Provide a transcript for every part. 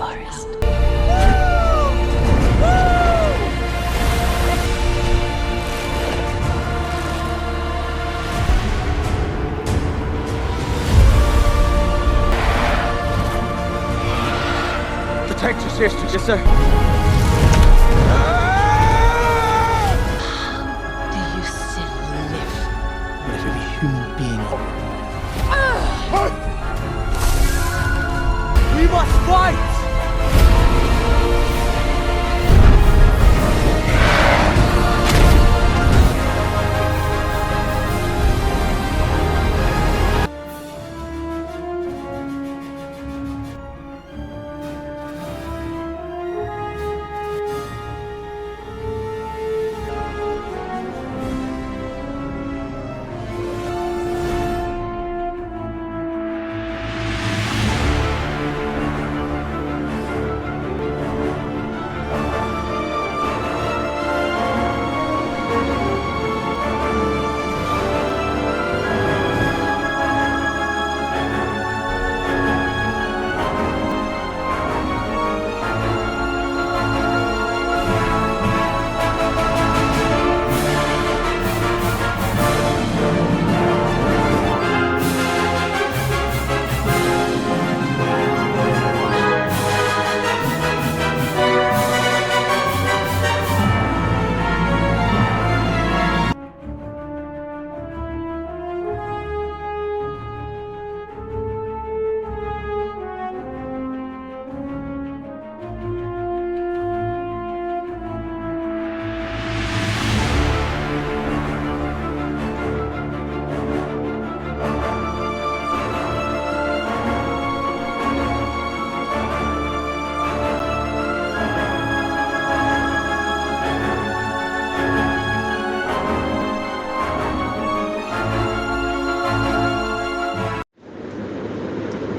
forest. Protect your sister. Yes, sir. Do you still live? But if every human being... We must fight!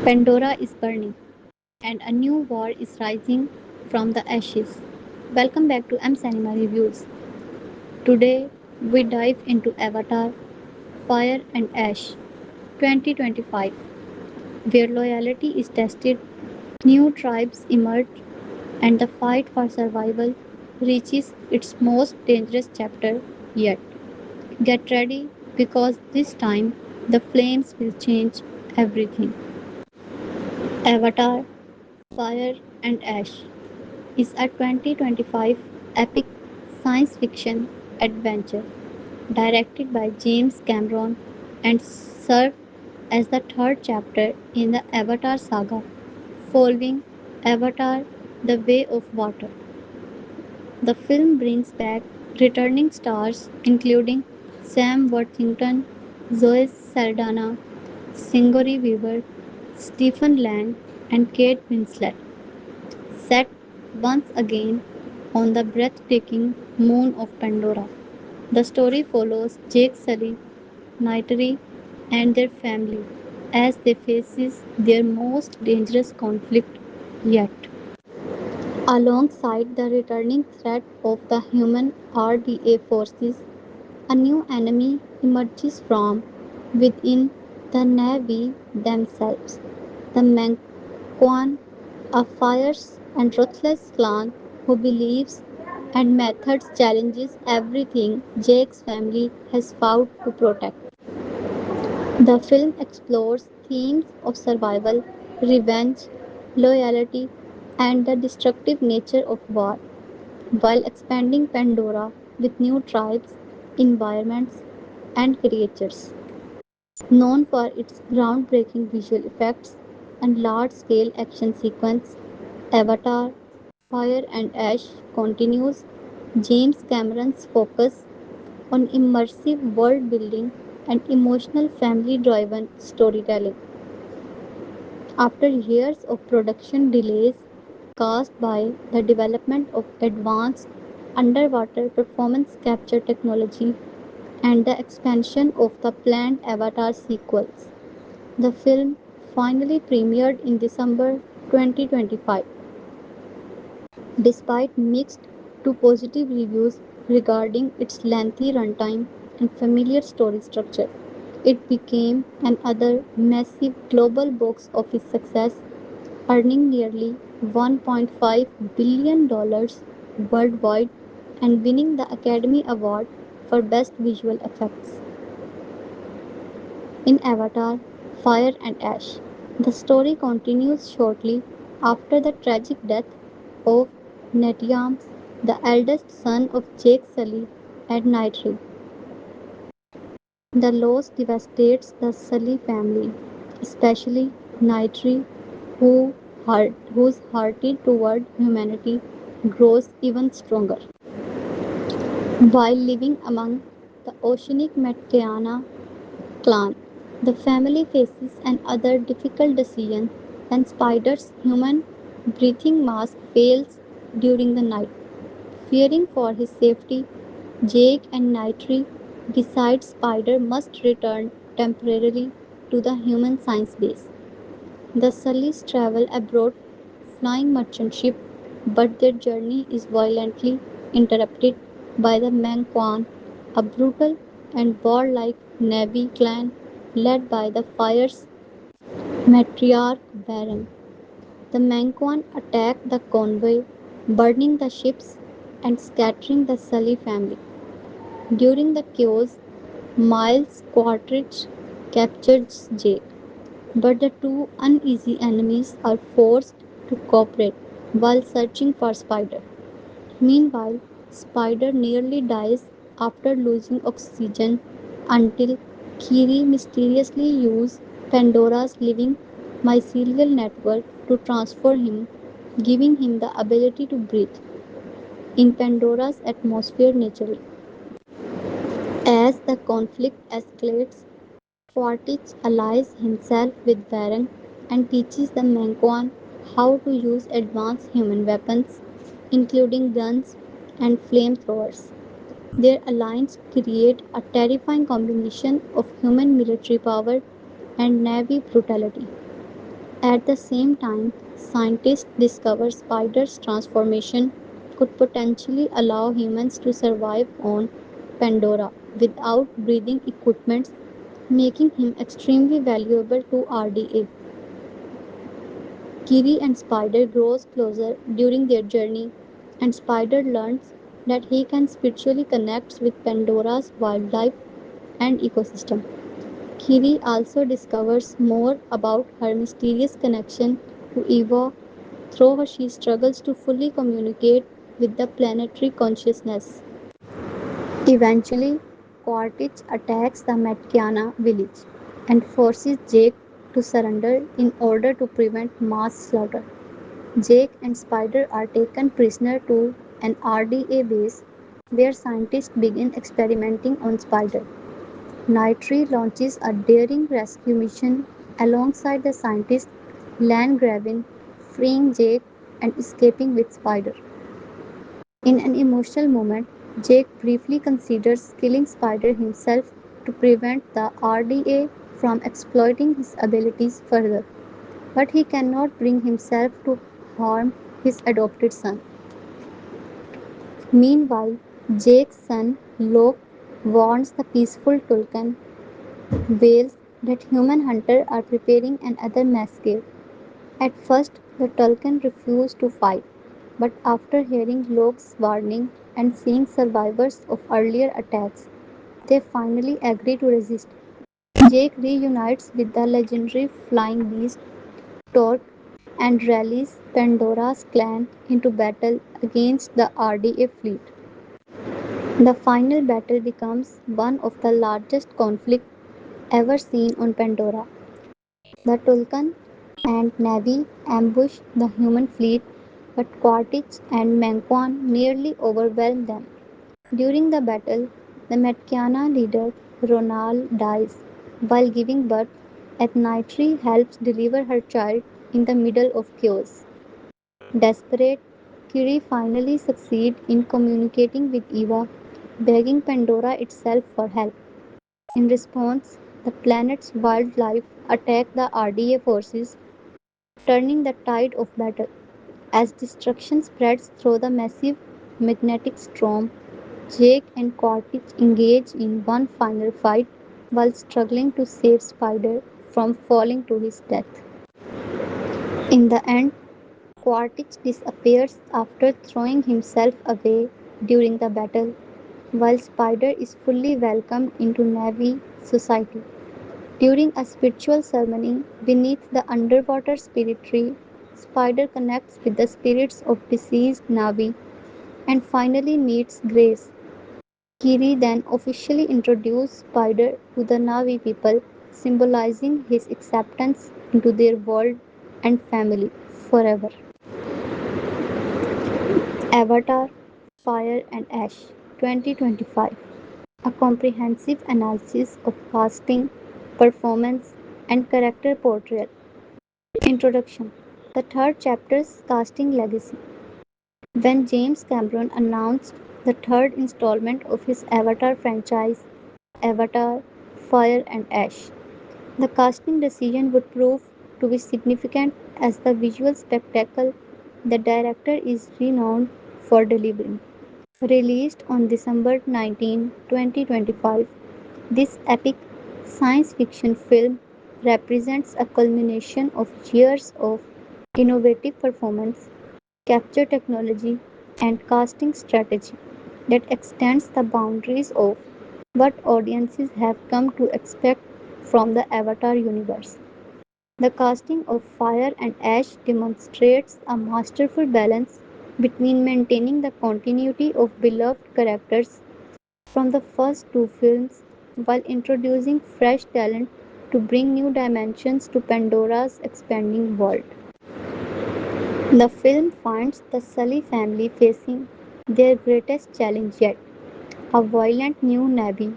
Pandora is burning, and a new war is rising from the ashes. Welcome back to M Cinema Reviews. Today we dive into Avatar Fire and Ash 2025, where loyalty is tested, new tribes emerge, and the fight for survival reaches its most dangerous chapter yet. Get ready because this time the flames will change everything. Avatar Fire and Ash is a 2025 epic science fiction adventure directed by James Cameron and served as the third chapter in the Avatar saga following Avatar The Way of Water. The film brings back returning stars including Sam Worthington, Zoe Saldaña Sigourney Weaver, Stephen Lang, and Kate Winslet, set once again on the breathtaking moon of Pandora. The story follows Jake Sully, Nightary, and their family as they face their most dangerous conflict yet. Alongside the returning threat of the human RDA forces, a new enemy emerges from within the Na'vi themselves. The Manquan, a fierce and ruthless clan who believes and methods challenges everything Jake's family has fought to protect. The film explores themes of survival, revenge, loyalty, and the destructive nature of war, while expanding Pandora with new tribes, environments, and creatures. Known for its groundbreaking visual effects and large-scale action sequences, Avatar: Fire and Ash continues James Cameron's focus on immersive world-building and emotional family-driven storytelling. After years of production delays caused by the development of advanced underwater performance capture technology and the expansion of the planned Avatar sequels, the film finally premiered in December 2025. Despite mixed to positive reviews regarding its lengthy runtime and familiar story structure, it became another massive global box office success, earning nearly $1.5 billion worldwide and winning the Academy Award for Best Visual Effects. In Avatar: Fire and Ash, the story continues shortly after the tragic death of Neteyam, the eldest son of Jake Sully and Nightry. The loss devastates the Sully family, especially Nightry, whose hearted toward humanity grows even stronger. While living among the oceanic Matkeana clan, the family faces another difficult decision when Spider's human breathing mask fails during the night. Fearing for his safety, Jake and Nitri decide Spider must return temporarily to the human science base. The Sullys travel abroad flying merchant ship, but their journey is violently interrupted by the Mangquan, a brutal and warlike Navy clan led by the Fire's matriarch Baron. The Mangquan attack the convoy, burning the ships and scattering the Sully family. During the chaos, Miles Quaritch captures Jake, but the two uneasy enemies are forced to cooperate while searching for Spider. Meanwhile, Spider nearly dies after losing oxygen until Kiri mysteriously uses Pandora's living mycelial network to transfer him, giving him the ability to breathe in Pandora's atmosphere naturally. As the conflict escalates, Quaritch allies himself with Baron and teaches the Manquan how to use advanced human weapons, including guns and flamethrowers. Their alliance creates a terrifying combination of human military power and Navy brutality. At the same time, scientists discover Spider's transformation could potentially allow humans to survive on Pandora without breathing equipment, making him extremely valuable to RDA. Kiri and Spider grows closer during their journey, and Spider learns that he can spiritually connect with Pandora's wildlife and ecosystem. Kiri also discovers more about her mysterious connection to Eva, though she struggles to fully communicate with the planetary consciousness. Eventually, Quaritch attacks the Matkiana village and forces Jake to surrender in order to prevent mass slaughter. Jake and Spider are taken prisoner to an RDA base where scientists begin experimenting on Spider. Nitri launches a daring rescue mission alongside the scientist Landgraven, freeing Jake and escaping with Spider. In an emotional moment, Jake briefly considers killing Spider himself to prevent the RDA from exploiting his abilities further, but he cannot bring himself to harm his adopted son. Meanwhile, Jake's son Locke warns the peaceful Tulkan whales that human hunters are preparing another massacre. At first, the Tulkan refuse to fight, but after hearing Locke's warning and seeing survivors of earlier attacks, they finally agree to resist. Jake reunites with the legendary flying beast Torque and rallies Pandora's clan into battle against the RDA fleet. The final battle becomes one of the largest conflicts ever seen on Pandora. The Tulkan and Navy ambush the human fleet, but Quaritch and Manquan nearly overwhelm them. During the battle, the Metkiana leader Ronal dies while giving birth, and Nitri helps deliver her child in the middle of chaos. Desperate, Kiri finally succeeds in communicating with Eva, begging Pandora itself for help. In response, the planet's wildlife attack the RDA forces, turning the tide of battle. As destruction spreads through the massive magnetic storm, Jake and Quaritch engage in one final fight while struggling to save Spider from falling to his death. In the end, Quaritch disappears after throwing himself away during the battle, while Spider is fully welcomed into Navy society. During a spiritual ceremony beneath the underwater spirit tree, Spider connects with the spirits of deceased Navi and finally meets Grace. Kiri then officially introduces Spider to the Navi people, symbolizing his acceptance into their world and family forever. Avatar Fire and Ash 2025, a comprehensive analysis of casting, performance, and character portrayal. Introduction. The third chapter's casting legacy. When James Cameron announced the third installment of his Avatar franchise, Avatar Fire and Ash, the casting decision would prove to be significant as the visual spectacle the director is renowned for delivering. Released on December 19, 2025, this epic science fiction film represents a culmination of years of innovative performance, capture technology, and casting strategy that extends the boundaries of what audiences have come to expect from the Avatar universe. The casting of Fire and Ash demonstrates a masterful balance between maintaining the continuity of beloved characters from the first two films while introducing fresh talent to bring new dimensions to Pandora's expanding world. The film finds the Sully family facing their greatest challenge yet, a violent new Navi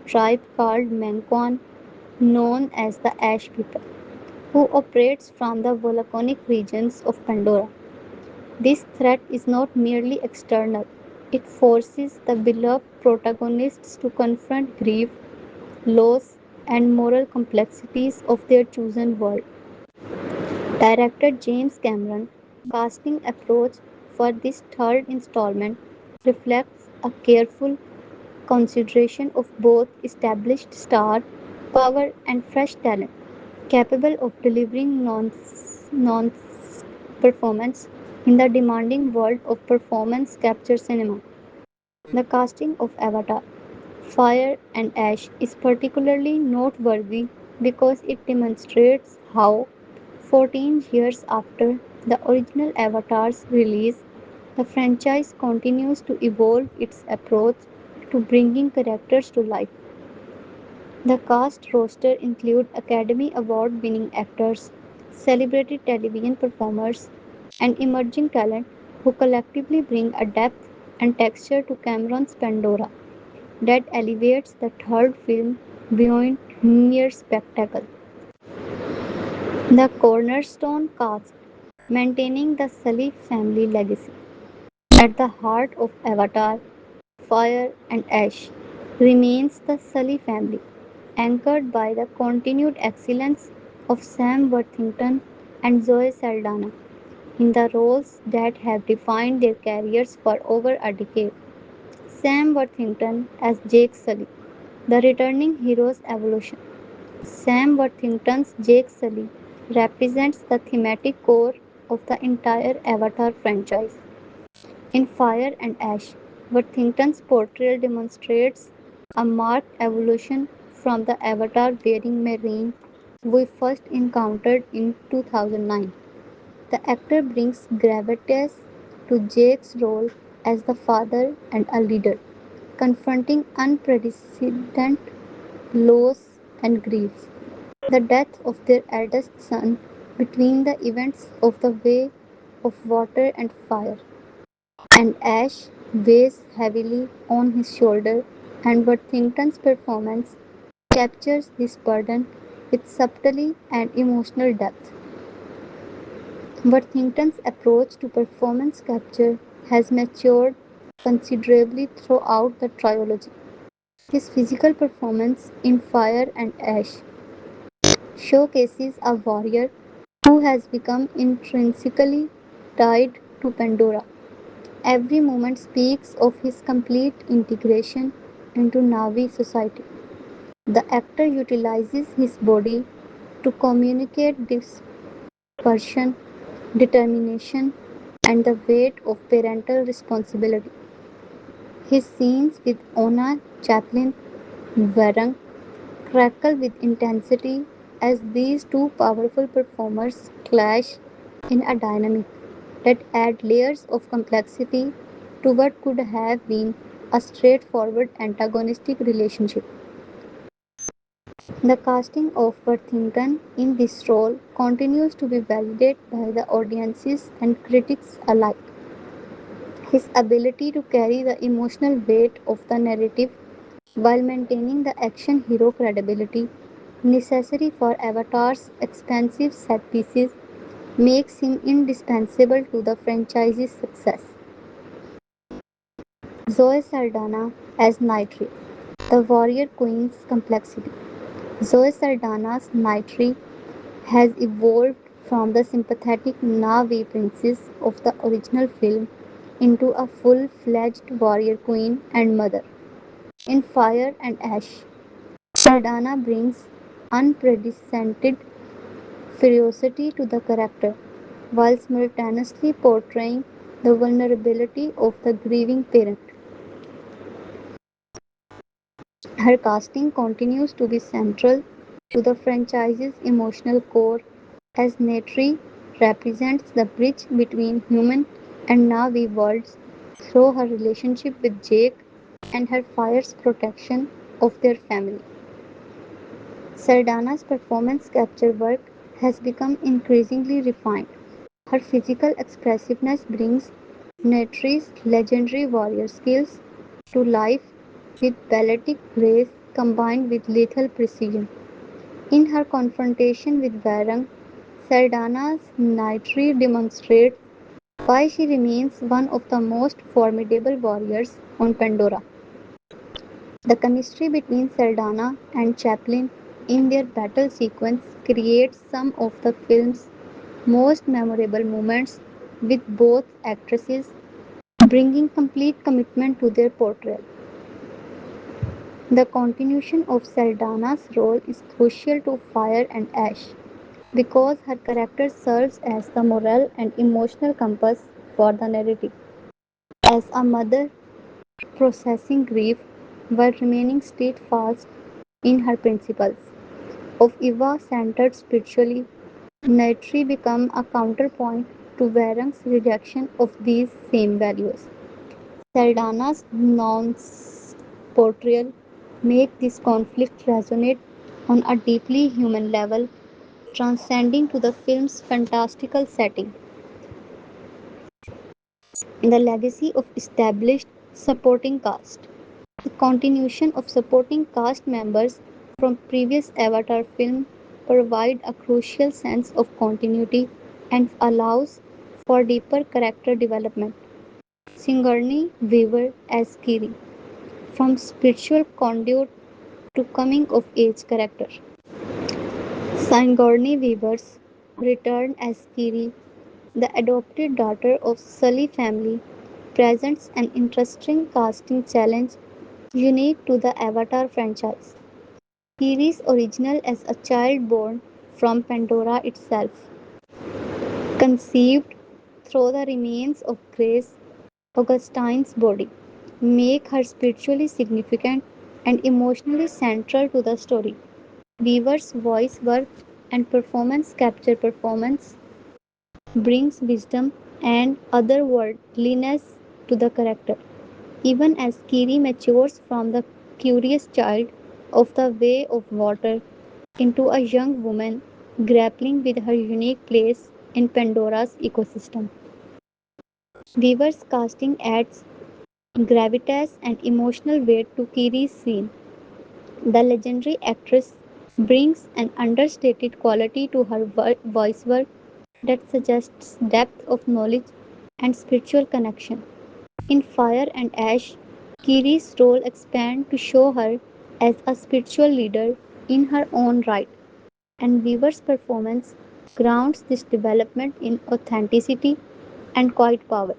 tribe called Menquan, known as the Ash People, who operates from the volcanic regions of Pandora. This threat is not merely external, it forces the beloved protagonists to confront grief, loss, and moral complexities of their chosen world. Director James Cameron's casting approach for this third installment reflects a careful consideration of both established star power and fresh talent, capable of delivering non performance in the demanding world of performance capture cinema. The casting of Avatar, Fire and Ash is particularly noteworthy because it demonstrates how, 14 years after the original Avatar's release, the franchise continues to evolve its approach to bringing characters to life. The cast roster includes Academy Award winning actors, celebrated television performers, and emerging talent who collectively bring a depth and texture to Cameron's Pandora that elevates the third film beyond mere spectacle. The cornerstone cast, maintaining the Sully family legacy. At the heart of Avatar, Fire and Ash remains the Sully family, anchored by the continued excellence of Sam Worthington and Zoe Saldaña in the roles that have defined their careers for over a decade. Sam Worthington as Jake Sully, the returning hero's evolution. Sam Worthington's Jake Sully represents the thematic core of the entire Avatar franchise. In Fire and Ash, Worthington's portrayal demonstrates a marked evolution from the Avatar bearing Marine we first encountered in 2009. The actor brings gravitas to Jake's role as the father and a leader, confronting unprecedented loss and grief. The death of their eldest son between the events of the Way of Water and Fire, and Ash weighs heavily on his shoulder, and Worthington's performance captures this burden with subtlety and emotional depth. Worthington's approach to performance capture has matured considerably throughout the trilogy. His physical performance in Fire and Ash showcases a warrior who has become intrinsically tied to Pandora. Every moment speaks of his complete integration into Navi society. The actor utilizes his body to communicate dispersion, determination, and the weight of parental responsibility. His scenes with Ona Chaplin Warang crackle with intensity as these two powerful performers clash in a dynamic that adds layers of complexity to what could have been a straightforward antagonistic relationship. The casting of Worthington in this role continues to be validated by the audiences and critics alike. His ability to carry the emotional weight of the narrative while maintaining the action hero credibility necessary for Avatar's expansive set pieces makes him indispensable to the franchise's success. Zoe Saldana as Nightry, the warrior queen's complexity. Zoe Saldana's Nightry has evolved from the sympathetic Na'vi princess of the original film into a full-fledged warrior queen and mother. In Fire and Ash, Saldana brings unprecedented ferocity to the character, while simultaneously portraying the vulnerability of the grieving parent. Her casting continues to be central to the franchise's emotional core, as Neytiri represents the bridge between human and Na'vi worlds through her relationship with Jake and her fierce protection of their family. Saldana's performance capture work has become increasingly refined. Her physical expressiveness brings Neytiri's legendary warrior skills to life with balletic grace combined with lethal precision. In her confrontation with Varang, Saldana's Neytiri demonstrates why she remains one of the most formidable warriors on Pandora. The chemistry between Saldana and Chaplin in their battle sequence creates some of the film's most memorable moments, with both actresses bringing complete commitment to their portrayal. The continuation of Saldana's role is crucial to Fire and Ash because her character serves as the moral and emotional compass for the narrative. As a mother processing grief while remaining steadfast in her principles of Eva centered spiritually, Neytiri become a counterpoint to Varang's rejection of these same values. Saldana's nuanced portrayal makes this conflict resonate on a deeply human level, transcending to the film's fantastical setting. The legacy of established supporting cast. The continuation of supporting cast members from previous Avatar films provide a crucial sense of continuity and allows for deeper character development. Sigourney Weaver as Kiri, from spiritual conduit to coming of age character. Sigourney Weaver's return as Kiri, the adopted daughter of Sully family, presents an interesting casting challenge unique to the Avatar franchise. Kiri's original as a child born from Pandora itself, conceived through the remains of Grace Augustine's body, make her spiritually significant and emotionally central to the story. Weaver's voice work and performance capture performance brings wisdom and otherworldliness to the character, even as Kiri matures from the curious child of the way of water into a young woman grappling with her unique place in Pandora's ecosystem. Weaver's casting adds gravitas and emotional weight to Kiri's scene. The legendary actress brings an understated quality to her voice work that suggests depth of knowledge and spiritual connection. In Fire and Ash, Kiri's role expands to show her as a spiritual leader in her own right, and Weaver's performance grounds this development in authenticity and quiet power.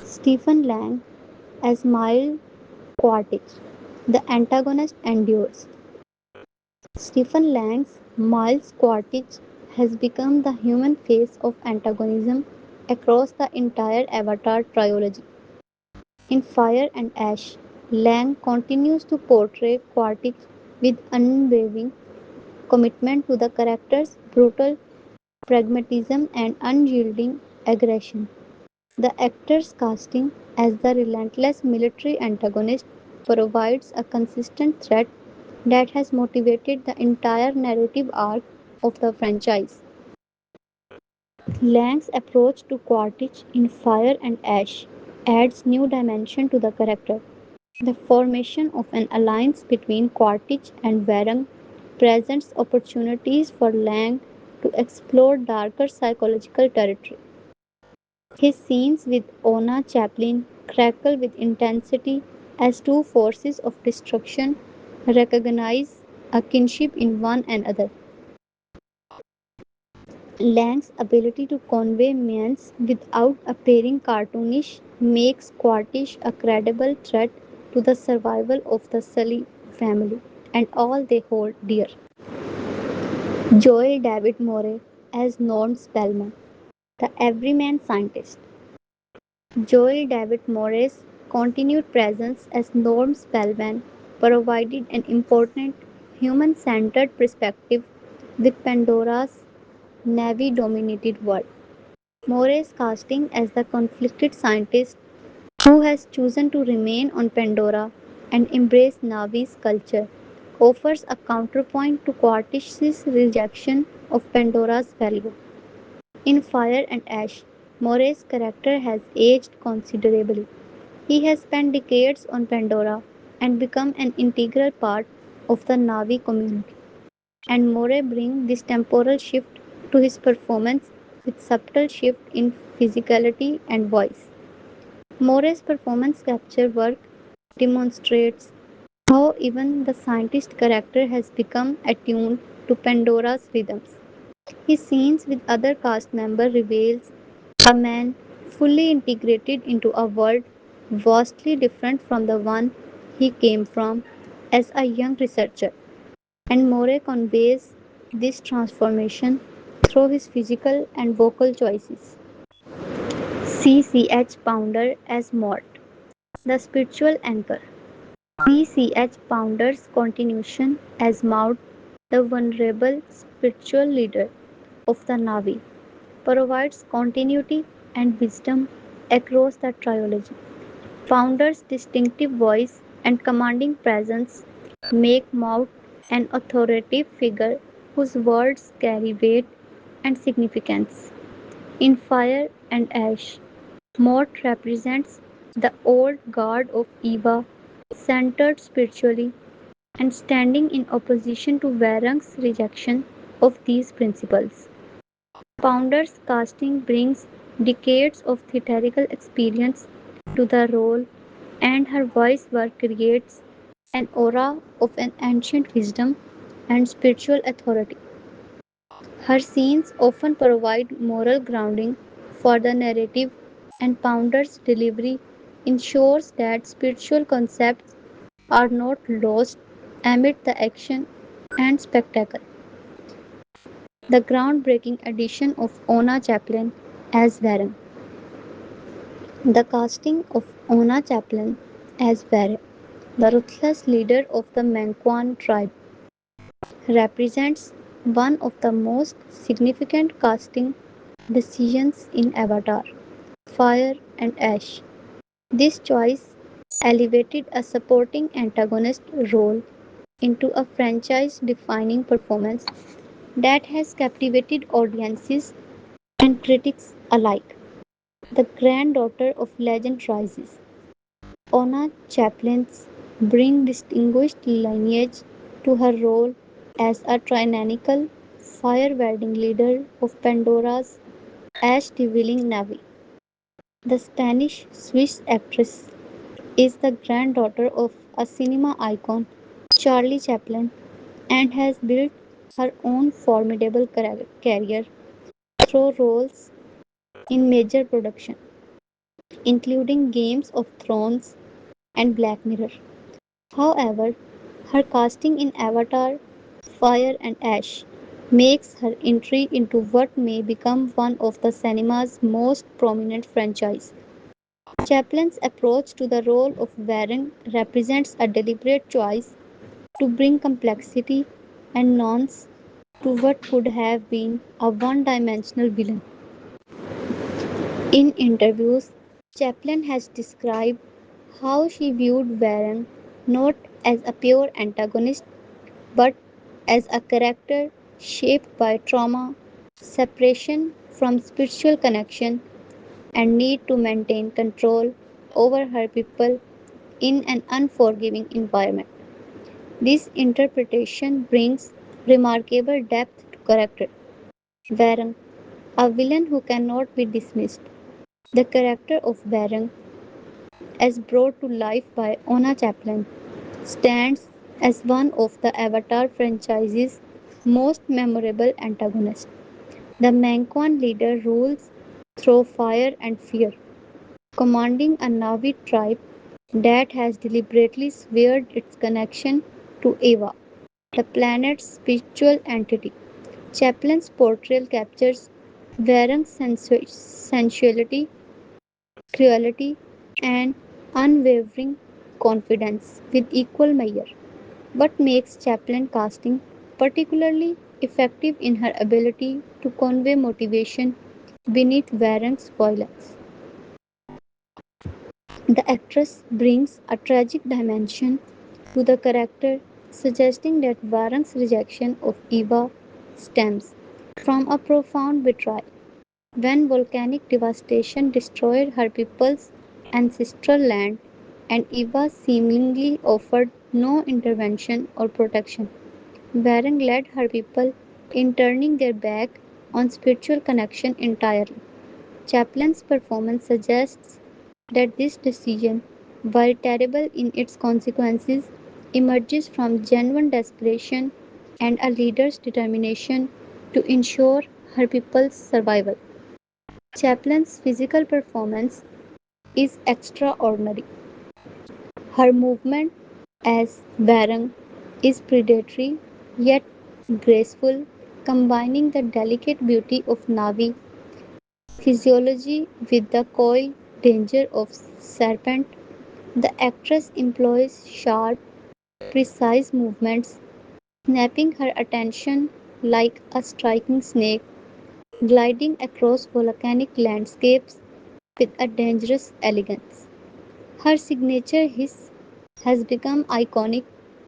Stephen Lang as Miles Quaritch, the antagonist endures. Stephen Lang's Miles Quaritch has become the human face of antagonism across the entire Avatar trilogy. In Fire and Ash, Lang continues to portray Quaritch with unwavering commitment to the character's brutal pragmatism and unyielding aggression. The actor's casting as the relentless military antagonist provides a consistent threat that has motivated the entire narrative arc of the franchise. Lang's approach to Quaritch in Fire and Ash adds new dimension to the character. The formation of an alliance between Quaritch and Varung presents opportunities for Lang to explore darker psychological territory. His scenes with Ona Chaplin crackle with intensity as two forces of destruction recognize a kinship in one another. Lang's ability to convey means without appearing cartoonish makes Quaritch a credible threat to the survival of the Sully family and all they hold dear. Joel David Moore as Norm Spellman, the everyman scientist. Joel David Moore's continued presence as Norm Spellman provided an important human-centered perspective with Pandora's Na'vi-dominated world. Moore's casting as the conflicted scientist who has chosen to remain on Pandora and embrace Navi's culture offers a counterpoint to Quaritch's rejection of Pandora's value. In Fire and Ash, Moore's character has aged considerably. He has spent decades on Pandora and become an integral part of the Navi community. And Moore brings this temporal shift to his performance with subtle shift in physicality and voice. Moore's performance capture work demonstrates how even the scientist character has become attuned to Pandora's rhythms. His scenes with other cast members reveals a man fully integrated into a world vastly different from the one he came from as a young researcher. And Moore conveys this transformation through his physical and vocal choices. C.C.H. Pounder as Mort, the spiritual anchor. C.C.H. Pounder's continuation as Maud, the vulnerable spiritual leader of the Navi, provides continuity and wisdom across the trilogy. Pounder's distinctive voice and commanding presence make Maud an authoritative figure whose words carry weight and significance. In Fire and Ash, Mort represents the old guard of Eva, centered spiritually and standing in opposition to Varung's rejection of these principles. Pounder's casting brings decades of theatrical experience to the role, and her voice work creates an aura of an ancient wisdom and spiritual authority. Her scenes often provide moral grounding for the narrative, and Pounder's delivery ensures that spiritual concepts are not lost amid the action and spectacle. The groundbreaking addition of Ona Chaplin as Varun. The casting of Ona Chaplin as Varun, the ruthless leader of the Manquan tribe, represents one of the most significant casting decisions in Avatar, Fire and Ash. This choice elevated a supporting antagonist role into a franchise defining performance that has captivated audiences and critics alike. The granddaughter of legend rises. Ona Chaplin's bring distinguished lineage to her role as a tyrannical, fire-wielding leader of Pandora's ash-devouring navy. The Spanish-Swiss actress is the granddaughter of a cinema icon, Charlie Chaplin, and has built her own formidable career through roles in major productions, including Games of Thrones and Black Mirror. However, her casting in Avatar, Fire and Ash makes her entry into what may become one of the cinema's most prominent franchises. Chaplin's approach to the role of Warren represents a deliberate choice to bring complexity and nuance to what could have been a one dimensional villain. In interviews, Chaplin has described how she viewed Warren not as a pure antagonist but as a character shaped by trauma, separation from spiritual connection, and need to maintain control over her people in an unforgiving environment. This interpretation brings remarkable depth to character. Varang, a villain who cannot be dismissed. The character of Varang, as brought to life by Ona Chaplin, stands as one of the Avatar franchise's most memorable antagonists. The Mangkuan leader rules through fire and fear, commanding a Navi tribe that has deliberately severed its connection to Eva, the planet's spiritual entity. Chaplin's portrayal captures Varung's sensuality, cruelty, and unwavering confidence with equal measure. What makes Chaplin casting particularly effective in her ability to convey motivation beneath Varung's violence. The actress brings a tragic dimension to the character, suggesting that Varung's rejection of Eva stems from a profound betrayal. When volcanic devastation destroyed her people's ancestral land and Eva seemingly offered no intervention or protection, Varung led her people in turning their back on spiritual connection entirely. Chaplin's performance suggests that this decision, while terrible in its consequences, emerges from genuine desperation and a leader's determination to ensure her people's survival. Chaplin's physical performance is extraordinary. Her movement as Varang is predatory yet graceful, combining the delicate beauty of Navi physiology with the coy danger of serpent. The actress employs sharp, precise movements, snapping her attention like a striking snake, gliding across volcanic landscapes with a dangerous elegance. Her signature hiss has become iconic,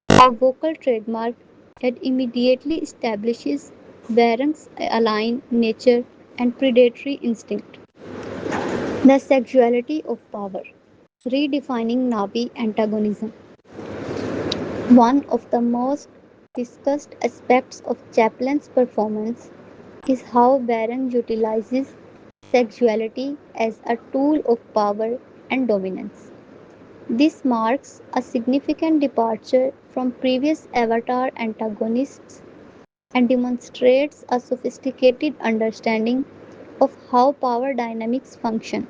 a vocal trademark that immediately establishes Varung's aligned nature and predatory instinct. The sexuality of power, redefining Navi antagonism. One of the most discussed aspects of Chaplin's performance is how Varung utilizes sexuality as a tool of power and dominance. This marks a significant departure from previous Avatar antagonists and demonstrates a sophisticated understanding of how power dynamics function.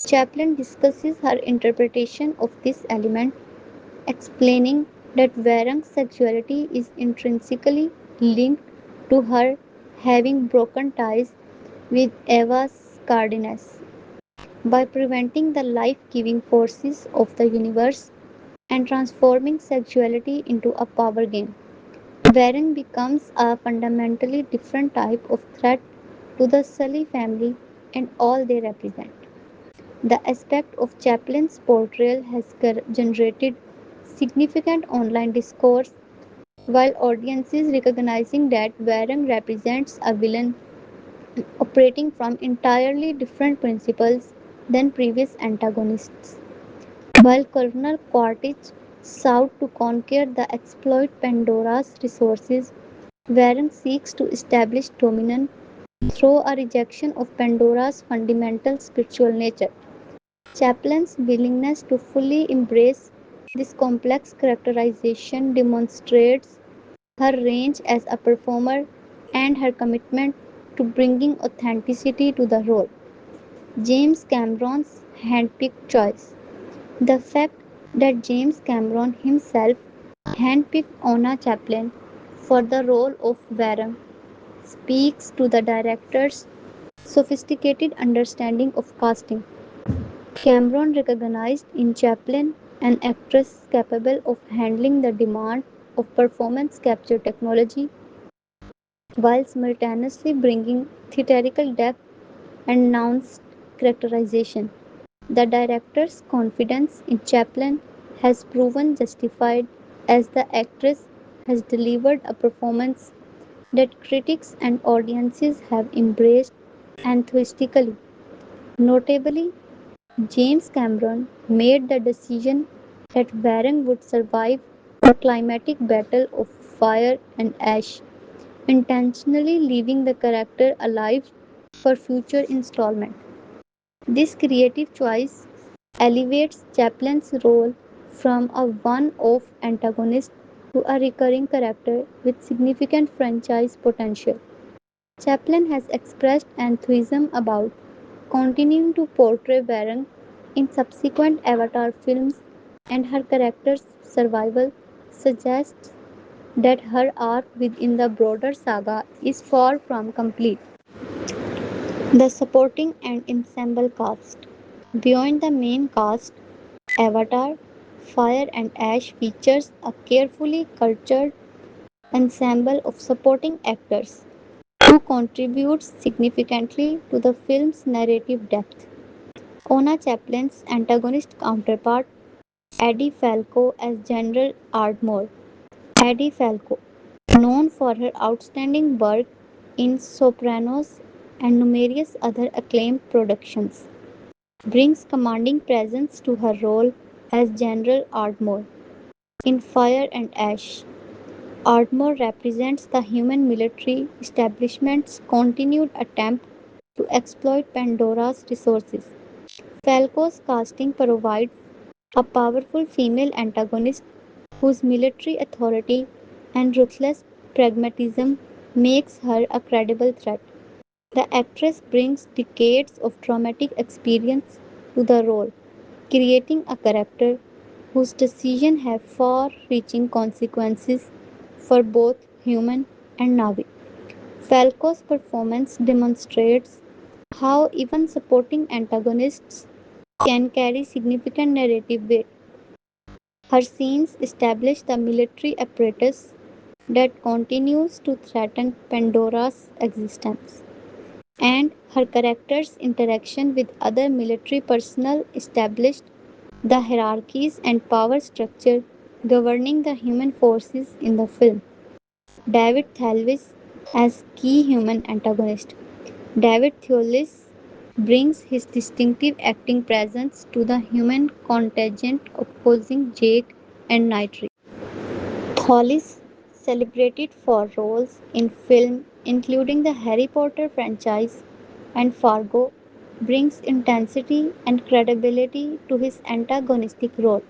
Chaplin discusses her interpretation of this element, explaining that Varung's sexuality is intrinsically linked to her having broken ties with Eva's Cardinus. By preventing the life giving forces of the universe and transforming sexuality into a power game, Varun becomes a fundamentally different type of threat to the Sully family and all they represent. The aspect of Chaplin's portrayal has generated significant online discourse, while audiences recognizing that Varun represents a villain operating from entirely different principles than previous antagonists. While Colonel Quaritch sought to conquer the exploit Pandora's resources, Warren seeks to establish dominion through a rejection of Pandora's fundamental spiritual nature. Chaplin's willingness to fully embrace this complex characterization demonstrates her range as a performer and her commitment to bringing authenticity to the role. James Cameron's handpicked choice. The fact that James Cameron himself handpicked Ona Chaplin for the role of Varun speaks to the director's sophisticated understanding of casting. Cameron recognized in Chaplin an actress capable of handling the demand of performance capture technology while simultaneously bringing theatrical depth and nuanced characterization. The director's confidence in Chaplin has proven justified as the actress has delivered a performance that critics and audiences have embraced enthusiastically. Notably, James Cameron made the decision that Varang would survive the climatic battle of fire and ash, intentionally leaving the character alive for future installments. This creative choice elevates Chaplin's role from a one off antagonist to a recurring character with significant franchise potential. Chaplin has expressed enthusiasm about continuing to portray Varang in subsequent Avatar films, and her character's survival suggests that her arc within the broader saga is far from complete. The supporting and ensemble cast. Beyond the main cast, Avatar Fire and Ash features a carefully cultured ensemble of supporting actors who contribute significantly to the film's narrative depth. Ona Chaplin's antagonist counterpart, Eddie Falco as General Ardmore. Eddie Falco, known for her outstanding work in Sopranos and numerous other acclaimed productions, brings commanding presence to her role as General Ardmore in Fire and Ash. Ardmore represents the human military establishment's continued attempt to exploit Pandora's resources. Falco's casting provides a powerful female antagonist whose military authority and ruthless pragmatism makes her a credible threat. The actress brings decades of dramatic experience to the role, creating a character whose decisions have far-reaching consequences for both human and Navi. Falco's performance demonstrates how even supporting antagonists can carry significant narrative weight. Her scenes establish the military apparatus that continues to threaten Pandora's existence, and her character's interaction with other military personnel established the hierarchies and power structure governing the human forces in the film. David Thewlis as key human antagonist. David Thewlis brings his distinctive acting presence to the human contingent opposing Jake and Nitri. Thewlis, celebrated for roles in film including the Harry Potter franchise and Fargo, brings intensity and credibility to his antagonistic role.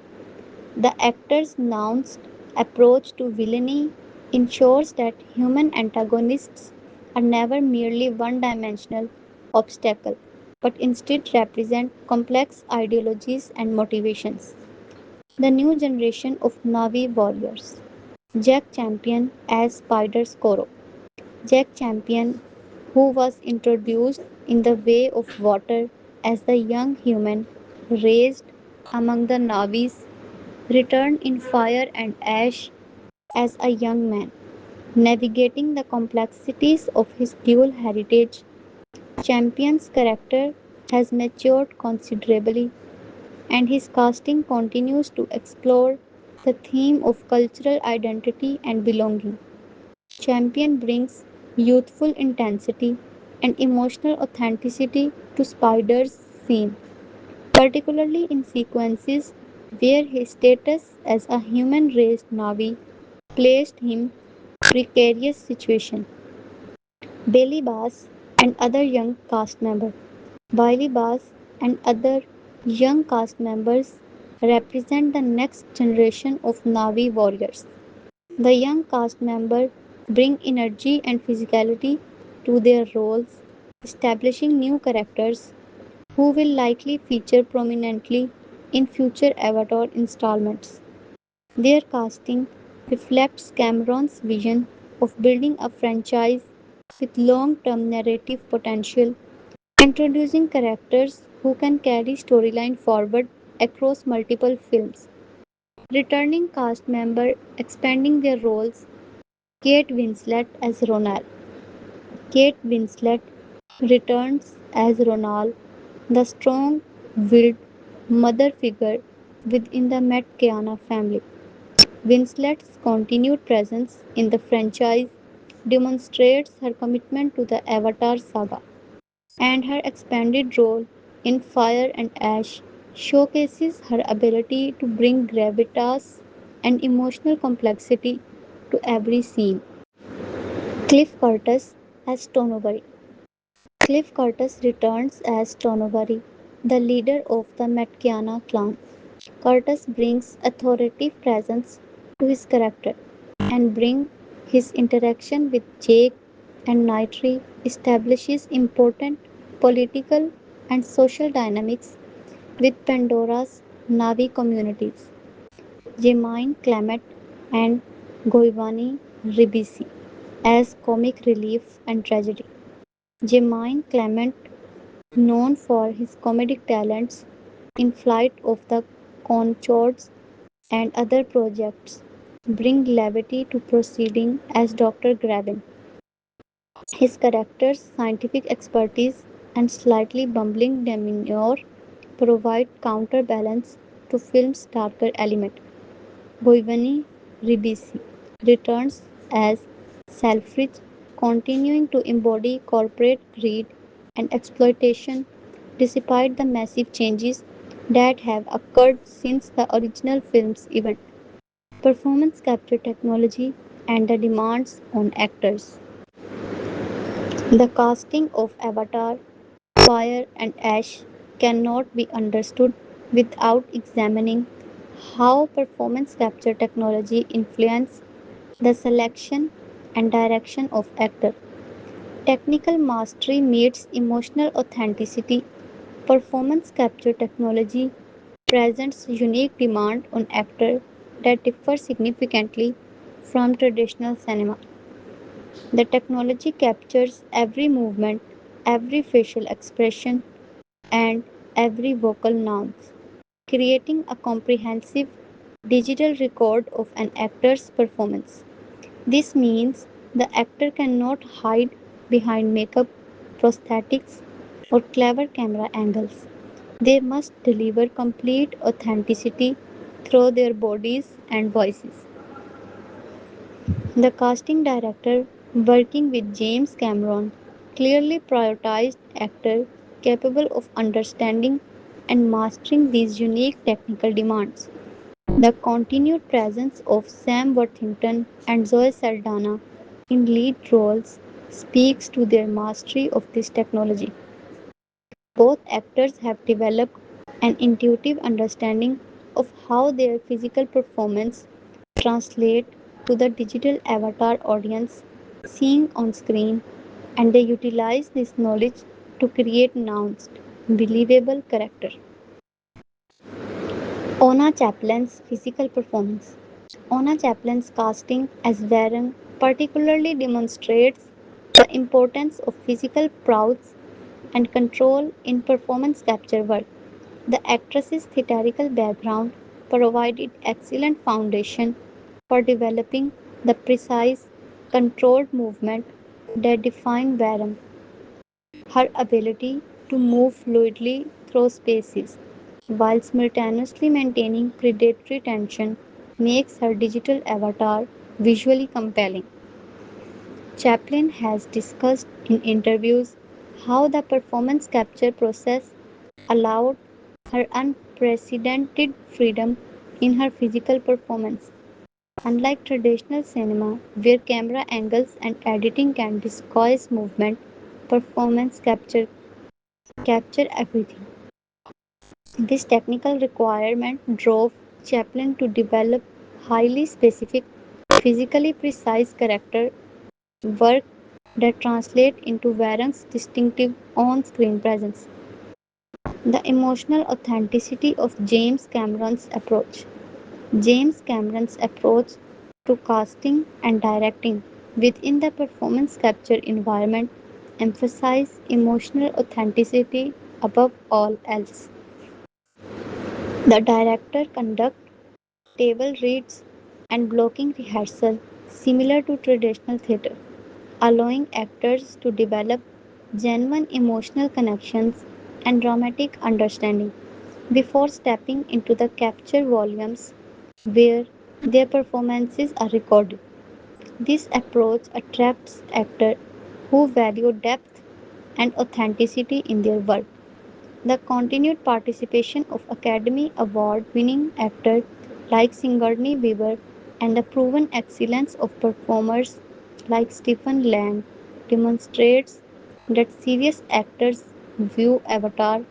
The actor's nuanced approach to villainy ensures that human antagonists are never merely one dimensional obstacle, but instead represent complex ideologies and motivations. The new generation of Navi warriors. Jack Champion as Spider Scorro. Jack Champion, who was introduced in The Way of Water as the young human raised among the Navis, returned in Fire and Ash as a young man. Navigating the complexities of his dual heritage, Champion's character has matured considerably, and his casting continues to explore the theme of cultural identity and belonging. Champion brings youthful intensity and emotional authenticity to Spider's scene, particularly in sequences where his status as a human raised Navi placed him precarious situation. Bailey Bass and other young cast members. Bailey Bass and other young cast members represent the next generation of Navi warriors. The young cast members bring energy and physicality to their roles, establishing new characters who will likely feature prominently in future Avatar installments. Their casting reflects Cameron's vision of building a franchise with long term narrative potential, introducing characters who can carry storyline forward across multiple films. Returning cast member expanding their roles. Kate Winslet as Ronald. Kate Winslet returns as Ronald, the strong-willed mother figure within the McKenna family. Winslet's continued presence in the franchise demonstrates her commitment to the Avatar saga, and her expanded role in Fire and Ash showcases her ability to bring gravitas and emotional complexity to every scene. Cliff Curtis as Tonobari. Cliff Curtis returns as Tonobari, the leader of the Matkiana clan. Curtis brings authoritative presence to his character, and bring his interaction with Jake and Nitri establishes important political and social dynamics with Pandora's Navi communities. Jemaine Clement and Goivani Ribisi as comic relief and tragedy. Jemaine Clement, known for his comedic talents in Flight of the Conchords and other projects, bring levity to proceeding as Dr. Graben. His character's scientific expertise and slightly bumbling demeanor provide counterbalance to film's darker element. Giovanni Ribisi returns as Selfridge, continuing to embody corporate greed and exploitation despite the massive changes that have occurred since the original film's event. Performance capture technology and the demands on actors. The casting of Avatar, Fire and Ash cannot be understood without examining how performance capture technology influences the selection and direction of actor. Technical mastery meets emotional authenticity. Performance capture technology presents unique demand on actor that differ significantly from traditional cinema. The technology captures every movement, every facial expression, and every vocal nuance, creating a comprehensive digital record of an actor's performance. This means the actor cannot hide behind makeup, prosthetics, or clever camera angles. They must deliver complete authenticity through their bodies and voices. The casting director, working with James Cameron, clearly prioritized actors capable of understanding and mastering these unique technical demands. The continued presence of Sam Worthington and Zoe Saldaña in lead roles speaks to their mastery of this technology. Both actors have developed an intuitive understanding of how their physical performance translates to the digital avatar audience seeing on screen, and they utilize this knowledge to create nuanced, believable characters. Ona Chaplin's physical performance. Ona Chaplin's casting as Varen particularly demonstrates the importance of physical prowess and control in performance capture work. The actress's theatrical background provided excellent foundation for developing the precise, controlled movement that define Varen. Her ability to move fluidly through spaces while simultaneously maintaining predatory tension makes her digital avatar visually compelling. Chaplin has discussed in interviews how the performance capture process allowed her unprecedented freedom in her physical performance. Unlike traditional cinema, where camera angles and editing can disguise movement, performance capture everything. This technical requirement drove Chaplin to develop highly specific, physically precise character work that translate into Warren's distinctive on-screen presence. The emotional authenticity of James Cameron's approach. James Cameron's approach to casting and directing within the performance capture environment emphasize emotional authenticity above all else. The director conducts table reads and blocking rehearsal similar to traditional theatre, allowing actors to develop genuine emotional connections and dramatic understanding before stepping into the capture volumes where their performances are recorded. This approach attracts actors who value depth and authenticity in their work. The continued participation of Academy Award winning actors like Sigourney Weaver and the proven excellence of performers like Stephen Lang demonstrates that serious actors view Avatar,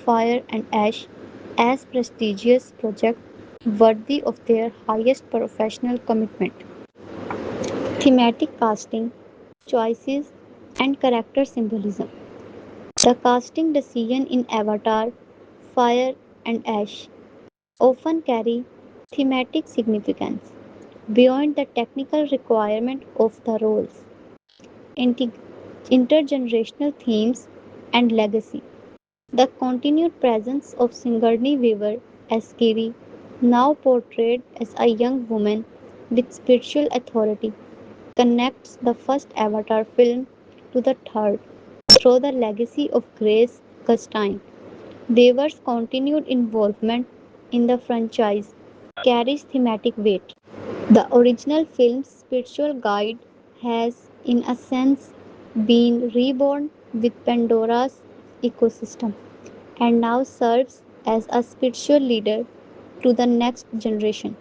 Fire and Ash as prestigious projects worthy of their highest professional commitment. Thematic casting, choices, and character symbolism. The casting decision in Avatar, Fire and Ash often carry thematic significance beyond the technical requirement of the roles, Inter- intergenerational themes, and legacy. The continued presence of Sigourney Weaver as Kiri, now portrayed as a young woman with spiritual authority, connects the first Avatar film to the third through the legacy of Grace Gustine. Weaver's continued involvement in the franchise carries thematic weight. The original film's spiritual guide has, in a sense, been reborn with Pandora's ecosystem and now serves as a spiritual leader to the next generation.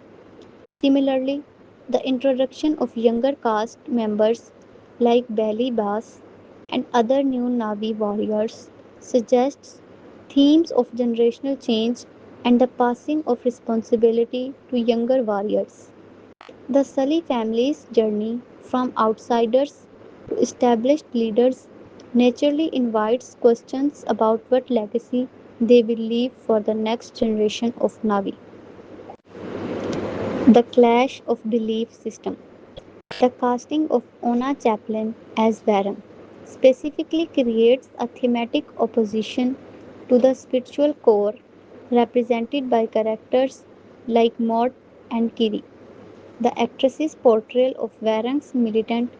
Similarly, the introduction of younger cast members like Belly Bass and other new Navi warriors suggests themes of generational change and the passing of responsibility to younger warriors. The Sully family's journey from outsiders to established leaders naturally invites questions about what legacy they will leave for the next generation of Navi. The clash of belief system. The casting of Ona Chaplin as Varam specifically creates a thematic opposition to the spiritual core represented by characters like Maud and Kiri. The actress's portrayal of Varang's militant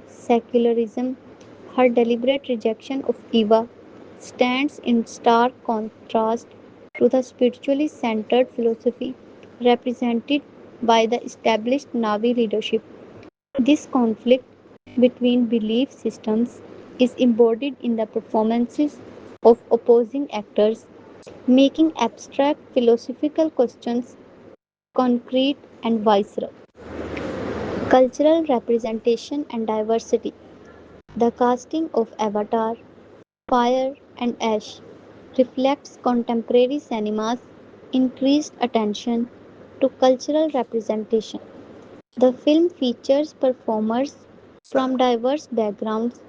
secularism, her deliberate rejection of Eva, stands in stark contrast to the spiritually centered philosophy represented by the established Navi leadership. This conflict between belief systems is embodied in the performances of opposing actors, making abstract philosophical questions concrete and visceral. Cultural representation and diversity. The casting of Avatar, Fire and Ash reflects contemporary cinema's increased attention to cultural representation. The film features performers from diverse backgrounds,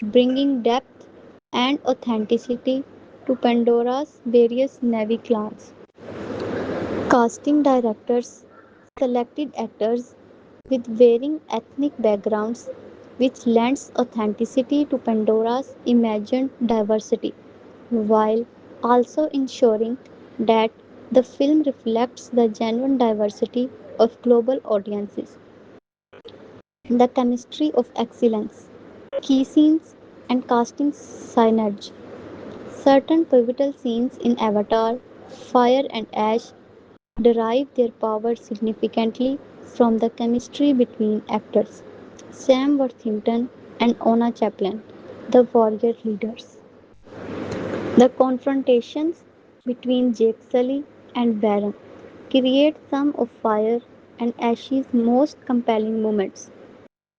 bringing depth and authenticity to Pandora's various Navy clans. Casting directors selected actors with varying ethnic backgrounds, which lends authenticity to Pandora's imagined diversity, while also ensuring that the film reflects the genuine diversity of global audiences. The chemistry of excellence, key scenes, and casting synergy. Certain pivotal scenes in Avatar, Fire and Ash derive their power significantly from the chemistry between actors Sam Worthington and Ona Chaplin, the warrior leaders. The confrontations between Jake Sully and Baron create some of Fire and Ash's most compelling moments.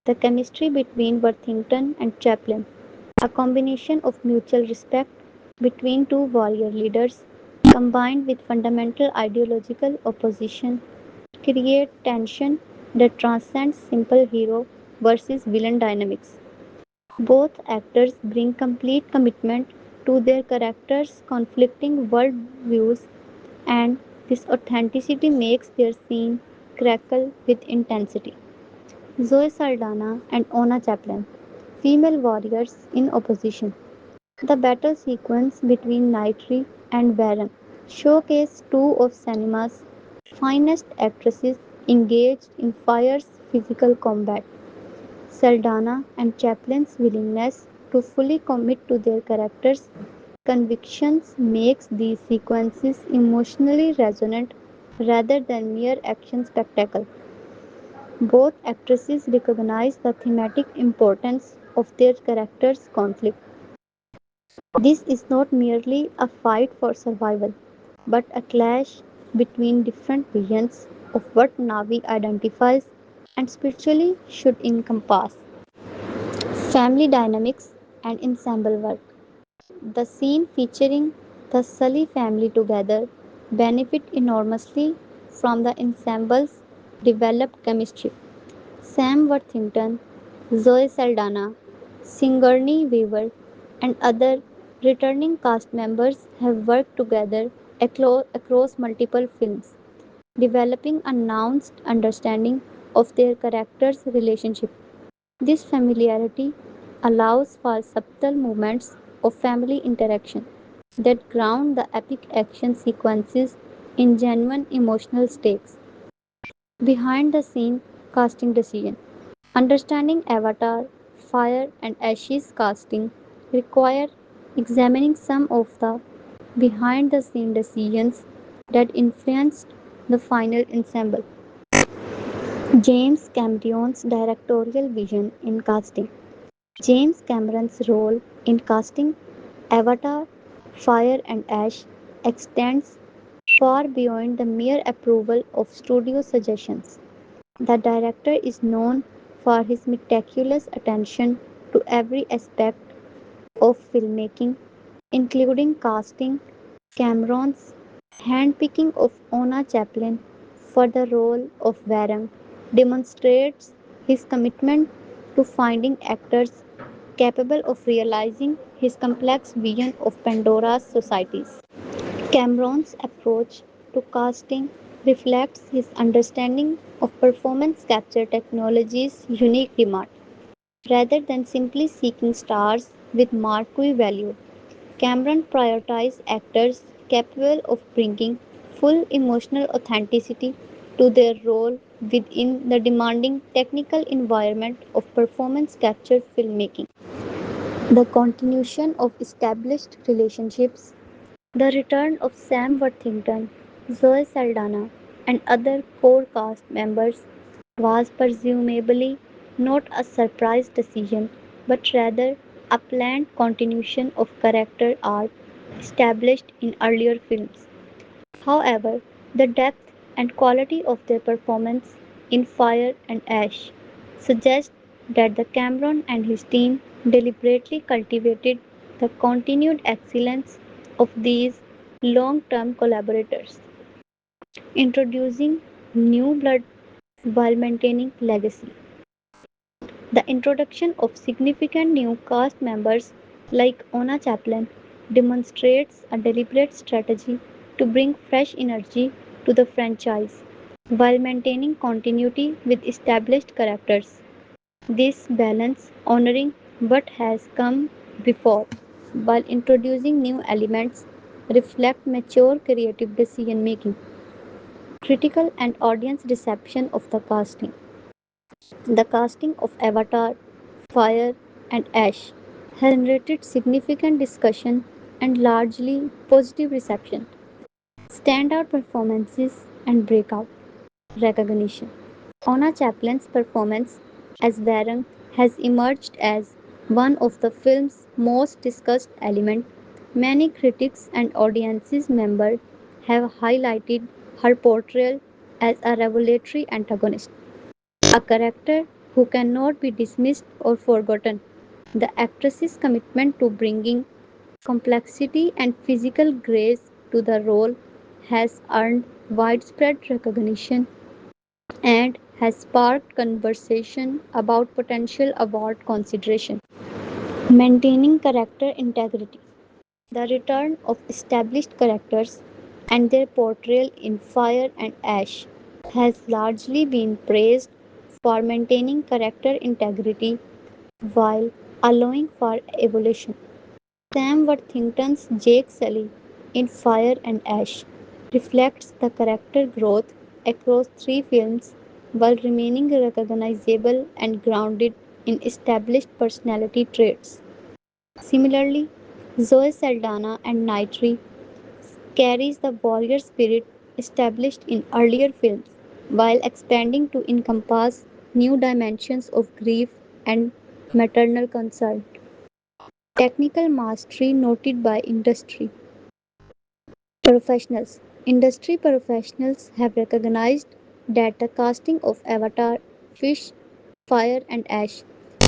The chemistry between Worthington and Chaplin, a combination of mutual respect between two warrior leaders combined with fundamental ideological opposition, create tension that transcends simple hero versus villain dynamics. Both actors bring complete commitment to their characters' conflicting worldviews, and this authenticity makes their scene crackle with intensity. Zoe Saldaña and Ona Chaplin, female warriors in opposition. The battle sequence between Knightley and Warren showcased two of cinema's finest actresses engaged in fierce physical combat. Saldana and Chaplin's willingness to fully commit to their characters' convictions makes these sequences emotionally resonant rather than mere action spectacle. Both actresses recognize the thematic importance of their characters' conflict. This is not merely a fight for survival, but a clash between different visions of what Navi identifies and spiritually should encompass. Family dynamics and ensemble work. The scene featuring the Sully family together benefit enormously from the ensemble's developed chemistry. Sam Worthington, Zoe Saldaña, Sigourney Weaver, and other returning cast members have worked together across multiple films, developing a nuanced understanding of their characters' relationship. This familiarity allows for subtle moments of family interaction that ground the epic action sequences in genuine emotional stakes. Behind the scene casting decision. Understanding Avatar, Fire and Ashes casting require examining some of the behind the scene decisions that influenced the final ensemble. James Cameron's directorial vision in casting. James Cameron's role in casting Avatar, Fire and Ash extends far beyond the mere approval of studio suggestions. The director is known for his meticulous attention to every aspect of filmmaking, including casting. Cameron's handpicking of Ona Chaplin for the role of Varang demonstrates his commitment to finding actors capable of realizing his complex vision of Pandora's societies. Cameron's approach to casting reflects his understanding of performance capture technology's unique demand. Rather than simply seeking stars with marquee value, Cameron prioritized actors capable of bringing full emotional authenticity to their role within the demanding technical environment of performance capture filmmaking. The continuation of established relationships, the return of Sam Worthington, Zoe Saldaña, and other core cast members was presumably not a surprise decision, but rather a planned continuation of character arc established in earlier films. However, the depth and quality of their performance in Fire and Ash suggest that the Cameron and his team deliberately cultivated the continued excellence of these long-term collaborators, introducing new blood while maintaining legacy. The introduction of significant new cast members like Ona Chaplin demonstrates a deliberate strategy to bring fresh energy to the franchise while maintaining continuity with established characters. This balance honoring what has come before while introducing new elements reflect mature creative decision making. Critical and audience reception of the casting. The casting of Avatar, Fire, and Ash has generated significant discussion and largely positive reception. Standout performances and breakout recognition. Ona Chaplin's performance as Varang has emerged as one of the film's most discussed elements. Many critics and audiences members have highlighted her portrayal as a revelatory antagonist, a character who cannot be dismissed or forgotten. The actress's commitment to bringing complexity and physical grace to the role has earned widespread recognition and has sparked conversation about potential award consideration. Maintaining character integrity. The return of established characters and their portrayal in Fire and Ash has largely been praised for maintaining character integrity while allowing for evolution. Sam Worthington's Jake Sully in Fire and Ash reflects the character growth across three films while remaining recognizable and grounded in established personality traits. Similarly, Zoe Saldana and Nitri carries the warrior spirit established in earlier films while expanding to encompass new dimensions of grief and maternal concern. Technical mastery noted by industry professionals. Industry professionals have recognized that the casting of Avatar, Fish, Fire, and Ash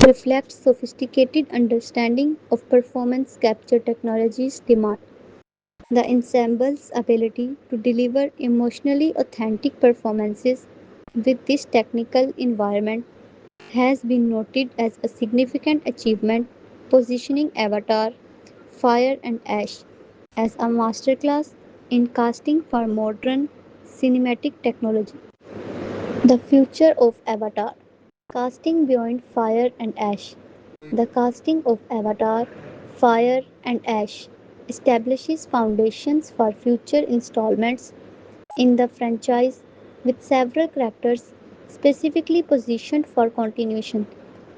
reflects sophisticated understanding of performance capture technologies demand. The ensemble's ability to deliver emotionally authentic performances with this technical environment has been noted as a significant achievement, positioning Avatar, Fire and Ash as a masterclass in casting for modern cinematic technology. The future of Avatar. Casting beyond Fire and Ash. The casting of Avatar, Fire and Ash establishes foundations for future installments in the franchise with several characters specifically positioned for continuation.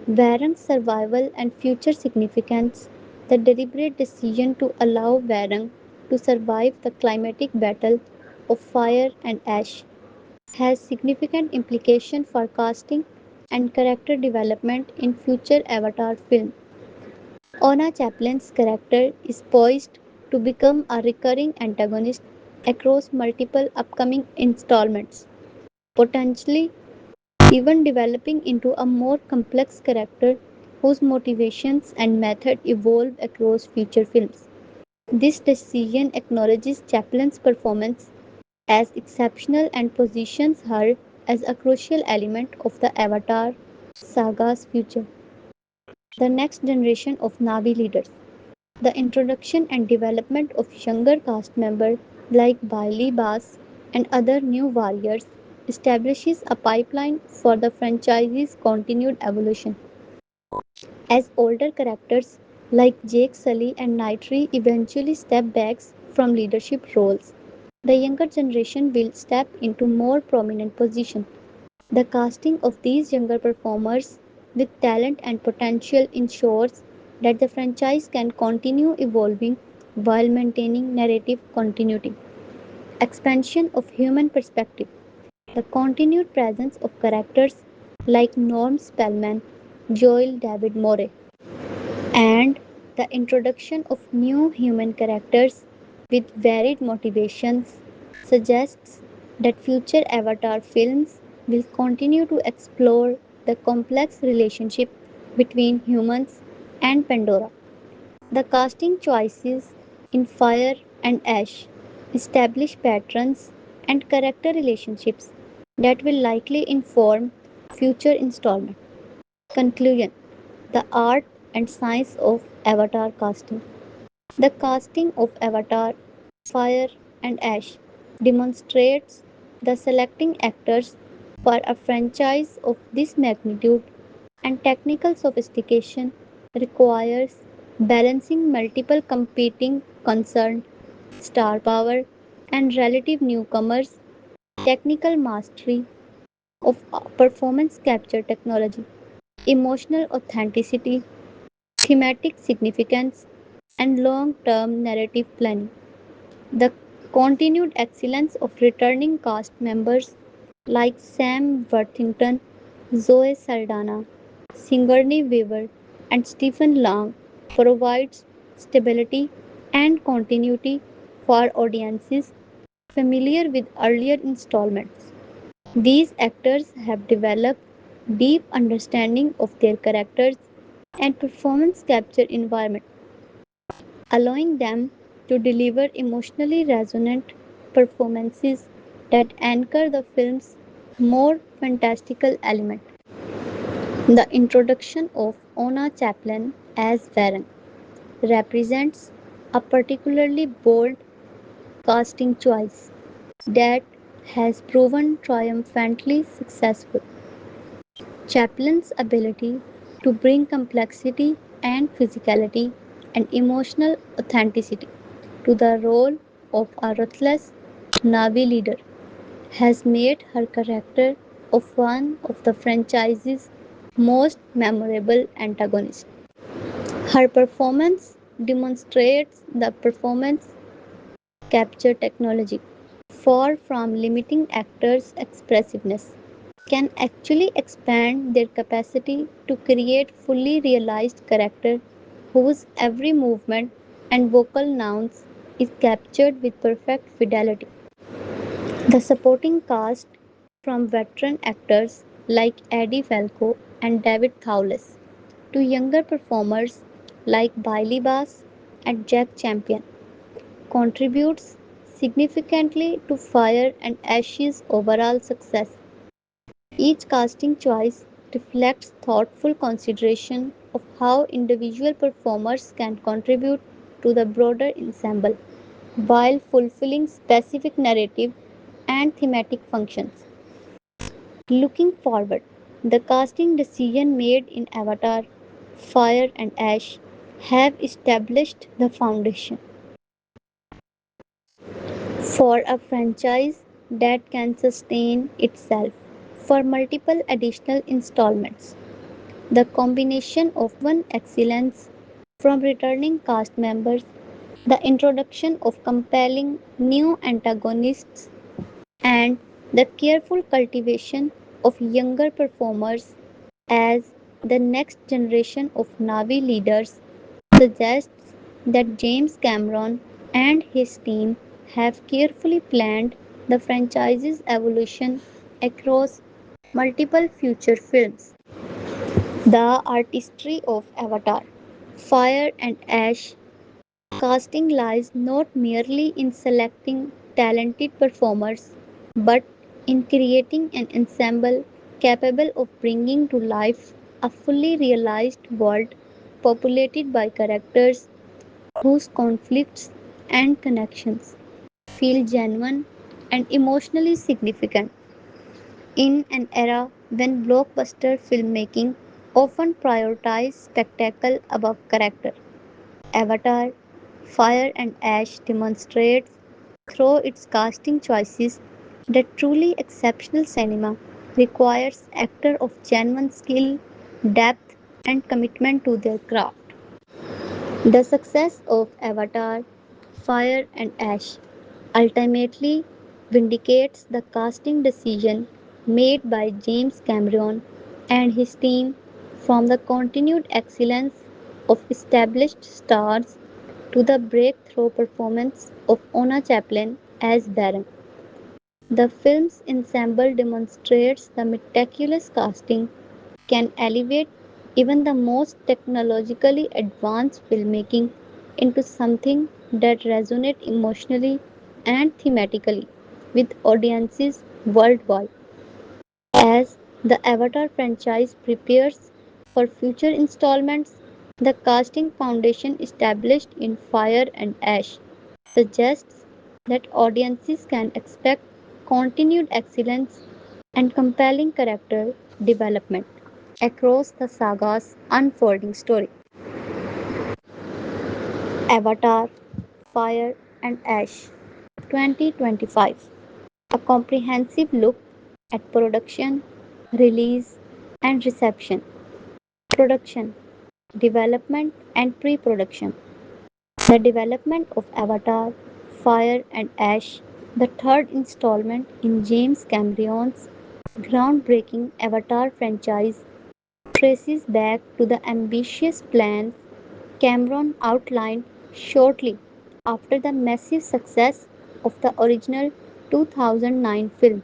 Varung's survival and future significance. The deliberate decision to allow Varung to survive the climatic battle of fire and ash has significant implications for casting and character development in future Avatar films. Ona Chaplin's character is poised to become a recurring antagonist across multiple upcoming installments, potentially even developing into a more complex character whose motivations and method evolve across future films. This decision acknowledges Chaplin's performance as exceptional and positions her as a crucial element of the Avatar saga's future. The next generation of Navi leaders. The introduction and development of younger cast members like Bailey Bass and other new warriors establishes a pipeline for the franchise's continued evolution. As older characters like Jake Sully and Nitri eventually step back from leadership roles, the younger generation will step into more prominent positions. The casting of these younger performers with talent and potential ensures that the franchise can continue evolving while maintaining narrative continuity. Expansion of human perspective. The continued presence of characters like Norm Spellman, Joel David Moore, and the introduction of new human characters with varied motivations suggests that future Avatar films will continue to explore the complex relationship between humans and Pandora. The casting choices in Fire and Ash establish patterns and character relationships that will likely inform future installments. Conclusion. The art and science of Avatar casting. The casting of Avatar, Fire and Ash demonstrates the selecting actors for a franchise of this magnitude and technical sophistication requires balancing multiple competing concerns, star power, and relative newcomers, technical mastery of performance capture technology, emotional authenticity, thematic significance, and long term narrative planning. The continued excellence of returning cast members like Sam Worthington, Zoe Saldana, Sigourney Weaver, and Stephen Lang provides stability and continuity for audiences familiar with earlier installments. These actors have developed deep understanding of their characters and performance capture environment, allowing them to deliver emotionally resonant performances that anchor the film's more fantastical element. The introduction of Ona Chaplin as Varen represents a particularly bold casting choice that has proven triumphantly successful. Chaplin's ability to bring complexity and physicality and emotional authenticity to the role of a ruthless Navy leader has made her character of one of the franchise's most memorable antagonists. Her performance demonstrates the performance capture technology, far from limiting actors' expressiveness, can actually expand their capacity to create fully realized character whose every movement and vocal nuance is captured with perfect fidelity. The supporting cast, from veteran actors like Eddie Falco and David Thewlis to younger performers like Billy Bass and Jack Champion, contributes significantly to Fire and Ash's overall success. Each casting choice reflects thoughtful consideration of how individual performers can contribute to the broader ensemble while fulfilling specific narrative and thematic functions. Looking forward, the casting decision made in Avatar, Fire and Ash have established the foundation for a franchise that can sustain itself for multiple additional installments. The combination of proven excellence from returning cast members, the introduction of compelling new antagonists, and the careful cultivation of younger performers as the next generation of Na'vi leaders suggests that James Cameron and his team have carefully planned the franchise's evolution across multiple future films. The artistry of Avatar, Fire and Ash casting lies not merely in selecting talented performers, but in creating an ensemble capable of bringing to life a fully realized world populated by characters whose conflicts and connections feel genuine and emotionally significant. In an era when blockbuster filmmaking often prioritizes spectacle above character, Avatar, Fire and Ash demonstrates through its casting choices that truly exceptional cinema requires actors of genuine skill, depth, and commitment to their craft. The success of Avatar, Fire and Ash ultimately vindicates the casting decision made by James Cameron and his team, from the continued excellence of established stars to the breakthrough performance of Ona Chaplin as Baron. The film's ensemble demonstrates the meticulous casting can elevate even the most technologically advanced filmmaking into something that resonates emotionally and thematically with audiences worldwide. As the Avatar franchise prepares for future installments, the casting foundation established in Fire and Ash suggests that audiences can expect continued excellence and compelling character development across the saga's unfolding story. Avatar, Fire and Ash 2025. A comprehensive look at production, release, and reception. Production, development, and pre production. The development of Avatar, Fire and Ash, the third installment in James Cameron's groundbreaking Avatar franchise, traces back to the ambitious plans Cameron outlined shortly after the massive success of the original 2009 film.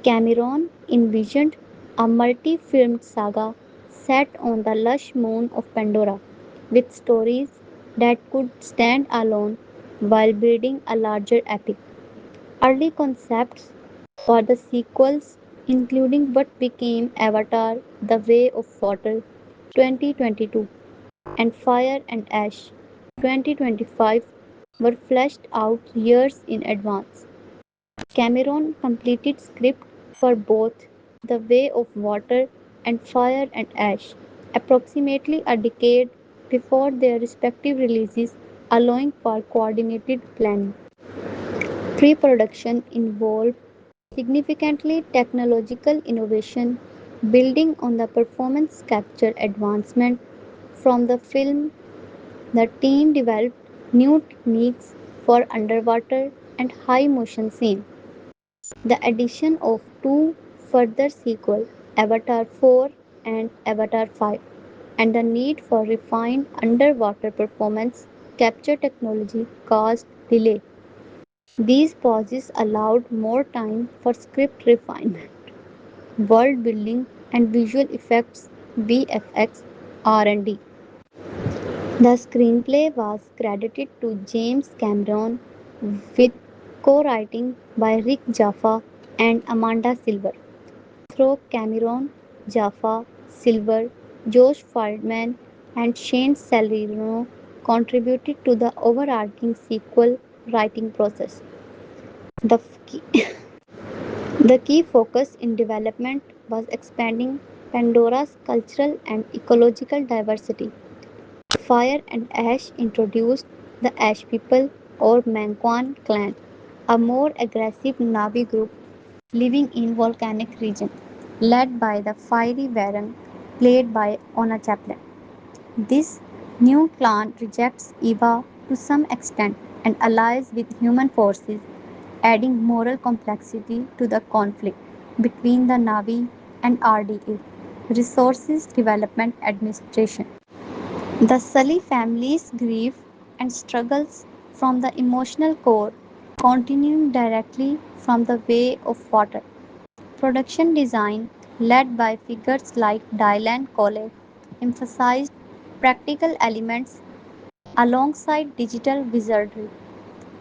Cameron envisioned a multi-filmed saga set on the lush moon of Pandora, with stories that could stand alone while building a larger epic. Early concepts for the sequels, including what became Avatar: The Way of Water 2022 and Fire and Ash 2025, were fleshed out years in advance. Cameron completed script for both The Way of Water and Fire and Ash, approximately a decade before their respective releases, allowing for coordinated planning. Pre production involved significantly technological innovation, building on the performance capture advancement from the film. The team developed new techniques for underwater and high motion scenes. The addition of two further sequels, Avatar 4 and Avatar 5, and the need for refined underwater performance capture technology caused delay. These pauses allowed more time for script refinement, world building, and visual effects (VFX) R&D. The screenplay was credited to James Cameron with co-writing by Rick Jaffa and Amanda Silver. Through Cameron, Jaffa, Silver, Josh Feldman, and Shane Salerno contributed to the overarching sequel writing process. The key, the key focus in development was expanding Pandora's cultural and ecological diversity. Fire and Ash introduced the Ash People or Manquan clan, a more aggressive Navi group living in volcanic region, led by the fiery Baron, played by Ona Chaplin. This new clan rejects Eva to some extent and allies with human forces, adding moral complexity to the conflict between the Navi and RDA. Resources Development Administration. The Sully family's grief and struggles from the emotional core, continuing directly from the Way of Water. Production design, led by figures like Dylan Cole, emphasized practical elements alongside digital wizardry.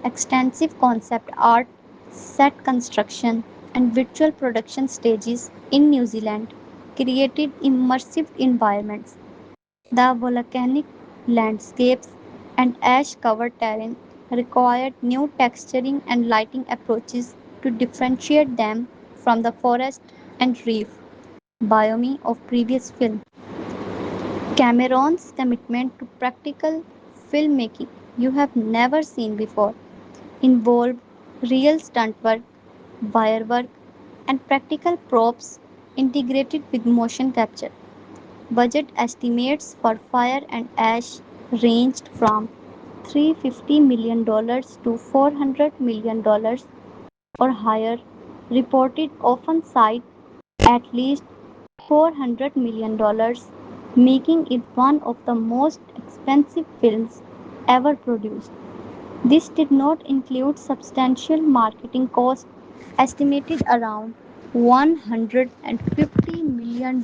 Extensive concept art, set construction, and virtual production stages in New Zealand created immersive environments. The volcanic landscapes and ash covered terrain required new texturing and lighting approaches to differentiate them from the forest and reef biome of previous films. Cameron's commitment to practical filmmaking you have never seen before involved real stunt work, wire work, and practical props integrated with motion capture. Budget estimates for Fire and Ash ranged from $350 million to $400 million or higher, reported often cite at least $400 million, making it one of the most expensive films ever produced. This did not include substantial marketing costs estimated around $150 million.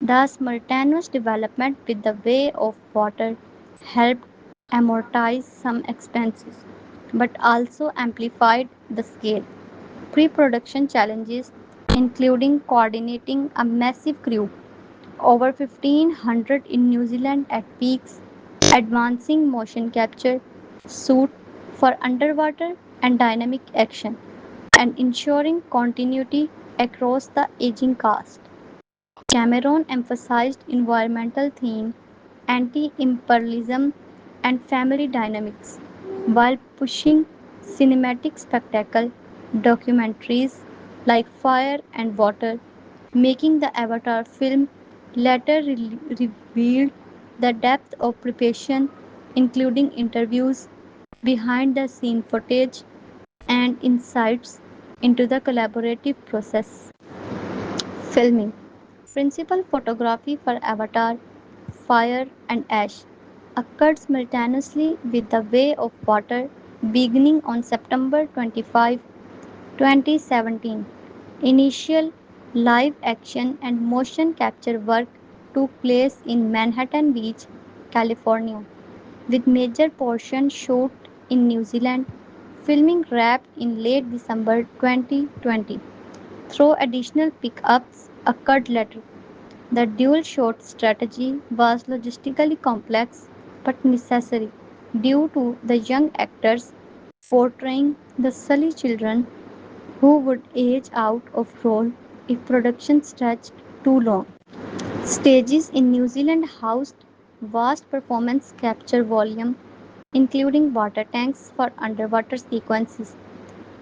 The simultaneous development with the Way of Water helped amortize some expenses, but also amplified the scale. Pre-production challenges, including coordinating a massive crew, over 1,500 in New Zealand at peaks, advancing motion capture, suit for underwater and dynamic action, and ensuring continuity across the aging cast. Cameron emphasized environmental themes, anti-imperialism, and family dynamics, while pushing cinematic spectacle documentaries like Fire and Water, making the Avatar film later revealed the depth of preparation, including interviews, behind the scene footage, and insights into the collaborative process. Filming. Principal photography for Avatar, Fire and Ash occurred simultaneously with The Way of Water beginning on September 25, 2017. Initial live action and motion capture work took place in Manhattan Beach, California, with major portions shot in New Zealand. Filming wrapped in late December 2020, though additional pickups occurred later. The dual shot strategy was logistically complex but necessary due to the young actors portraying the Sully children who would age out of role if production stretched. too long. Stages in New Zealand housed vast performance capture volume, including water tanks for underwater sequences.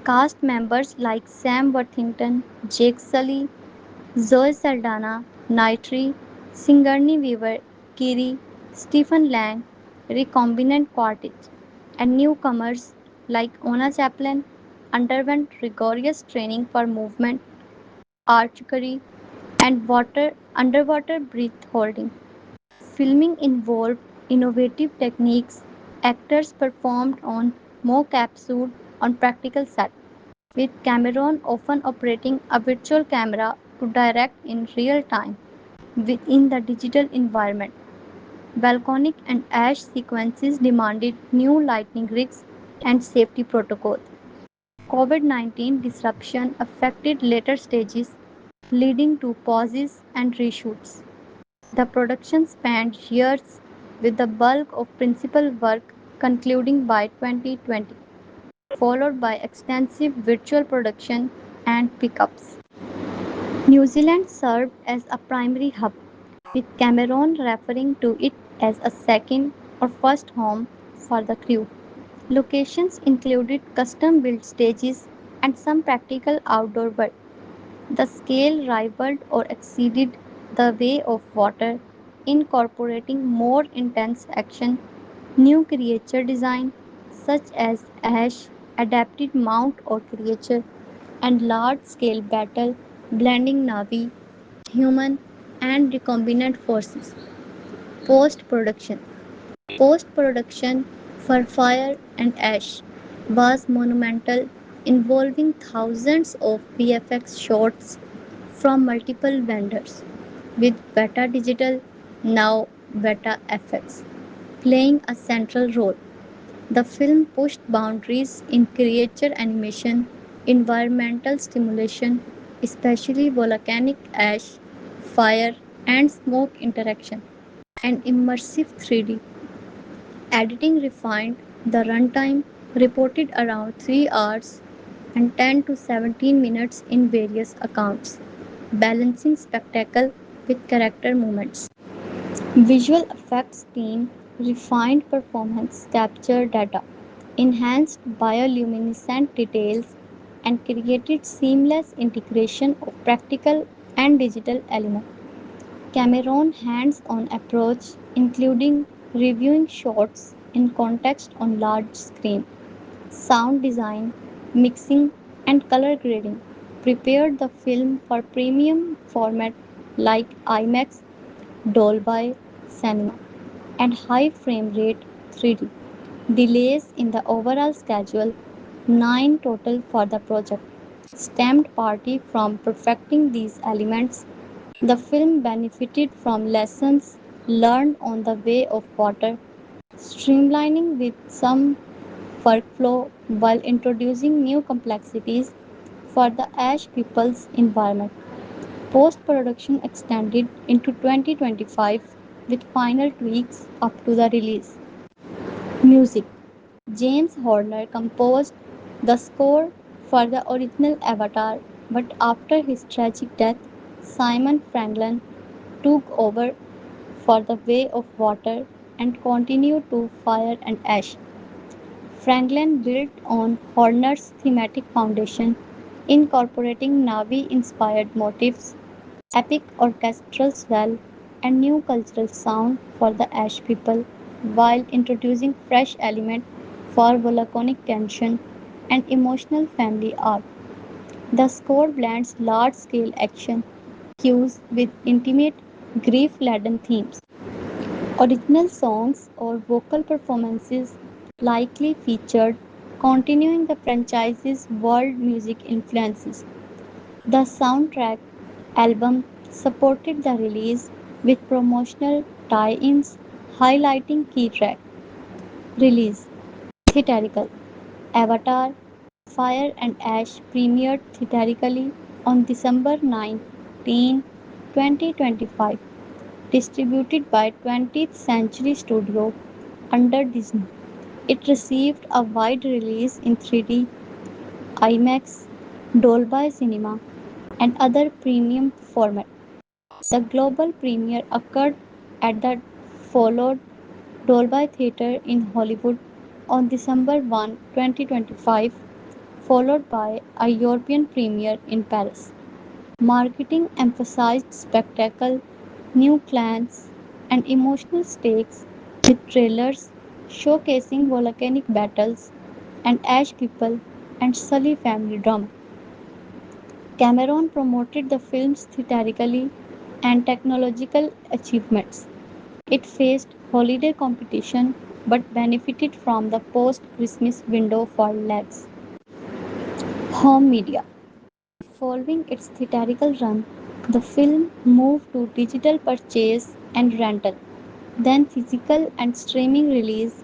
Cast members like Sam Worthington, Jake Sully, Zoe Saldaña Sigourney, Sigourney Weaver, Kiri, Stephen Lang, recombinant quartet, and newcomers like Ona Chaplin underwent rigorous training for movement, archery, and underwater breath holding. Filming involved innovative techniques. Actors performed on mocap suit on practical set, with Cameron often operating a virtual camera to direct in real time within the digital environment. Volcanic and ash sequences demanded new lighting rigs and safety protocols. COVID-19 disruption affected later stages, leading to pauses and reshoots. The production spanned years, with the bulk of principal work concluding by 2020, followed by extensive virtual production and pickups. New Zealand served as a primary hub, with Cameron referring to it as a second or first home for the crew. Locations included custom built stages and some practical outdoor work. The scale rivaled or exceeded The Way of Water, incorporating more intense action, new creature design such as Ash, adapted mount or creature, and large scale battle blending Navi, human, and recombinant forces. Post production Post production for Fire and Ash was monumental, involving thousands of VFX shots from multiple vendors, with Beta Digital, now Beta FX, playing a central role. The film pushed boundaries in creature animation, environmental stimulation, especially volcanic ash, fire, and smoke interaction, and immersive 3D. Editing refined the runtime, reported around 3 hours and 10 to 17 minutes in various accounts, balancing spectacle with character movements. Visual effects team refined performance capture data, enhanced bioluminescent details, and created seamless integration of practical and digital elements. Cameron's hands-on approach, including reviewing shots in context on large screen, sound design, mixing, and color grading, prepared the film for premium format like IMAX, Dolby Cinema, and high frame rate 3D. Delays in the overall schedule, 9 total for the project, stemmed partly from perfecting these elements. The film benefited from lessons learned on the way of water, streamlining with some workflow while introducing new complexities for the Ash People's environment. Post production extended into 2025 with final tweaks up to the release. Music James Horner composed the score for the original Avatar, but after his tragic death, Simon Franklin took over for The Way of Water and continued to Fire and Ash. Franklin built on Horner's thematic foundation, incorporating Navi inspired motifs, epic orchestral swell, and new cultural sound for the Ash people, while introducing fresh elements for volcanic tension and emotional family arc. The score blends large scale action cues with intimate, grief laden themes. Original songs or vocal performances likely featured, continuing the franchise's world music influences. The soundtrack album supported the release with promotional tie-ins highlighting key tracks. Release Theatrical Avatar Fire and Ash premiered theatrically on December 19, 2025, distributed by 20th Century Studio under Disney. It received a wide release in 3D, IMAX, Dolby Cinema, and other premium formats. The global premiere occurred at the followed Dolby Theatre in Hollywood on December 1, 2025, followed by a European premiere in Paris. Marketing emphasized spectacle, new clans, and emotional stakes with trailers showcasing volcanic battles and ash people and Sully family drama. Cameron promoted the film's theatrically and technological achievements. It faced holiday competition but benefited from the post Christmas window for legs. Home media. Following its theatrical run, the film moved to digital purchase and rental, then physical and streaming release,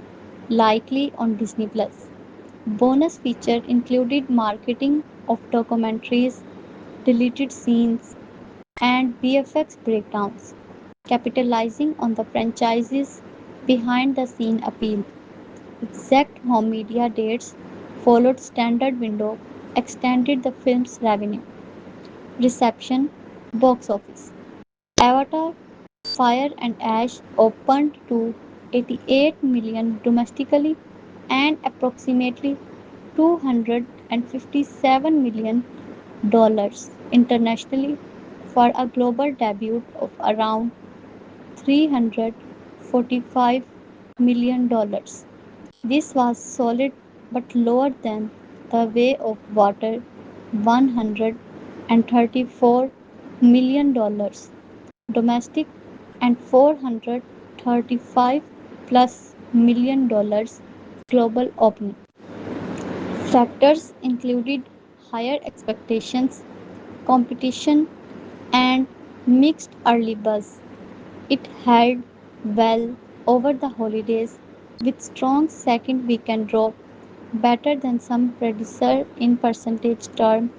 likely on Disney Plus. Bonus feature included marketing of documentaries, deleted scenes, and VFX breakdowns, capitalizing on the franchise's behind the scene appeal. Exact home media dates followed standard window, extended the film's revenue. Reception, box office. Avatar, Fire and Ash opened to 88 million domestically and approximately 257 million dollars internationally for a global debut of around 345 million dollars. This was solid but lower than The Way of Water $134 million domestic and 435 plus million dollars global opening. Factors included higher expectations, competition, and mixed early buzz. It held well over the holidays with strong second weekend drop, better than some predecessor in percentage terms,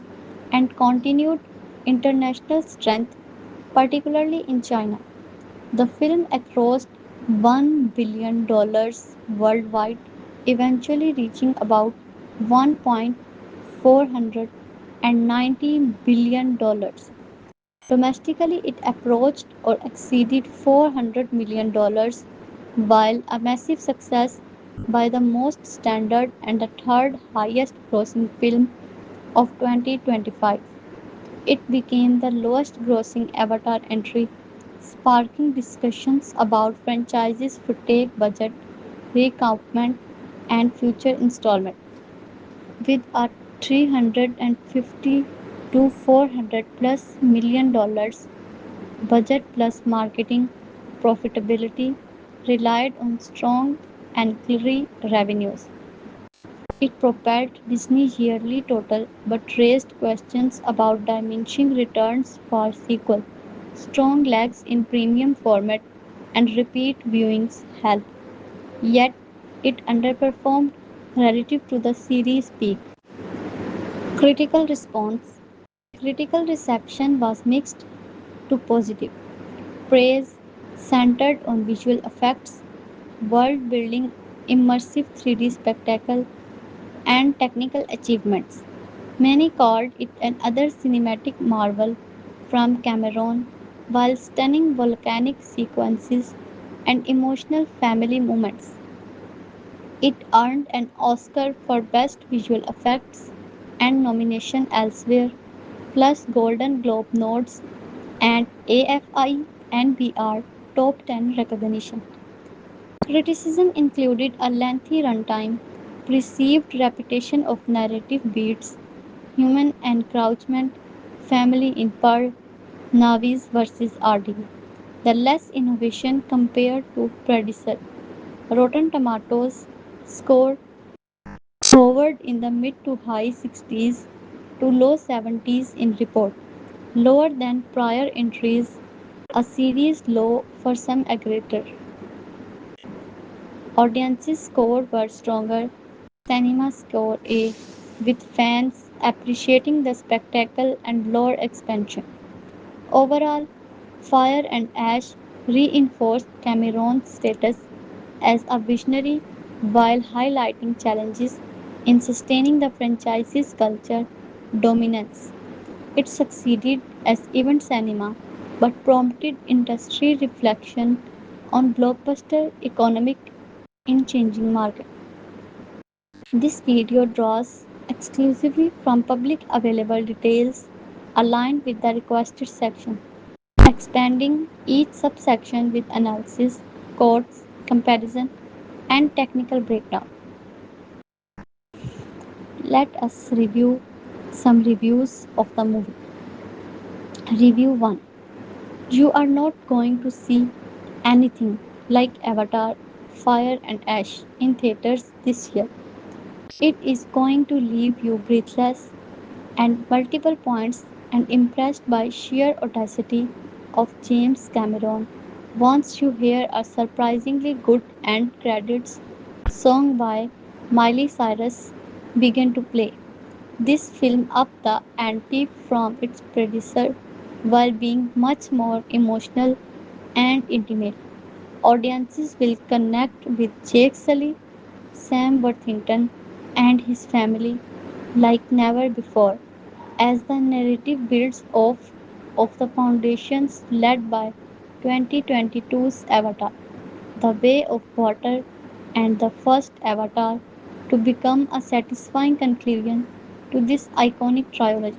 and continued international strength, particularly in China. The film grossed $1 billion worldwide, eventually reaching about $1.490 billion. Domestically, it approached or exceeded $400 million, while a massive success by the most standard and the third highest grossing film of 2025. It became the lowest grossing Avatar entry, sparking discussions about franchise's footage budget recoupment and future installment. With a 350 to 400 plus million dollars budget plus marketing, profitability relied on strong ancillary revenues. It propelled Disney's yearly total but raised questions about diminishing returns for sequel. Strong legs in premium format and repeat viewings helped, yet it underperformed relative to the series' peak. Critical response. Critical reception was mixed to positive. Praise centered on visual effects, world building, immersive 3D spectacle, and technical achievements. Many called it another cinematic marvel from Cameron, while stunning volcanic sequences and emotional family moments. It earned an Oscar for Best Visual Effects and nomination elsewhere, plus Golden Globe nods and AFI and BR Top 10 recognition. Criticism included a lengthy runtime, perceived repetition of narrative beats, human encroachment, family in Pearl, Navis versus RD. The less innovation compared to predecessor. Rotten Tomatoes score hovered in the mid to high 60s to low 70s in report, lower than prior entries, a series low for some aggregator. Audiences score were stronger, cinema score A, with fans appreciating the spectacle and lore expansion. Overall, Fire and Ash reinforced Cameron's status as a visionary while highlighting challenges in sustaining the franchise's culture dominance. It succeeded as event cinema, but prompted industry reflection on blockbuster economic in changing market. This video draws exclusively from public available details aligned with the requested section, expanding each subsection with analysis, quotes, comparison, and technical breakdown. Let us review some reviews of the movie. Review 1. You are not going to see anything like Avatar Fire and Ash in theaters this year. It is going to leave you breathless and multiple points and impressed by sheer audacity of James Cameron. Once you hear a surprisingly good end credits song by Miley Cyrus begin to play, this film upped the ante from its predecessor while being much more emotional and intimate. Audiences will connect with Jake Sully, Sam Worthington, and his family like never before as the narrative builds off of the foundations laid by 2022's Avatar, The Way of Water, and the first Avatar to become a satisfying conclusion to this iconic trilogy.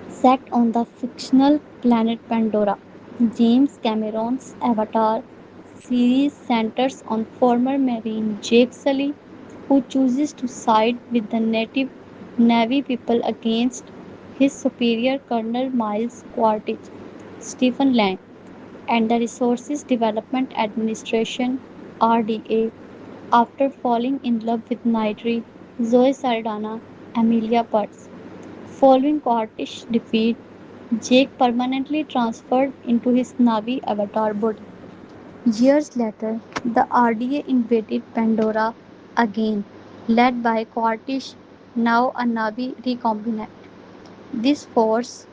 Set on the fictional planet Pandora, James Cameron's Avatar series centers on former Marine Jake Sully, who chooses to side with the native Navy people against his superior Colonel Miles Quaritch, Stephen Lang, and the Resources Development Administration (RDA) after falling in love with Nitri, Zoe Saldaña, Emilia Perez. Following Quaritch's defeat, Jake permanently transferred into his Na'vi avatar body. Years later, the RDA invaded Pandora again, led by Quaritch, now a Na'vi recombinant. This forced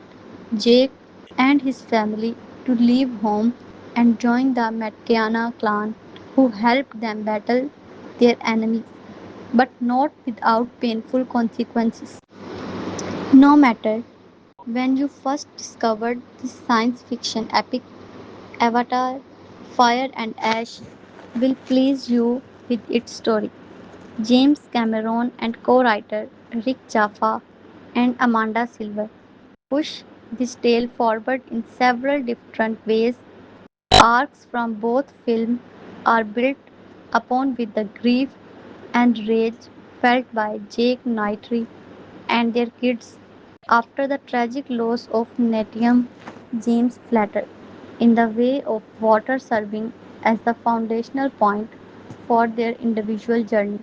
Jake and his family to leave home and join the Matkeana clan, who helped them battle their enemies, but not without painful consequences. No matter when you first discovered this science fiction epic, Avatar Fire and Ash will please you with its story. James Cameron and co-writer Rick Jaffa and Amanda Silver push this tale forward in several different ways. Arcs from both films are built upon with the grief and rage felt by Jake Nitri and their kids after the tragic loss of Natium James Flatter, in the way of water serving as the foundational point for their individual journey.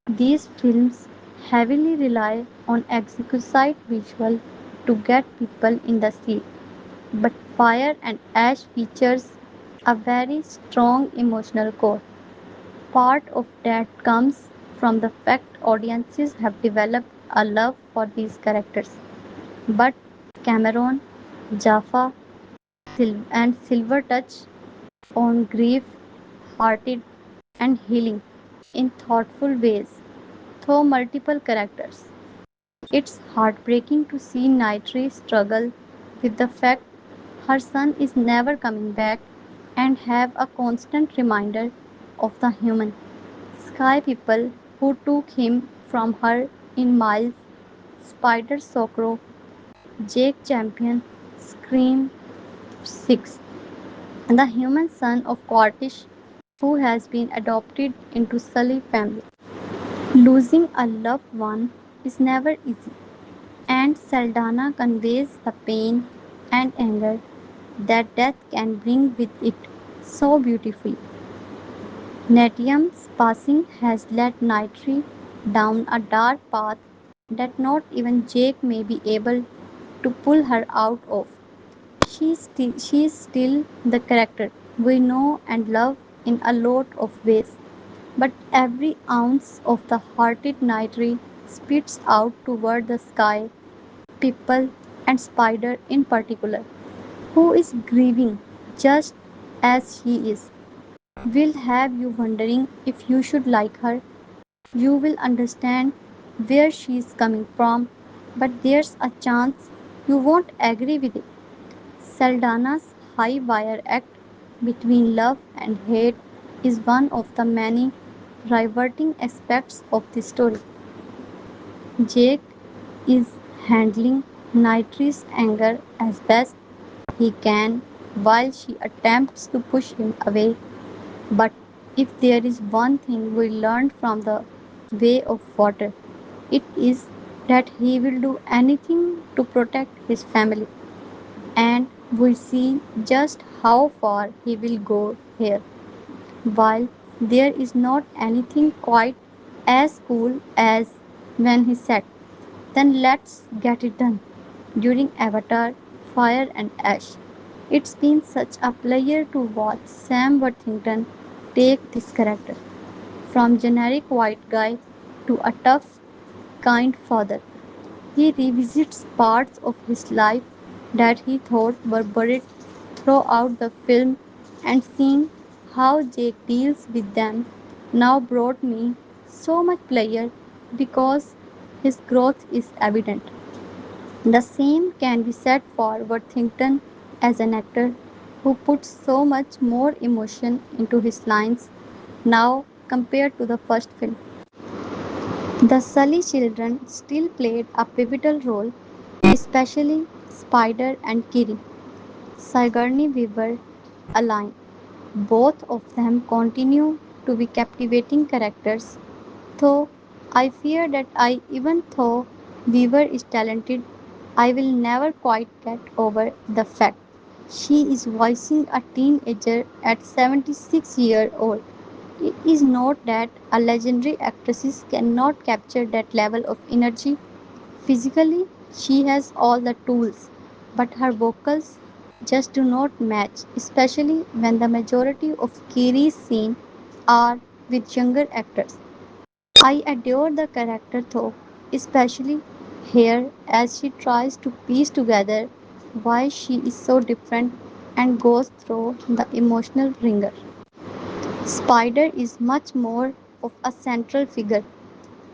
These films heavily rely on exquisite visual to get people in the seat, but Fire and Ash features a very strong emotional core. Part of that comes from the fact audiences have developed a love for these characters. But Cameron, Jaffa, and Silver touch on grief, hearted, and healing in thoughtful ways through multiple characters. It's heartbreaking to see Nitri struggle with the fact her son is never coming back and have a constant reminder of the human sky people who took him from her in Miles, Spider Socro, Jake Champion, Scream 6, and the human son of Quartish who has been adopted into Sully family. Losing a loved one is never easy, and Saldana conveys the pain and anger that death can bring with it so beautifully. Natium's passing has led Nitri down a dark path that not even Jake may be able to pull her out of. She is still the character we know and love in a lot of ways, but every ounce of the hearted Nitri spits out toward the sky, people, and Spider in particular, who is grieving just as she is, will have you wondering if you should like her. You will understand where she is coming from, but there's a chance You won't agree with it. Saldana's high wire act between love and hate is one of the many riveting aspects of the story. Jake is handling Nitri's anger as best he can while she attempts to push him away. But if there is one thing we learned from the way of water, it is that he will do anything to protect his family. And we see just how far he will go here. While there is not anything quite as cool as when he said, "Then let's get it done," during Avatar Fire and Ash. It's been such a pleasure to watch Sam Worthington take this character from generic white guy to a tough, kind father. He revisits parts of his life that he thought were buried throughout the film, and seeing how Jake deals with them now brought me so much pleasure because his growth is evident. The same can be said for Worthington as an actor who puts so much more emotion into his lines now compared to the first film. The Sully children still played a pivotal role, especially Spider and Kiri. Sigourney Weaver aligned. Both of them continue to be captivating characters, though I fear that even though Weaver is talented, I will never quite get over the fact she is voicing a teenager at 76-year old. It is not that a legendary actress cannot capture that level of energy. Physically, she has all the tools, but her vocals just do not match, especially when the majority of Kiri's scenes are with younger actors. I adore the character though, especially here as she tries to piece together why she is so different and goes through the emotional ringer. Spider is much more of a central figure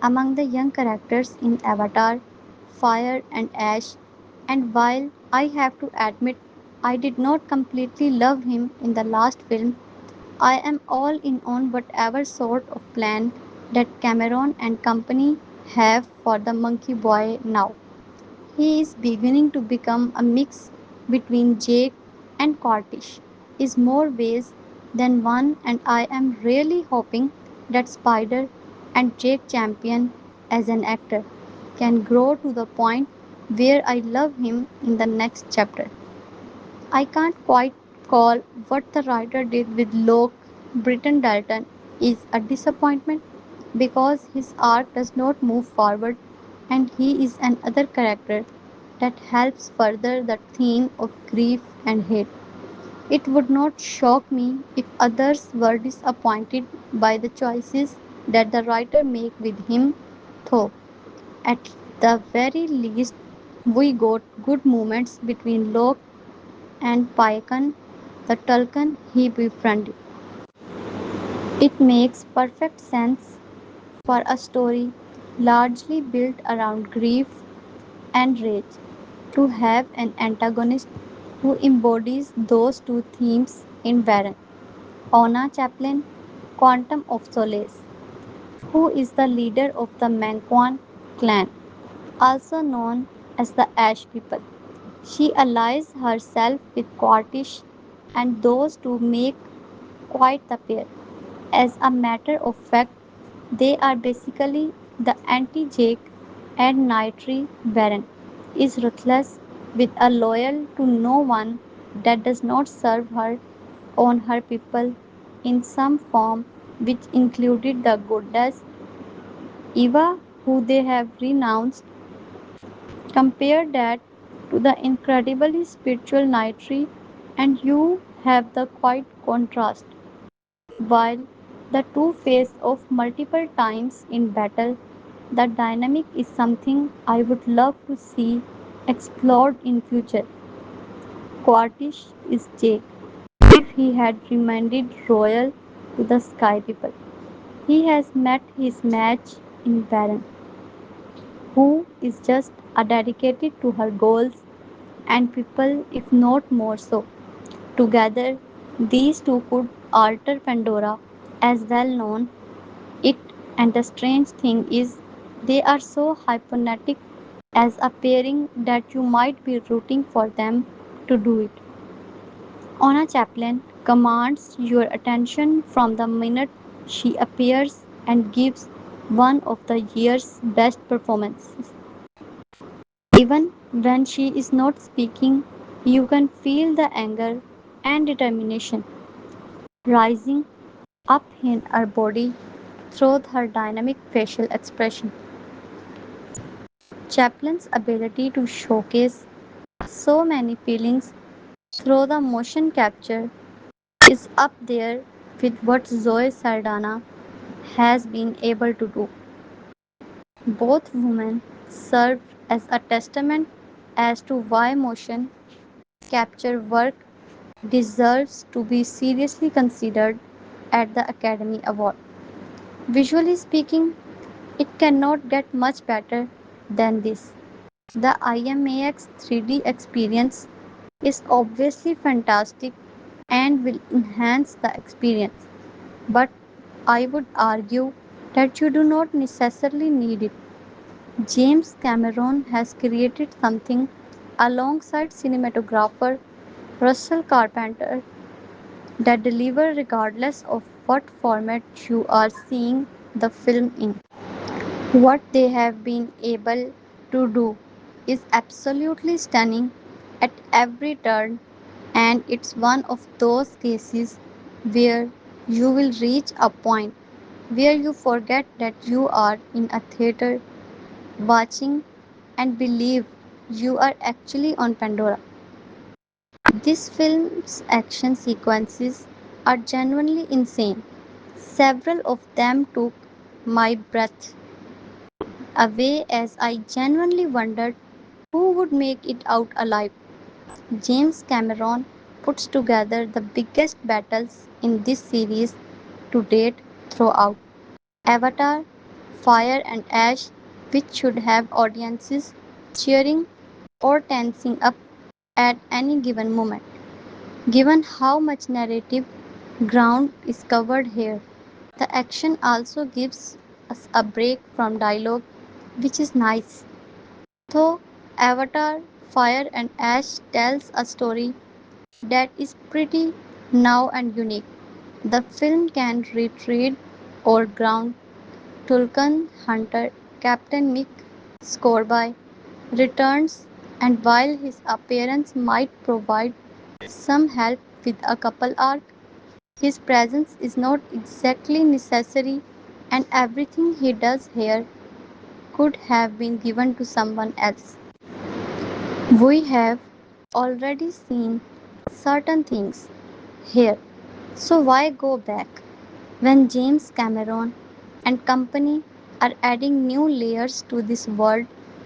among the young characters in Avatar, Fire and Ash, and while I have to admit I did not completely love him in the last film, I am all in on whatever sort of plan that Cameron and company have for the Monkey Boy now. He is beginning to become a mix between Jake and Cortish in more ways than one, and I am really hoping that Spider and Jake Champion as an actor can grow to the point where I love him in the next chapter. I can't quite call what the writer did with Locke Britton Dalton is a disappointment because his arc does not move forward and he is another character that helps further the theme of grief and hate. It would not shock me if others were disappointed by the choices that the writer make with him, though at the very least we got good moments between Locke and Payakan, the Tulkan he befriended. It makes perfect sense for a story largely built around grief and rage to have an antagonist who embodies those two themes in Baron. Ona Chaplin, Quantum of Solace, who is the leader of the Manquan clan, also known as the Ash People. She allies herself with Quartish, and those two make quite the pair. As a matter of fact, they are basically the anti-Jake, and Nitri Baron is ruthless with a loyal to no one that does not serve her on her people in some form, which included the goddess Eva, who they have renounced. Compare that to the incredibly spiritual Nitri, and you have the quite contrast. While the two face off multiple times in battle, the dynamic is something I would love to see explored in future. Quartish is Jake if he had remained royal to the Sky People. He has met his match in Baron, who is just a dedicated to her goals, and people, if not more so. Together, these two could alter Pandora, as well known it, and the strange thing is, they are so hypnotic as a pairing that you might be rooting for them to do it. Ona Chaplin commands your attention from the minute she appears and gives one of the year's best performances. Even when she is not speaking, you can feel the anger and determination rising up in her body through her dynamic facial expression. Chaplin's ability to showcase so many feelings through the motion capture is up there with what Zoe Saldana has been able to do. Both women serve as a testament as to why motion capture work deserves to be seriously considered at the Academy Award. Visually speaking, it cannot get much better than this. The IMAX 3D experience is obviously fantastic and will enhance the experience, but I would argue that you do not necessarily need it. James Cameron has created something alongside cinematographer Russell Carpenter that deliver regardless of what format you are seeing the film in. What they have been able to do is absolutely stunning at every turn, and it's one of those cases where you will reach a point where you forget that you are in a theater watching and believe you are actually on Pandora. This film's action sequences are genuinely insane. Several of them took my breath away as I genuinely wondered who would make it out alive. James Cameron puts together the biggest battles in this series to date throughout Avatar, Fire and Ash, which should have audiences cheering or tensing up at any given moment. Given how much narrative ground is covered here, the action also gives us a break from dialogue, which is nice. Though Avatar, Fire and Ash tells a story that is pretty now and unique, the film can retreat or ground Tulkan Hunter Captain Mick Scorby returns, and while his appearance might provide some help with a couple arc, his presence is not exactly necessary, and everything he does here could have been given to someone else. We have already seen certain things here, so why go back when James Cameron and company are adding new layers to this world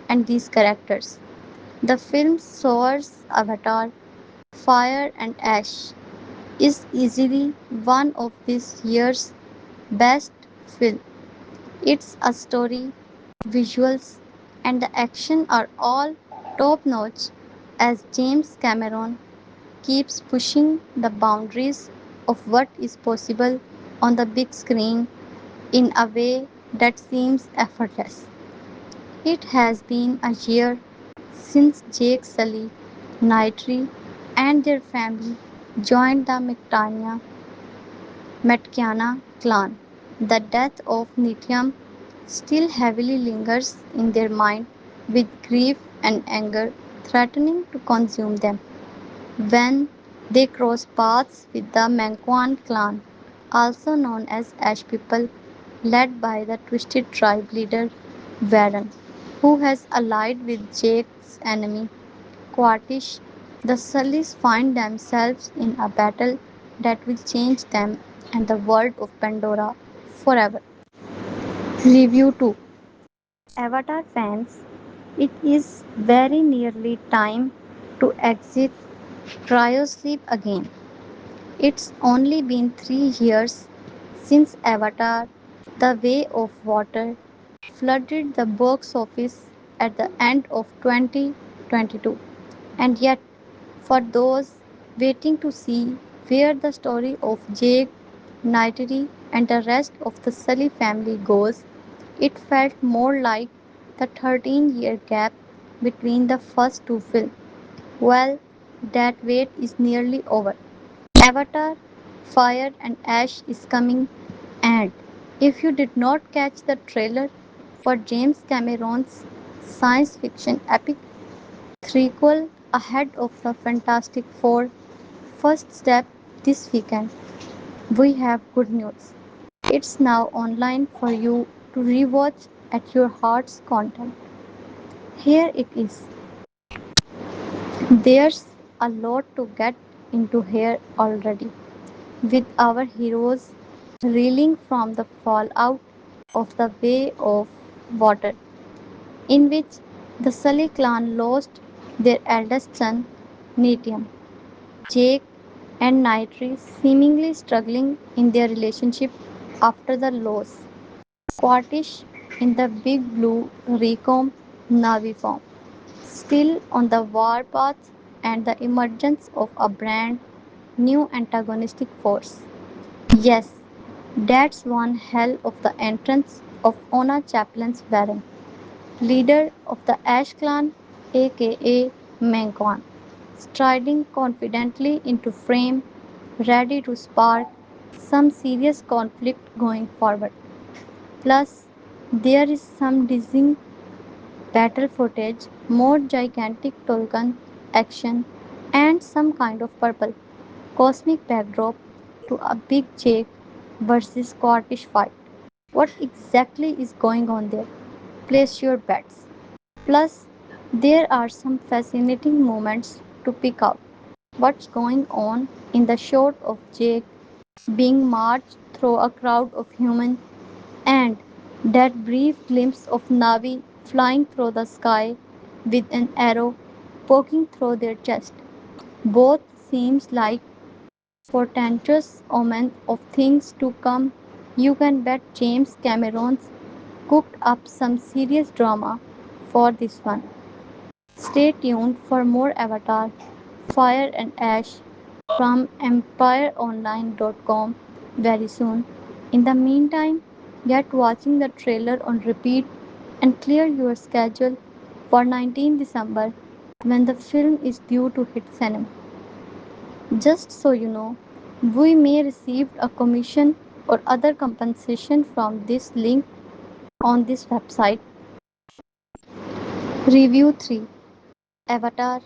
and these characters? The film soars Avatar, Fire and Ash is easily one of this year's best film. Its a story, visuals, and the action are all top notch as James Cameron keeps pushing the boundaries of what is possible on the big screen in a way that seems effortless. It has been a year since Jake Sully, Nitri, and their family joined the McKenna clan. The death of Nitiam still heavily lingers in their mind, with grief and anger threatening to consume them. When they cross paths with the Manquan clan, also known as Ash People, led by the twisted tribe leader Varen, who has allied with Jake's enemy Quartish, the Sullys find themselves in a battle that will change them and the world of Pandora forever. Review 2. Avatar fans, it is very nearly time to exit cryosleep again. It's only been 3 years since Avatar The Way of Water flooded the box office at the end of 2022. And yet, for those waiting to see where the story of Jake, Nightly, and the rest of the Sully family goes, it felt more like the 13-year gap between the first two films. Well, that wait is nearly over. Avatar, Fire and Ash is coming, and if you did not catch the trailer for James Cameron's science fiction epic threequel ahead of the Fantastic Four first step this weekend, we have good news. It's now online for you to rewatch at your heart's content. Here it is. There's a lot to get into here already, with our heroes reeling from the fallout of the Way of Water, in which the Sully clan lost their eldest son, Natium. Jake and Nitri seemingly struggling in their relationship after the loss. Quartish in the Big Blue Recom Navi form, still on the warpath, and the emergence of a brand new antagonistic force. Yes, that's one hell of the entrance of Ona Chaplin's Baron, leader of the Ash clan, aka Mengwan, striding confidently into frame, ready to spark some serious conflict going forward. Plus, there is some dizzying battle footage, more gigantic Tolkien action, and some kind of purple cosmic backdrop to a big Jake versus Scottish fight. What exactly is going on there? Place your bets. Plus, there are some fascinating moments to pick out. What's going on in the shot of Jake being marched through a crowd of humans and that brief glimpse of Navi flying through the sky with an arrow poking through their chest. Both seems like portentous omen of things to come. You can bet James Cameron's cooked up some serious drama for this one. Stay tuned for more Avatar, Fire and Ash from EmpireOnline.com very soon. In the meantime, get watching the trailer on repeat and clear your schedule for 19 December when the film is due to hit cinema. Just so you know, we may receive a commission or other compensation from this link on this website. Review 3: Avatar,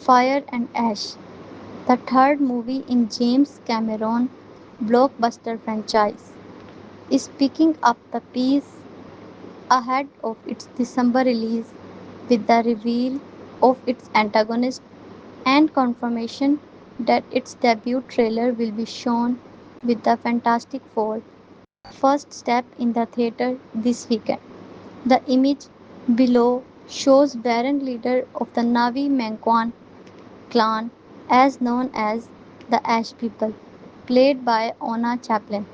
Fire and Ash, the third movie in James Cameron blockbuster franchise, is picking up the pace ahead of its December release with the reveal of its antagonist and confirmation that its debut trailer will be shown with the Fantastic Four first step in the theater this weekend. The image below shows Baron, leader of the Navi Mangwan clan, as known as the Ash People, played by Ona Chaplin,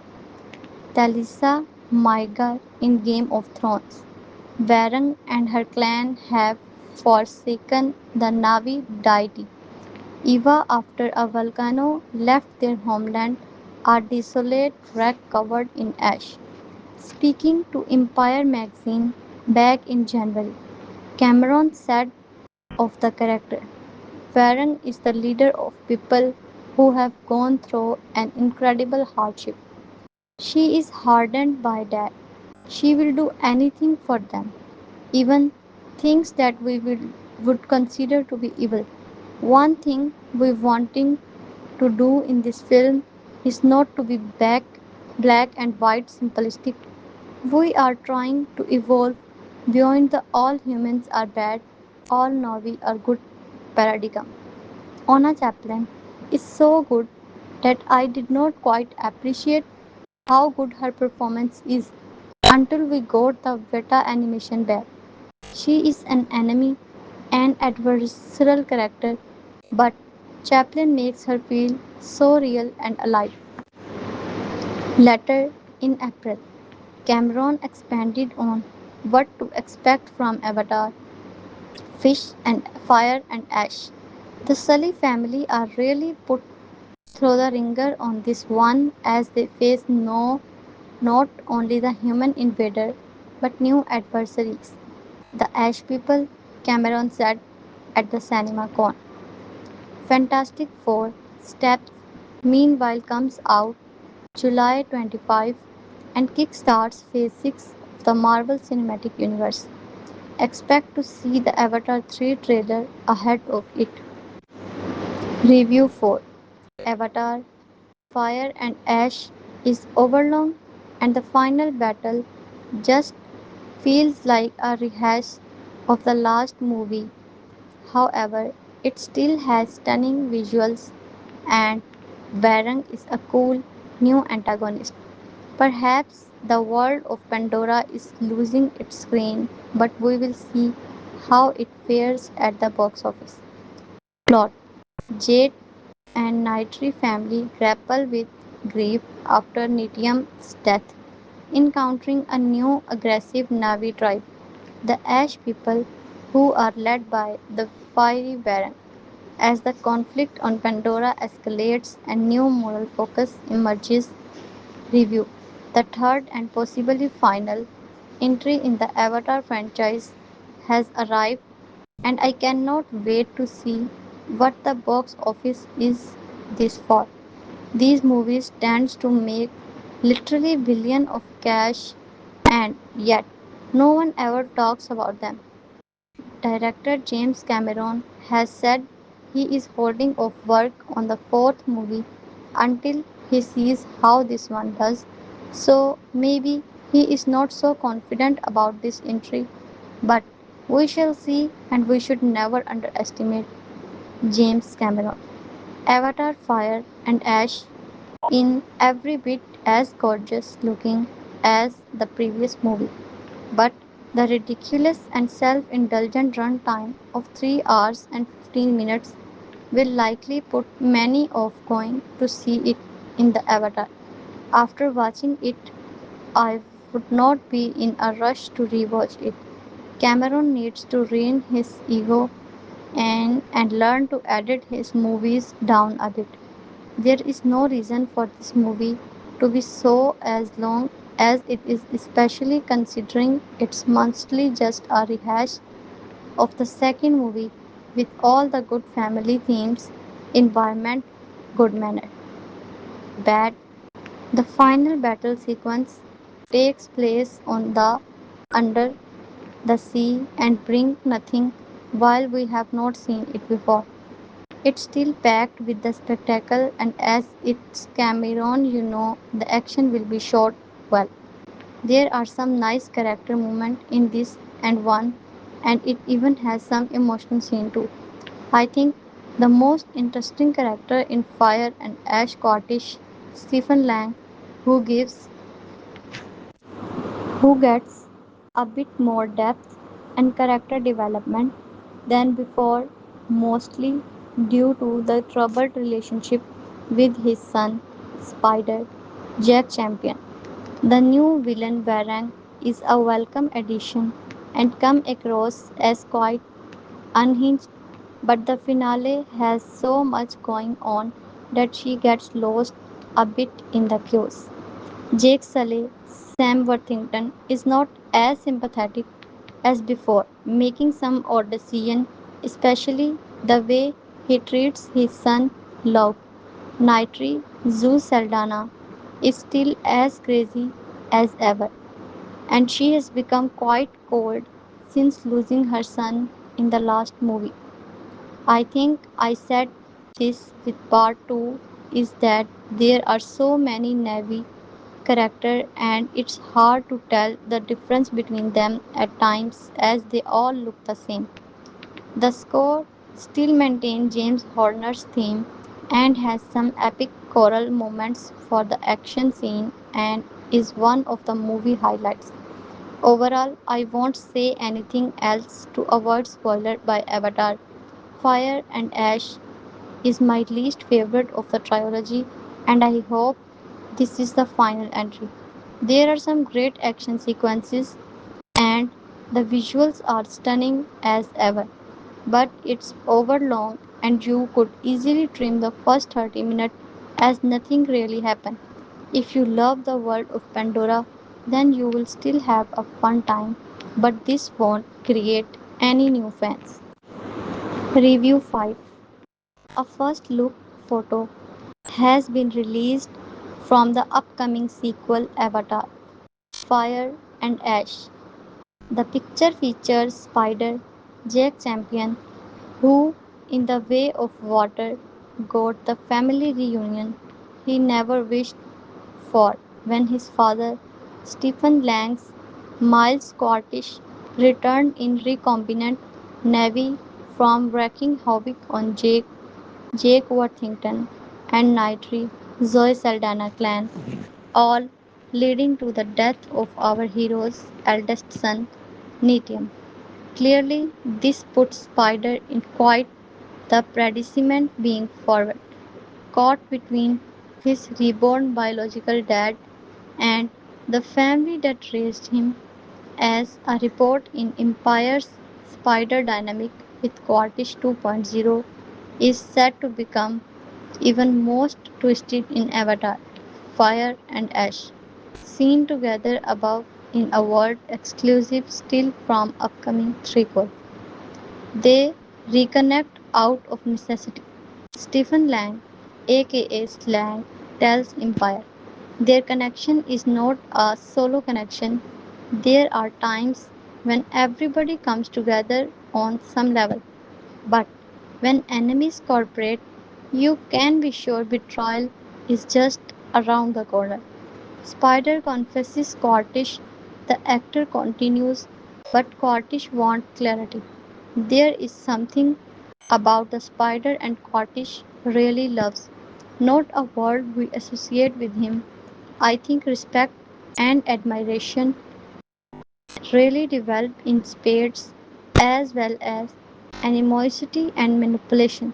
Talisa Mygar in Game of Thrones. Baron and her clan have forsaken the Navi deity Eva after a volcano left their homeland, a desolate wreck covered in ash. Speaking to Empire magazine back in January, Cameron said of the character, Farron is the leader of people who have gone through an incredible hardship. She is hardened by that. She will do anything for them, even things that would consider to be evil. One thing we wanting to do in this film is not to be black and white simplistic. We are trying to evolve beyond the all humans are bad, all Navi are good paradigm. Ona Chaplin is so good that I did not quite appreciate how good her performance is until we got the beta animation back. She is an enemy, an adversarial character, but Chaplin makes her feel so real and alive. Later in April, Cameron expanded on what to expect from Avatar, Fish and Fire and Ash. The Sully family are really put through the ringer on this one as they face not only the human invader but new adversaries. The Ash people, Cameron said at the cinema con. Fantastic Four Steps meanwhile comes out July 25 and kickstarts Phase 6 of the Marvel Cinematic Universe. Expect to see the Avatar 3 trailer ahead of it. Review 4 Avatar Fire and Ash is overlong and the final battle just feels like a rehash of the last movie. However, it still has stunning visuals and Barang is a cool new antagonist. Perhaps the world of Pandora is losing its screen, but we will see how it fares at the box office. Plot Jade and Nitri family grapple with grief after Nitium's death, encountering a new aggressive Navi tribe, the Ash people, who are led by the fiery Baron. As the conflict on Pandora escalates and new moral focus emerges, review the third and possibly final entry in the Avatar franchise has arrived, and I cannot wait to see what the box office is this fall. These movies tend to make literally billion of cash and yet no one ever talks about them. Director James Cameron has said he is holding off work on the fourth movie until he sees how this one does. So maybe he is not so confident about this entry, but we shall see and we should never underestimate James Cameron. Avatar Fire and Ash in every bit as gorgeous looking as the previous movie. But the ridiculous and self indulgent runtime of 3 hours and 15 minutes will likely put many off going to see it in the Avatar. After watching it, I would not be in a rush to rewatch it. Cameron needs to rein his ego and learn to edit his movies down a bit. There is no reason for this movie to be so as long as it is, especially considering it's mostly just a rehash of the second movie with all the good family themes, environment, good manner. Bad. The final battle sequence takes place on the under the sea and bring nothing while we have not seen it before. It's still packed with the spectacle, and as it's Cameron, you know the action will be shot well. There are some nice character moments in this and it even has some emotional scene too. I think the most interesting character in Fire and Ash Scottish Stephen Lang, who gives who gets a bit more depth and character development than before, mostly due to the troubled relationship with his son, Spider, Jack Champion. The new villain Barang is a welcome addition and come across as quite unhinged, but the finale has so much going on that she gets lost a bit in the chaos. Jake Sully, Sam Worthington, is not as sympathetic as before, making some odd decisions, especially the way he treats his son Locke. Nitri, Zoe Saldaña, is still as crazy as ever, and she has become quite cold since losing her son in the last movie. I think I said this with part 2 is that there are so many Navy characters and it's hard to tell the difference between them at times as they all look the same. The score still maintains James Horner's theme and has some epic choral moments for the action scene and is one of the movie highlights. Overall, I won't say anything else to avoid spoiler by Avatar. Fire and Ash is my least favorite of the trilogy and I hope this is the final entry. There are some great action sequences and the visuals are stunning as ever, but it's overlong and you could easily trim the first 30 minutes as nothing really happened. If you love the world of Pandora, then you will still have a fun time, but this won't create any new fans. Review 5. A first look photo has been released from the upcoming sequel Avatar Fire and Ash. The picture features Spider Jack Champion, who, in the way of water, got the family reunion he never wished for when his father, Stephen Lang's Miles Scottish, returned in recombinant Navy from wreaking havoc on Jake Worthington and Nitri Zoe Saldaña clan, all leading to the death of our hero's eldest son, Nitium. Clearly, this puts Spider in quite the predicament, being forward, caught between his reborn biological dad and the family that raised him, as a report in Empire's Spider Dynamic with Quartish 2.0 is said to become even most twisted in Avatar, Fire and Ash, seen together above in a world exclusive still from upcoming threequel. They reconnect out of necessity. Stephen Lang, aka Slang, tells Empire their connection is not a solo connection. There are times when everybody comes together on some level, but when enemies cooperate, you can be sure betrayal is just around the corner. Spider confesses Scottish. The actor continues, but Scottish wants clarity. There is something about the spider and Scottish really loves, not a word we associate with him. I think respect and admiration really develop in spades as well as animosity and manipulation.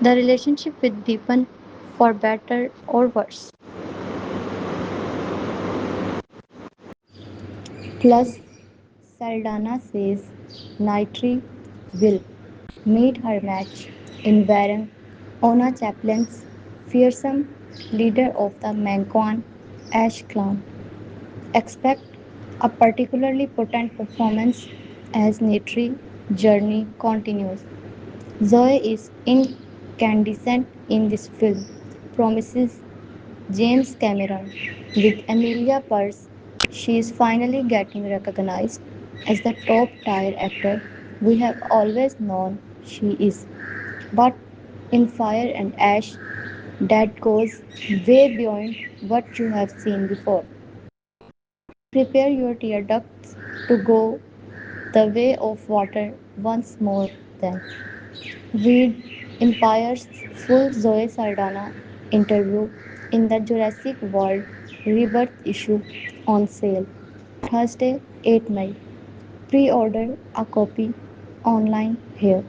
The relationship will deepen for better or worse. Plus, Saldana says Nitri will meet her match in Warren, Ona Chaplin's fearsome leader of the Manquan Ash clan. Expect a particularly potent performance as Nitri journey continues. Zoe is incandescent in this film, promises James Cameron. With Emilia Pearce, she is finally getting recognized as the top tier actor we have always known she is. But in Fire and Ash, that goes way beyond what you have seen before. Prepare your tear ducts to go the way of water once more then. Read Empire's full Zoe Saldana interview in the Jurassic World Rebirth issue on sale Thursday 8 May. Pre-order a copy online here.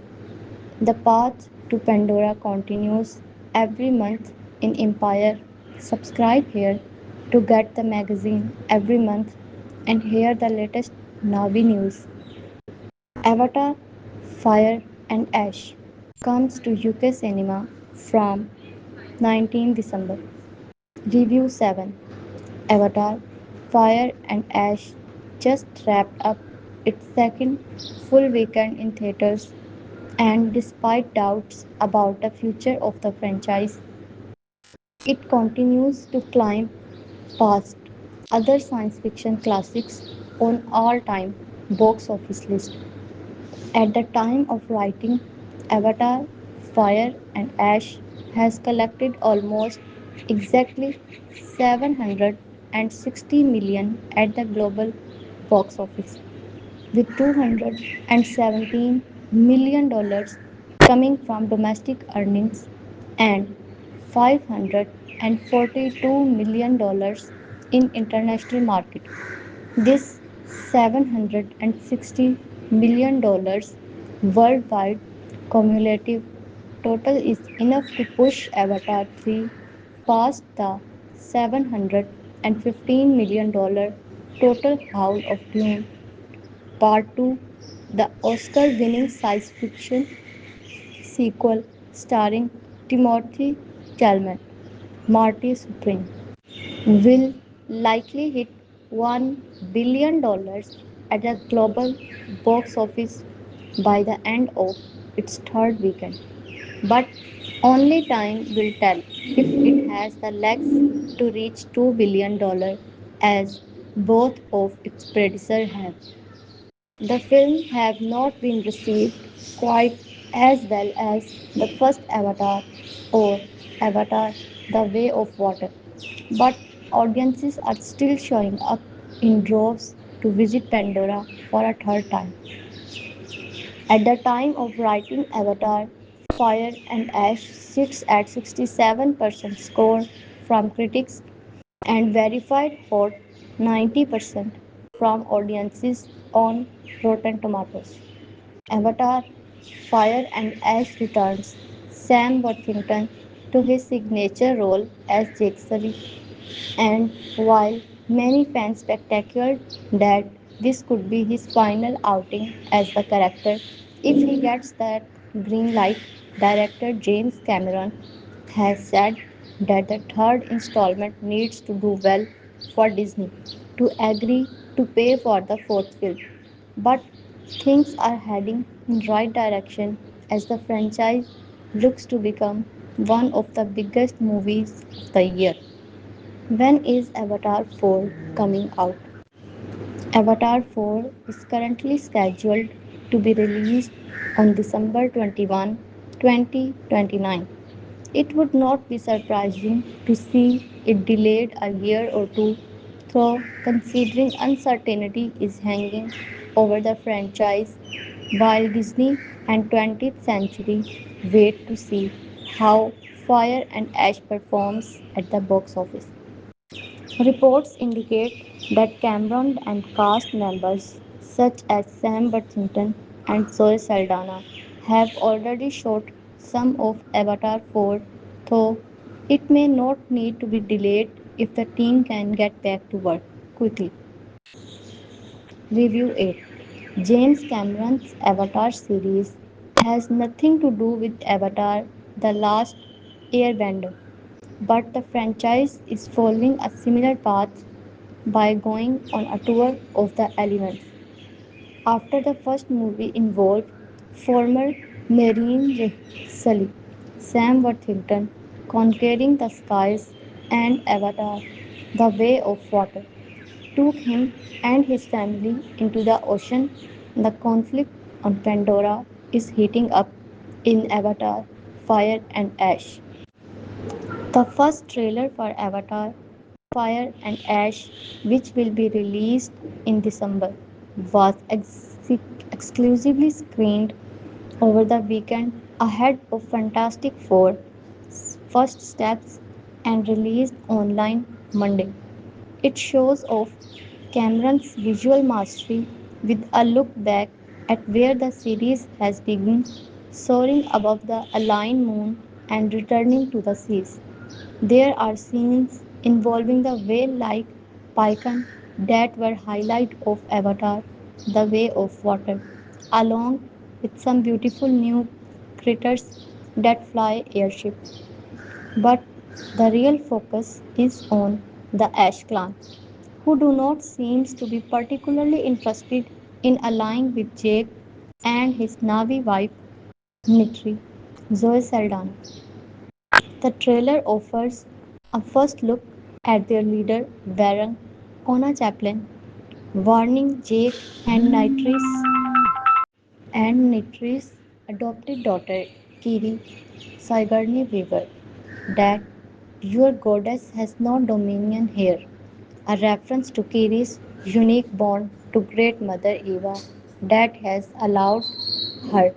The path to Pandora continues every month in Empire. Subscribe here to get the magazine every month and hear the latest Navi news. Avatar Fire and Ash comes to UK cinema from 19 December. Review 7. Avatar Fire and Ash just wrapped up its second full weekend in theaters, and despite doubts about the future of the franchise, it continues to climb past other science fiction classics on all-time box office list. At the time of writing, Avatar Fire and Ash has collected almost exactly 760 million at the global box office, with 217 million dollars coming from domestic earnings and 542 million dollars in international market. This $760 million worldwide cumulative total is enough to push Avatar 3 past the $715 million total Howl of Doom Part 2, the Oscar winning science fiction sequel starring Timothy Chalamet, Marty Supreme, will likely hit $1 billion at the global box office by the end of its third weekend. But only time will tell if it has the legs to reach $2 billion as both of its predecessors have. The film have not been received quite as well as the first Avatar or Avatar The Way of Water, but audiences are still showing up in droves to visit Pandora for a third time. At the time of writing Avatar, Fire and Ash sits at 67% score from critics and verified hot 90% from audiences on Rotten Tomatoes. Avatar Fire and Ash returns Sam Worthington to his signature role as Jake Sully, and while many fans speculated that this could be his final outing as the character, if he gets that green light, director James Cameron has said that the third installment needs to do well for Disney to agree to pay for the fourth film. But things are heading in right direction as the franchise looks to become one of the biggest movies of the year. When is Avatar 4 coming out? Avatar 4 is currently scheduled to be released on December 21, 2029. It would not be surprising to see it delayed a year or two, though, considering uncertainty is hanging over the franchise, while Disney and 20th Century wait to see how Fire and Ash performs at the box office. Reports indicate that Cameron and cast members such as Sam Worthington and Zoe Saldaña have already shot some of Avatar 4, though it may not need to be delayed if the team can get back to work quickly. Review 8. James Cameron's Avatar series has nothing to do with Avatar The Last Airbender, but the franchise is following a similar path by going on a tour of the elements. After the first movie involved former Marine Sully, Sam Worthington conquering the skies, and Avatar, The Way of Water, took him and his family into the ocean. The conflict on Pandora is heating up in Avatar, Fire and Ash. The first trailer for Avatar Fire and Ash, which will be released in December, was exclusively screened over the weekend ahead of Fantastic Four's first steps and released online Monday. It shows off Cameron's visual mastery with a look back at where the series has begun, soaring above the aligned moon and returning to the seas. There are scenes involving the whale-like python that were highlight of Avatar: The Way of Water, along with some beautiful new critters that fly airships. But the real focus is on the Ash clan, who do not seem to be particularly interested in allying with Jake and his Navi wife, Nitri, Zoe Saldaña. The trailer offers a first look at their leader, Baron Ona Chaplin, warning Jake and Nitri's adopted daughter, Kiri Sigourney Weaver, that your goddess has no dominion here, a reference to Kiri's unique bond to Great Mother Eva that has allowed her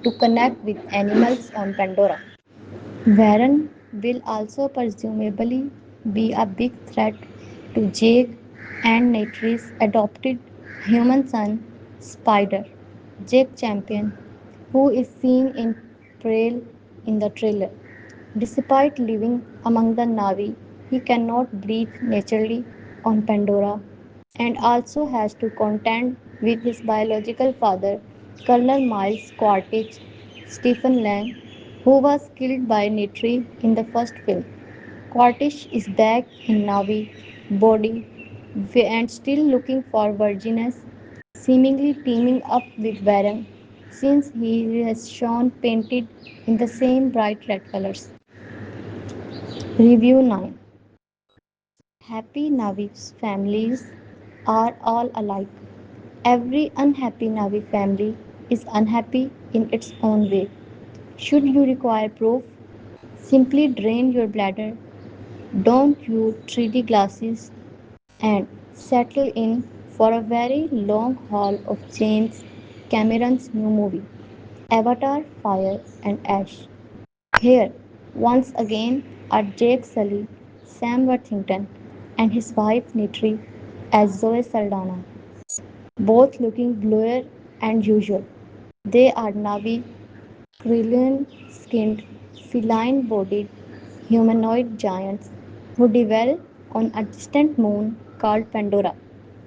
to connect with animals on Pandora. Warren will also presumably be a big threat to Jake and Natri's adopted human son, Spider, Jake Champion, who is seen in peril in the trailer. Despite living among the Navi, he cannot breathe naturally on Pandora and also has to contend with his biological father, Colonel Miles Quaritch, Stephen Lang. who was killed by Nitri in the first film. Quartish is back in Navi body and still looking for virginess, seemingly teaming up with Varun since he has shown painted in the same bright red colors. Review 9. Happy Navi families are all alike. Every unhappy Navi family is unhappy in its own way. Should you require proof? Simply drain your bladder, don't use 3D glasses, and settle in for a very long haul of James Cameron's new movie, Avatar Fire and Ash. Here, once again, are Jake Sully, Sam Worthington, and his wife Nitri as Zoe Saldaña, both looking bluer and usual. They are Navi, Krillin skinned, feline bodied humanoid giants who dwell on a distant moon called Pandora,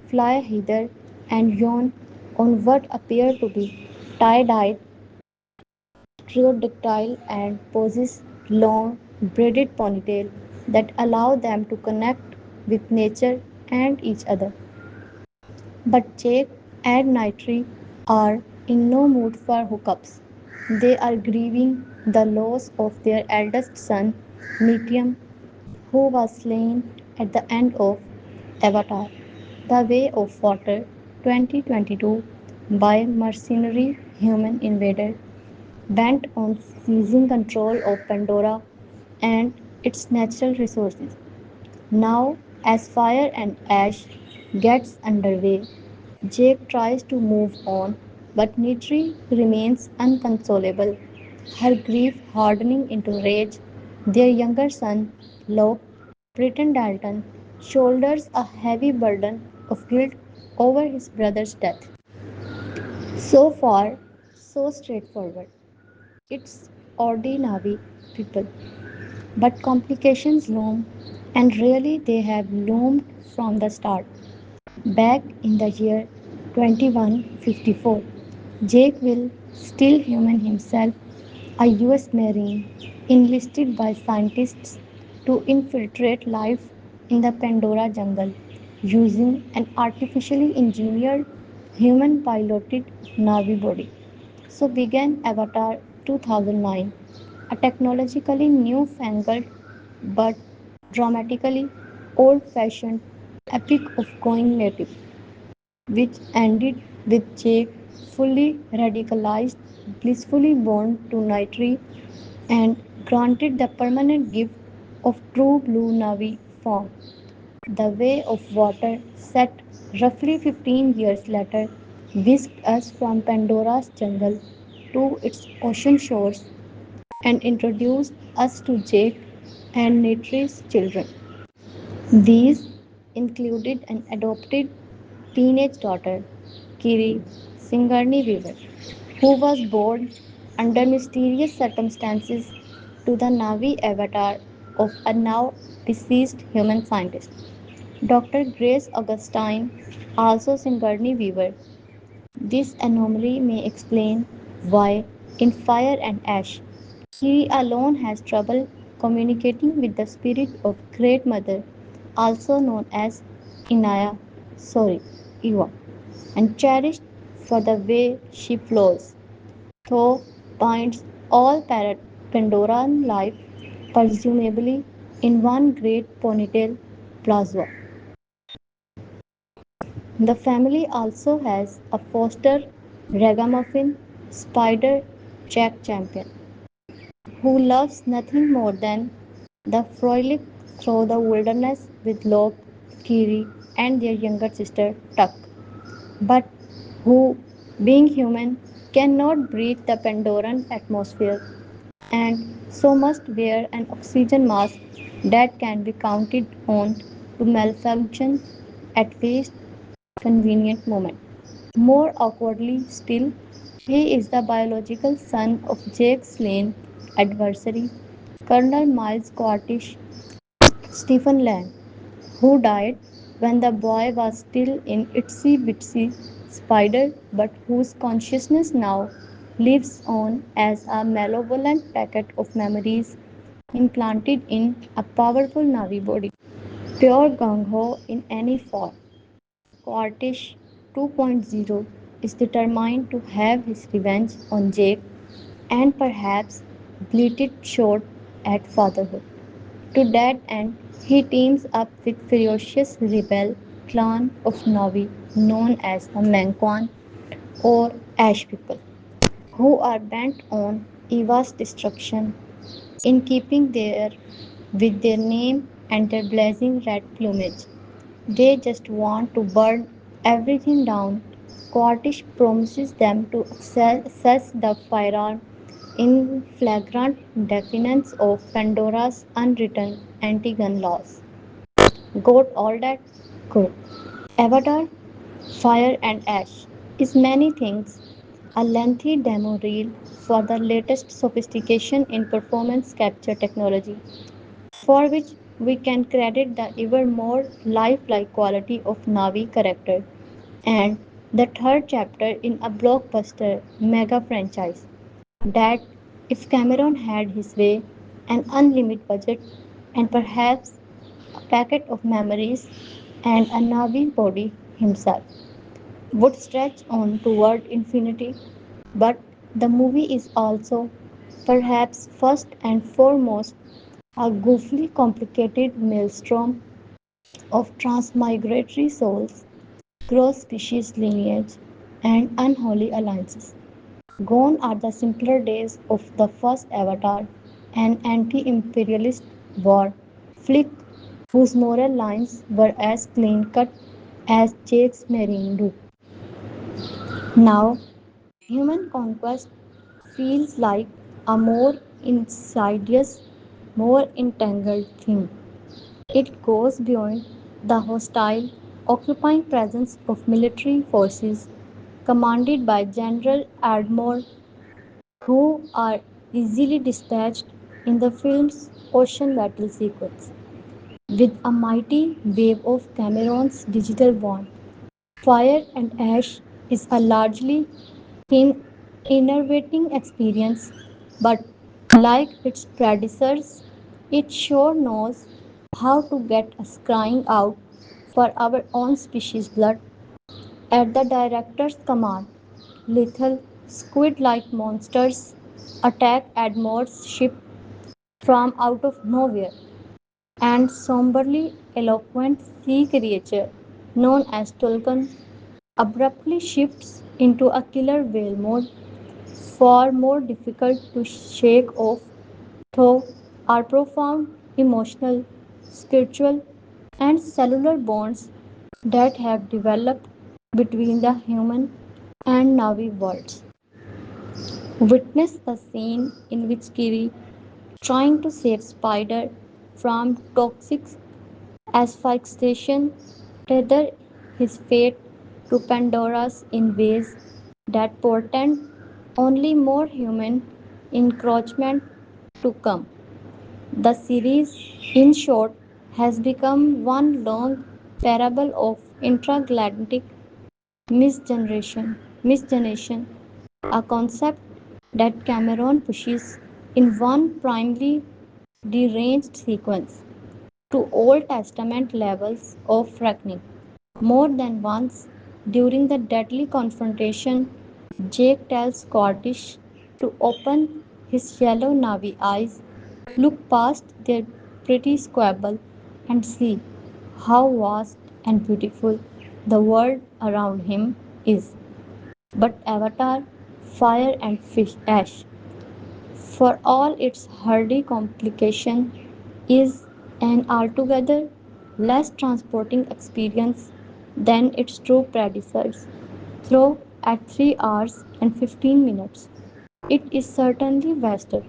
fly hither and yon on what appear to be tie dyed pterodactyl and possess long braided ponytail that allow them to connect with nature and each other. But Jake and Nitri are in no mood for hookups. They are grieving the loss of their eldest son, Nitium, who was slain at the end of Avatar, The Way of Water 2022 by mercenary human invader bent on seizing control of Pandora and its natural resources. Now, as Fire and Ash gets underway, Jake tries to move on, but Nitri remains unconsolable, her grief hardening into rage. Their younger son, Locke, Britton Dalton, shoulders a heavy burden of guilt over his brother's death. So far, so straightforward. It's ordinary people. But complications loom, and really they have loomed from the start. Back in the year 2154, Jake will, still human himself, a US Marine enlisted by scientists to infiltrate life in the Pandora jungle using an artificially engineered human piloted Navi body. So began Avatar 2009, a technologically newfangled but dramatically old fashioned epic of going native, which ended with Jake fully radicalized, blissfully born to Nitri, and granted the permanent gift of true blue Navi form. The Way of Water, set roughly 15 years later, whisked us from Pandora's jungle to its ocean shores and introduced us to Jake and Nitri's children. These included an adopted teenage daughter, Kiri Sigourney Weaver, who was born under mysterious circumstances to the Navi avatar of a now deceased human scientist. Dr. Grace Augustine, also Sigourney Weaver. This anomaly may explain why, in Fire and Ash, Kiri alone has trouble communicating with the spirit of Great Mother, also known as Inaya, sorry, Eva, and cherished for the way she flows, though binds all Pandoran life, presumably in one great ponytail plasma. The family also has a foster ragamuffin spider Jack Champion, who loves nothing more than the frolic through the wilderness with Locke, Kiri, and their younger sister Tuck, but who, being human, cannot breathe the Pandoran atmosphere and so must wear an oxygen mask that can be counted on to malfunction at least convenient moment. More awkwardly still, he is the biological son of Jake's slain adversary, Colonel Miles Quartish Stephen Lang, who died when the boy was still in itsy bitsy spider but whose consciousness now lives on as a malevolent packet of memories implanted in a powerful Navi body. Pure gung ho in any form, Scottish 2.0 is determined to have his revenge on Jake and perhaps bleated short at fatherhood. To that end, he teams up with ferocious rebel clan of Navi known as the Manquan or Ash People, who are bent on Eva's destruction in keeping there with their name and their blazing red plumage. They just want to burn everything down. Quartish promises them to access the firearm in flagrant defiance of Pandora's unwritten anti-gun laws. Got all that? Good. Avatar, Fire and Ash is many things. A lengthy demo reel for the latest sophistication in performance capture technology, for which we can credit the ever more lifelike quality of Navi character, and the third chapter in a blockbuster mega franchise that, if Cameron had his way, an unlimited budget, and perhaps a packet of memories and a Navi body himself, would stretch on toward infinity. But the movie is also, perhaps first and foremost, a goofily complicated maelstrom of transmigratory souls, cross species lineage, and unholy alliances. Gone are the simpler days of the first Avatar, an anti imperialist war flick whose moral lines were as clean cut as Jake's marrying do. Now, human conquest feels like a more insidious, more entangled thing. It goes beyond the hostile, occupying presence of military forces commanded by General Ardmore, who are easily dispatched in the film's ocean battle sequence. With a mighty wave of Cameron's digital wand, Fire and Ash is a largely enervating experience, but like its predecessors, it sure knows how to get us crying out for our own species' blood. At the director's command, lethal squid like monsters attack Admore's ship from out of nowhere, and somberly eloquent sea creature known as Tulkan abruptly shifts into a killer whale mode, far more difficult to shake off, though our profound emotional, spiritual, and cellular bonds that have developed between the human and Navi worlds. Witness the scene in which Kiri, trying to save Spider from toxic asphyxiation, tether his fate to Pandora's in ways that portend only more human encroachment to come. The series, in short, has become one long parable of intragalactic misgeneration, a concept that Cameron pushes in one primarily deranged sequence to Old Testament levels of reckoning. More than once during the deadly confrontation, Jake tells Scottish to open his yellow navy eyes, look past their pretty squabble, and see how vast and beautiful the world around him is. But Avatar, Fire and Fish Ash, for all its hardy complication, is an altogether less transporting experience than its true predecessors. Though at 3 hours and 15 minutes, it is certainly vaster.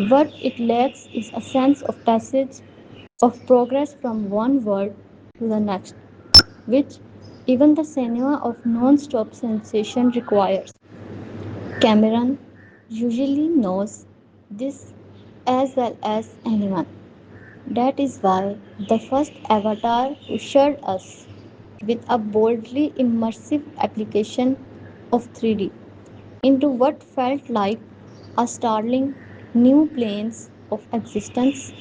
What it lacks is a sense of passage, of progress from one world to the next, which even the cinema of non-stop sensation requires. Cameron usually knows this as well as anyone. That is why the first Avatar ushered us with a boldly immersive application of 3D into what felt like a startling new planes of existence,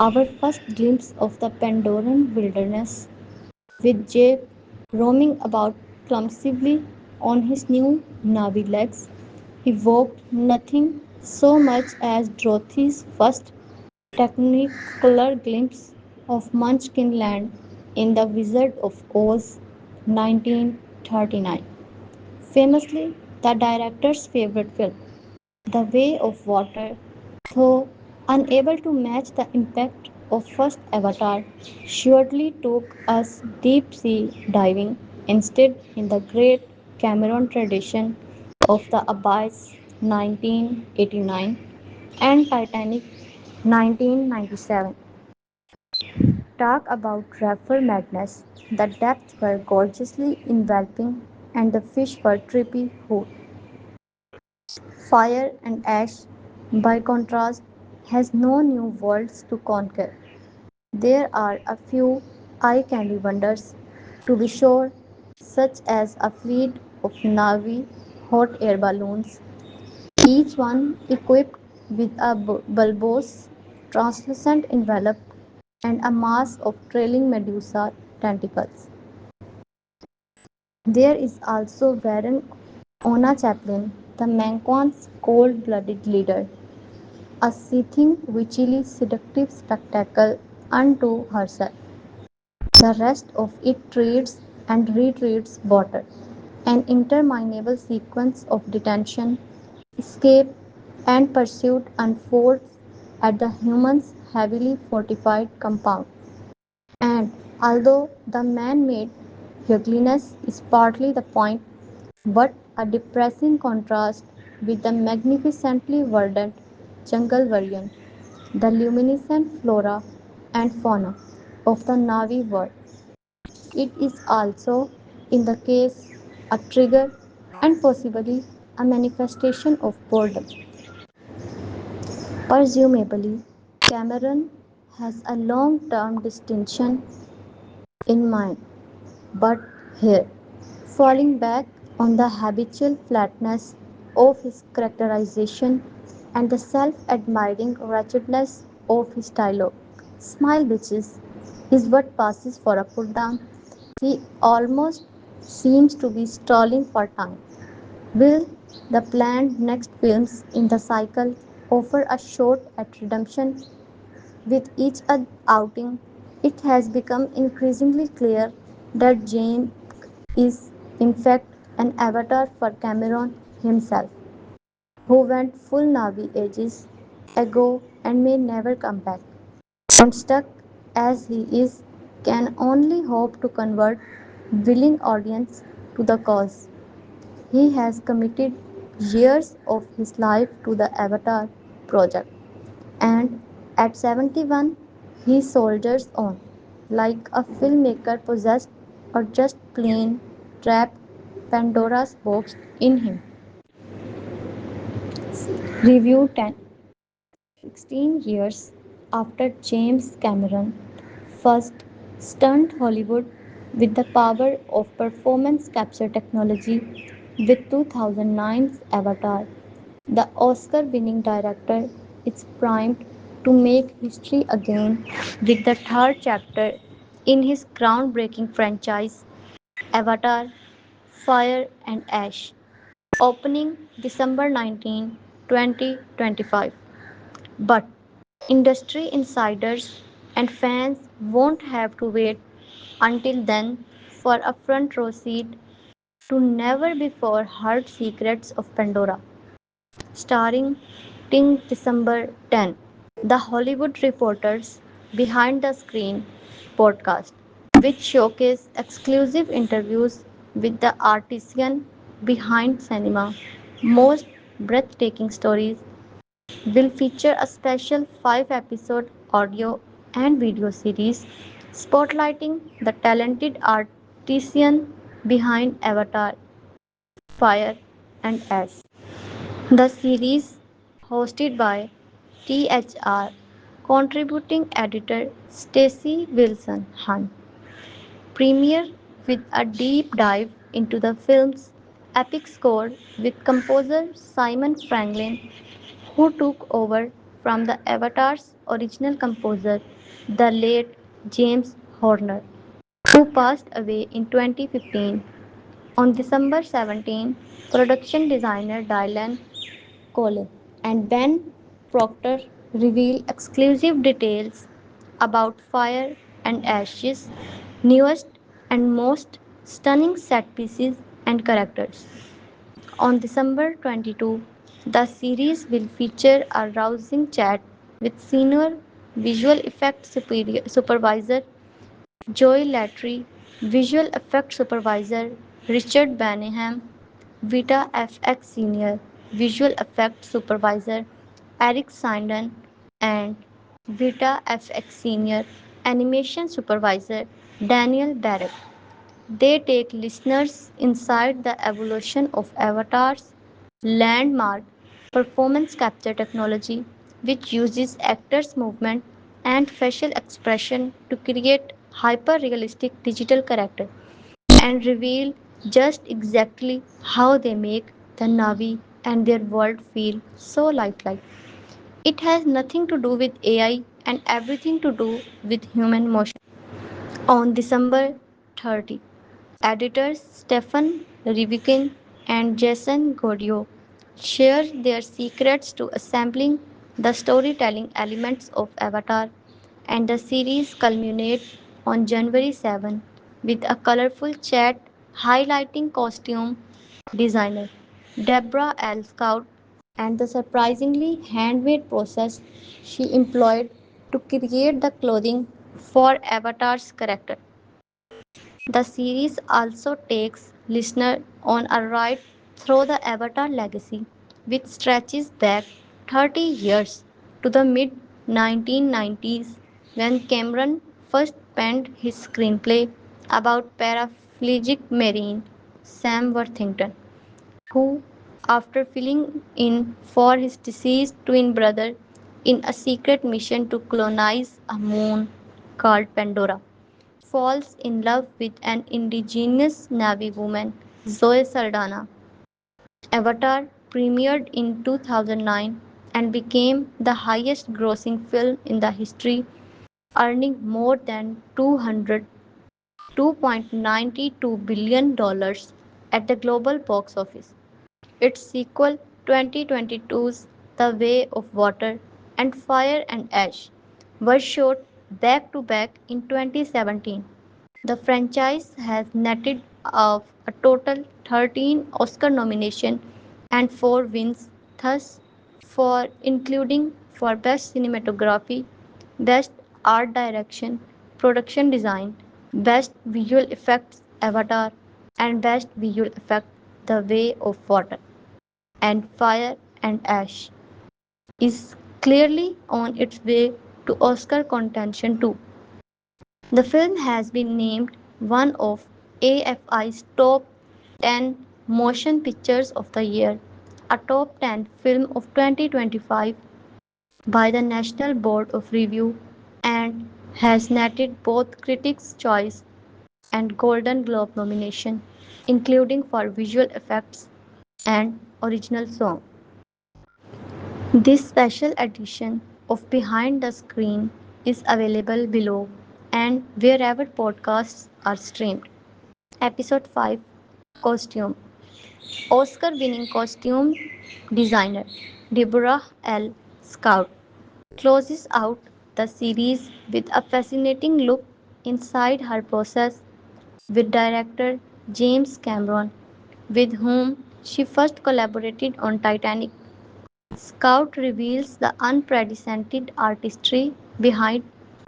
our first glimpse of the Pandoran wilderness, with Jake roaming about clumsily on his new Navi legs, evoked nothing so much as Dorothy's first technicolor glimpse of Munchkin Land in The Wizard of Oz 1939. Famously, the director's favorite film. The Way of Water, though unable to match the impact of first Avatar, surely took us deep sea diving instead in the great Cameron tradition of The Abyss 1989 and Titanic 1997. Talk about reefer madness. The depths were gorgeously enveloping and the fish were trippy hot. Fire and ash, by contrast, has no new worlds to conquer. There are a few eye candy wonders, to be sure, such as a fleet of Navy hot air balloons, each one equipped with a bulbous, translucent envelope and a mass of trailing medusa tentacles. There is also Baron Ona Chaplin, the Manquan's cold-blooded leader, a seething, witchily seductive spectacle unto herself. The rest of it treads and retreats water, an interminable sequence of detention, escape, and pursuit unfolds at the humans' heavily fortified compound. And although the man made ugliness is partly the point, what a depressing contrast with the magnificently verdant jungle variant, the luminescent flora and fauna of the Navi world. It is also, in the case, a trigger and possibly a manifestation of boredom. Presumably, Cameron has a long term distinction in mind, but here, falling back on the habitual flatness of his characterization and the self admiring wretchedness of his dialogue. Smile, bitches, is what passes for a put down. He almost seems to be stalling for time. Will the planned next films in the cycle offer a shot at redemption? With each outing, it has become increasingly clear that James is, in fact, an avatar for Cameron himself, who went full Navi ages ago and may never come back, and stuck as he is, can only hope to convert willing audience to the cause. He has committed years of his life to the Avatar project, and at 71, he soldiers on, like a filmmaker possessed or just plain trapped Pandora's box in him. Review 10. 16 years after James Cameron first stunned Hollywood with the power of performance capture technology with 2009's Avatar, the Oscar winning director is primed to make history again with the third chapter in his groundbreaking franchise, Avatar Fire and Ash, opening December 19, 2025. But industry insiders and fans won't have to wait until then for a front row seat to never before heard Secrets of Pandora, starring Ting December 10, the Hollywood Reporters Behind the Screen podcast, which showcase exclusive interviews with the artisan behind cinema, most breathtaking stories will feature a special 5 episode audio and video series spotlighting the talented artisan behind Avatar, Fire, and Ash. The series, hosted by THR contributing editor Stacey Wilson Hunt, premiere with a deep dive into the film's epic score with composer Simon Franklin, who took over from the Avatar's original composer, the late James Horner, who passed away in 2015. On December 17, production designer Dylan Cole and Ben Proctor reveal exclusive details about Fire and Ash's newest and most stunning set pieces and characters. On December 22, the series will feature a rousing chat with senior visual effects supervisor Joy Latry, visual effects supervisor Richard Banham, Vita FX senior visual effects supervisor Eric Sinden, and Vita FX senior animation supervisor Daniel Barrett. They take listeners inside the evolution of Avatar's landmark performance capture technology, which uses actors' movement and facial expression to create hyper realistic digital characters and reveal just exactly how they make the Navi and their world feel so lifelike. It has nothing to do with AI and everything to do with human motion. On December 30, editors Stephen Rivikin and Jason Godio share their secrets to assembling the storytelling elements of Avatar, and the series culminates on January 7 with a colorful chat highlighting costume designer Deborah L. Scout and the surprisingly handmade process she employed to create the clothing for Avatar's character. The series also takes listeners on a ride through the Avatar legacy, which stretches back 30 years to the mid 1990s when Cameron first penned his screenplay about paraplegic Marine Sam Worthington, who, after filling in for his deceased twin brother in a secret mission to colonize a moon called Pandora, falls in love with an indigenous Navy woman, Zoe Saldaña. Avatar premiered in 2009 and became the highest grossing film in the history, earning more than $292 billion at the global box office. Its sequel, 2022's The Way of Water and Fire and Ash, were shot back to back in 2017. The franchise has netted of a total 13 Oscar nominations and 4 wins, thus for including for Best Cinematography, Best Art Direction, Production Design, Best Visual Effects Avatar, and Best Visual Effect The Way of Water and Fire and Ash is clearly on its way to Oscar contention too. The film has been named one of AFI's top 10 motion pictures of the year, a top 10 film of 2025 by the National Board of Review, and has netted both Critics' Choice and Golden Globe nomination, including for visual effects and original song. This special edition of Behind the Screen is available below and wherever podcasts are streamed. Episode 5, Costume. Oscar winning costume designer Deborah L. Scout closes out the series with a fascinating look inside her process with director James Cameron, with whom she first collaborated on Titanic. Scout reveals the unprecedented artistry behind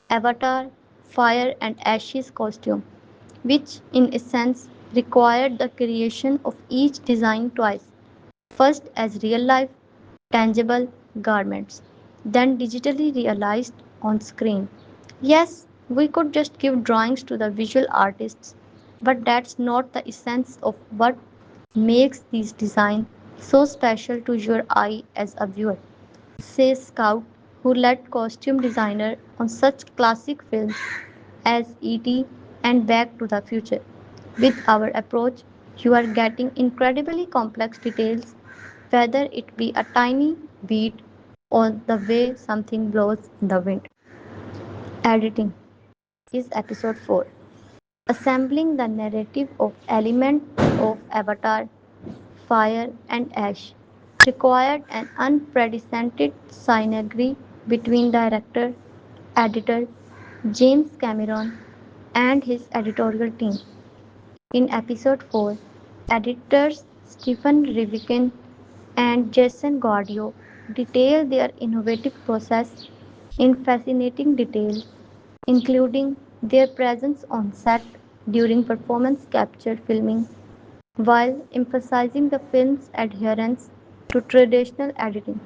Avatar Fire and Ash's costume, which in essence required the creation of each design twice, first as real life, tangible garments, then digitally realized on screen. Yes, we could just give drawings to the visual artists, but that's not the essence of what makes these designs so special to your eye as a viewer, says Scout, who led costume designer on such classic films as E.T. and Back to the Future. With our approach, You are getting incredibly complex details, whether it be a tiny bead or the way something blows in the wind. Editing is episode 4. Assembling the narrative of elements of Avatar, fire and ash required an unprecedented synergy between director, editor James Cameron and his editorial team. In episode 4, editors Stephen Rivikin and Jason Guardio detail their innovative process in fascinating details, including their presence on set during performance capture filming, while emphasizing the film's adherence to traditional editing.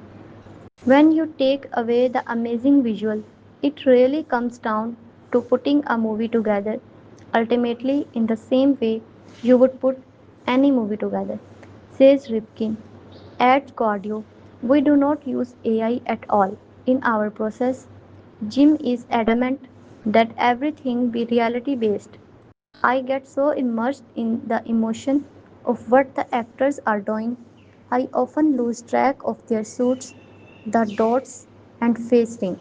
When you take away the amazing visual, it really comes down to putting a movie together, ultimately in the same way you would put any movie together, says Ripkin. At Guardio, we do not use AI at all in our process. Jim is adamant that everything be reality based. I get so immersed in the emotion of what the actors are doing, I often lose track of their suits, the dots, and facing.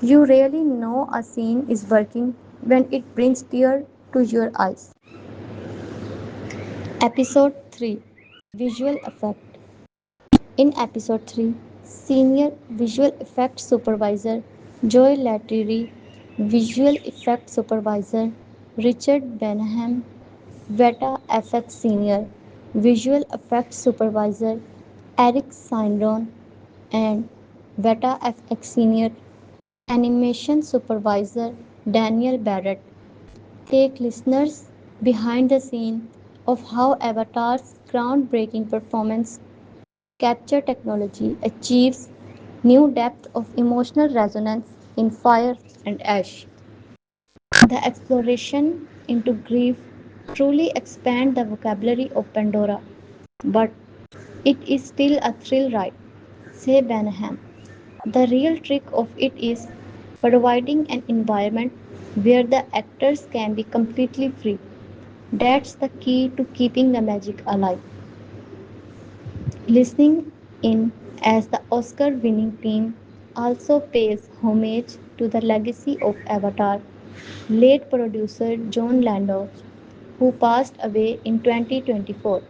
You really know a scene is working when it brings tears to your eyes. Episode 3, Visual Effect. In episode 3, Senior Visual Effects Supervisor Joy Lattery, Visual Effects Supervisor Richard Benham, Veta FX Senior Visual Effects Supervisor Eric Sindron, and Veta FX Senior Animation Supervisor Daniel Barrett take listeners behind the scene of how Avatar's groundbreaking performance capture technology achieves new depth of emotional resonance in Fire and Ash. The exploration into grief truly expands the vocabulary of Pandora, but it is still a thrill ride, say Benham. The real trick of it is providing an environment where the actors can be completely free. That's the key to keeping the magic alive. Listening in as the Oscar winning team also pays homage to the legacy of Avatar, late producer John Landau, who passed away in 2024.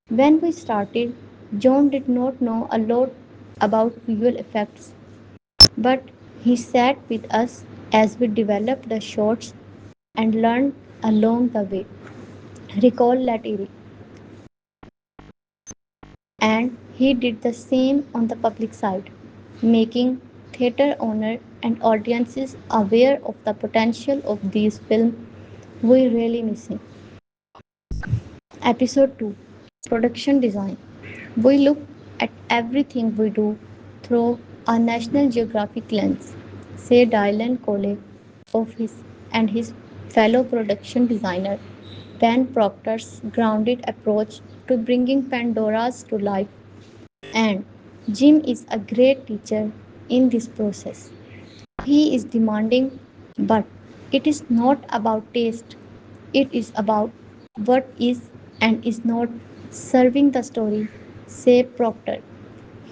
When we started, John did not know a lot about visual effects, but he sat with us as we developed the shots and learned along the way. Recall Latiri. And he did the same on the public side, making theatre owners and audiences aware of the potential of these films we really missing. Episode 2, Production Design. We look at everything we do through a National Geographic lens, say Dylan Cole of his and his fellow production designer Ben Proctor's grounded approach to bringing Pandoras to life. And Jim is a great teacher in this process. He is demanding, but it is not about taste. It is about what is and is not serving the story, say Proctor.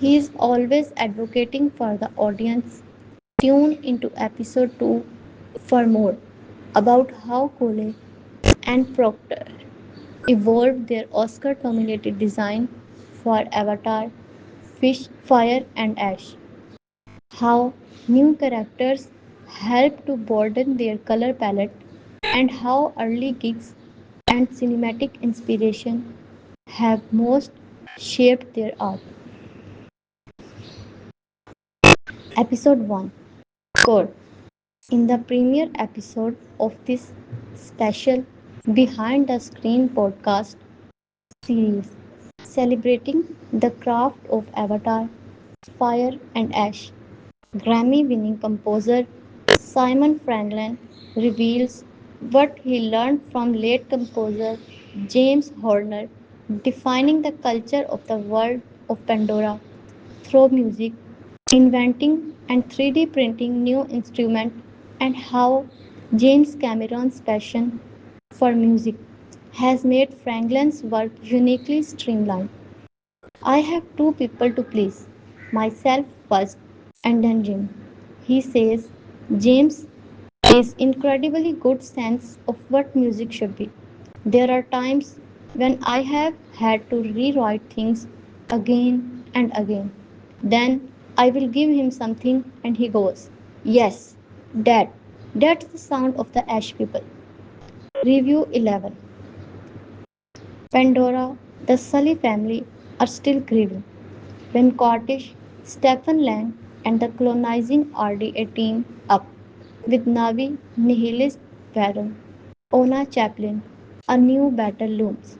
He is always advocating for the audience. Tune into episode 2 for more about how Cole and Proctor evolved their Oscar nominated design for Avatar, Fish, Fire, and Ash. How new characters help to broaden their color palette, and how early gigs and cinematic inspiration have most shaped their art. Episode 1, Core. In the premiere episode of this special Behind the Screen podcast series celebrating the craft of Avatar, Fire and Ash, Grammy winning composer Simon Franklin reveals what he learned from late composer James Horner, defining the culture of the world of Pandora through music, inventing and 3D printing new instruments, and how James Cameron's passion for music has made Franklin's work uniquely streamlined. I have two people to please, myself first and then Jim. He says James is incredibly good sense of what music should be. There are times when I have had to rewrite things again and again. Then I will give him something and he goes, "Yes, Dad, that's the sound of the ash people." Review 11. Pandora, the Sully family are still grieving. When Scottish Stephen Lang and the colonizing RDA team up with Navi nihilist Baron Ona Chaplin, a new battle looms.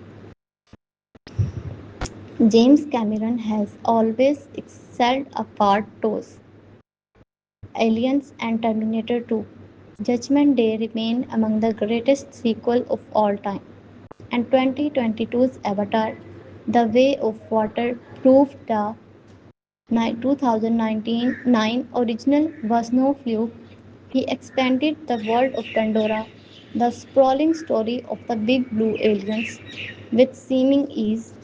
James Cameron has always excelled apart toes. Aliens and Terminator 2. Judgment Day remain among the greatest sequel of all time. And 2022's Avatar, The Way of Water proved the 2019 original was no fluke. He expanded the world of Pandora, the sprawling story of the big blue aliens, with seeming ease,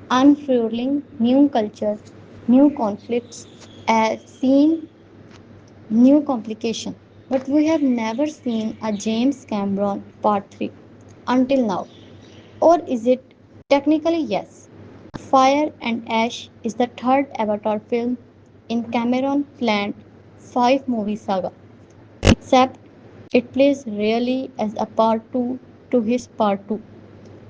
unfurling new culture, new conflicts, as seen new complication. But we have never seen a James Cameron Part 3 until now. Or is it? Technically, yes. Fire and Ash is the third Avatar film in Cameron planned 5 movie saga, except it plays really as a part 2 to his part 2,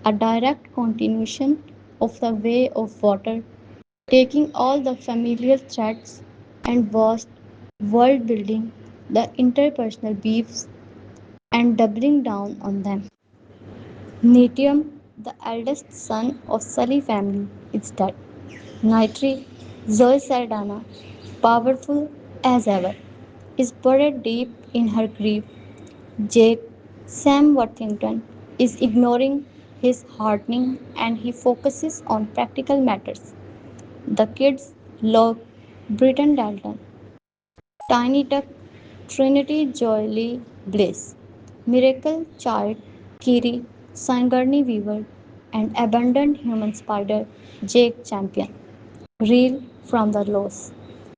a direct continuation of the Way of Water, taking all the familiar threats and vast world building, the interpersonal beefs, and doubling down on them. Nitium, the eldest son of Sully family, is dead. Nitri, Zoe Saldaña, powerful as ever, is buried deep in her grief. Jake, Sam Worthington, is ignoring his heartening and he focuses on practical matters. The kids love Britton Dalton, Tiny Duck, Trinity Jolie Bliss, Miracle Child, Kiri, Sigourney Weaver, and abandoned human spider Jake Champion. Reel from the loss,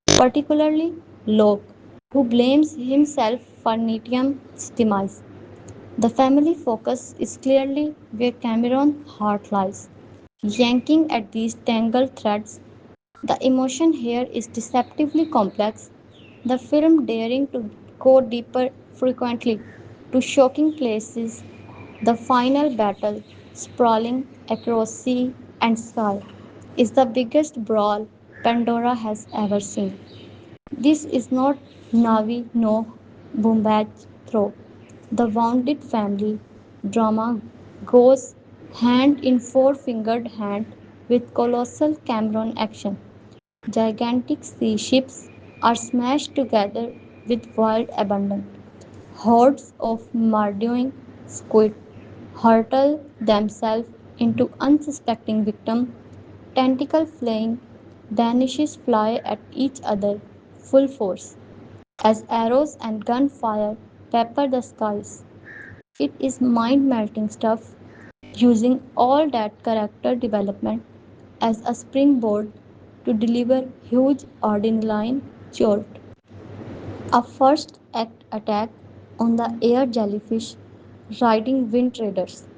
particularly Locke, who blames himself for Nitium's demise. The family focus is clearly where Cameron's heart lies, yanking at these tangled threads. The emotion here is deceptively complex, the film daring to go deeper frequently to shocking places. The final battle, sprawling across sea and sky, is the biggest brawl Pandora has ever seen. This is not Navi no Bombach throw. The wounded family drama goes hand in four-fingered hand with colossal Cameron action. Gigantic sea ships are smashed together with wild abandon. Hordes of murdering squid hurtle themselves into unsuspecting victims. Tentacle flying vanishes fly at each other full force as arrows and gunfire pepper the skies. It is mind melting stuff, using all that character development as a springboard to deliver huge adrenaline jolt. A first act attack on the air jellyfish riding wind raiders.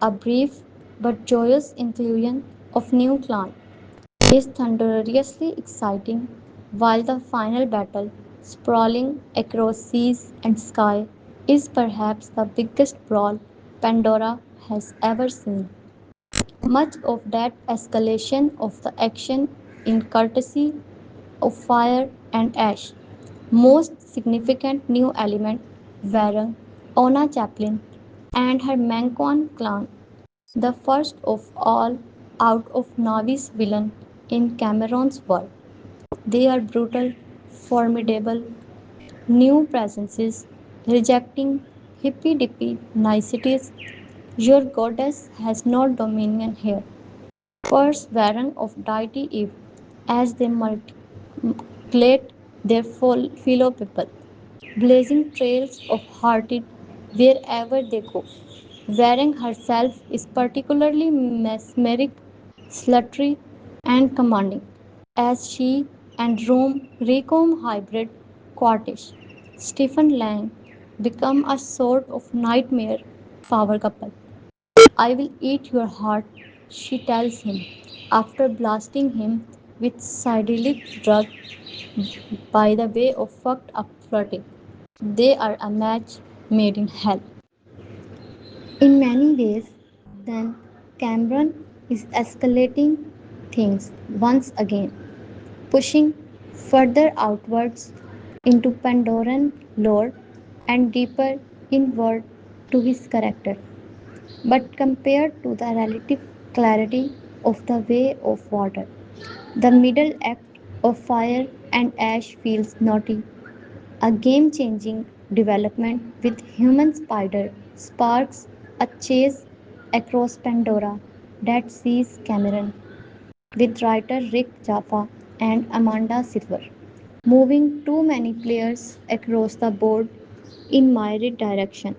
A brief but joyous inclusion of new clan is thunderously exciting, while the final battle, sprawling across seas and sky, is perhaps the biggest brawl Pandora has ever seen. Much of that escalation of the action in courtesy of fire and ash. Most significant new element Warren, Ona Chaplin, and her Mancon clan, the first of all out of Navi's villain in Cameron's world. They are brutal, formidable, new presences, rejecting hippy dippy niceties. Your goddess has no dominion here. First Baron of deity Eve, as they multiplicate their fellow people, blazing trails of hearted wherever they go. Wearing herself is particularly mesmeric, slutty, and commanding, as she and Rome Recom hybrid quartish. Stephen Lang become a sort of nightmare power couple. I will eat your heart, she tells him, after blasting him with psychedelic drug by the way of fucked up flirting. They are a match made in hell. In many ways, then Cameron is escalating things once again, pushing further outwards into Pandoran lore and deeper inward to his character. But compared to the relative clarity of the way of water, the middle act of fire and ash feels naughty, a game changing development with human spider sparks a chase across Pandora that sees Cameron with writer Rick Jaffa and Amanda Silver, moving too many players across the board in myriad direction.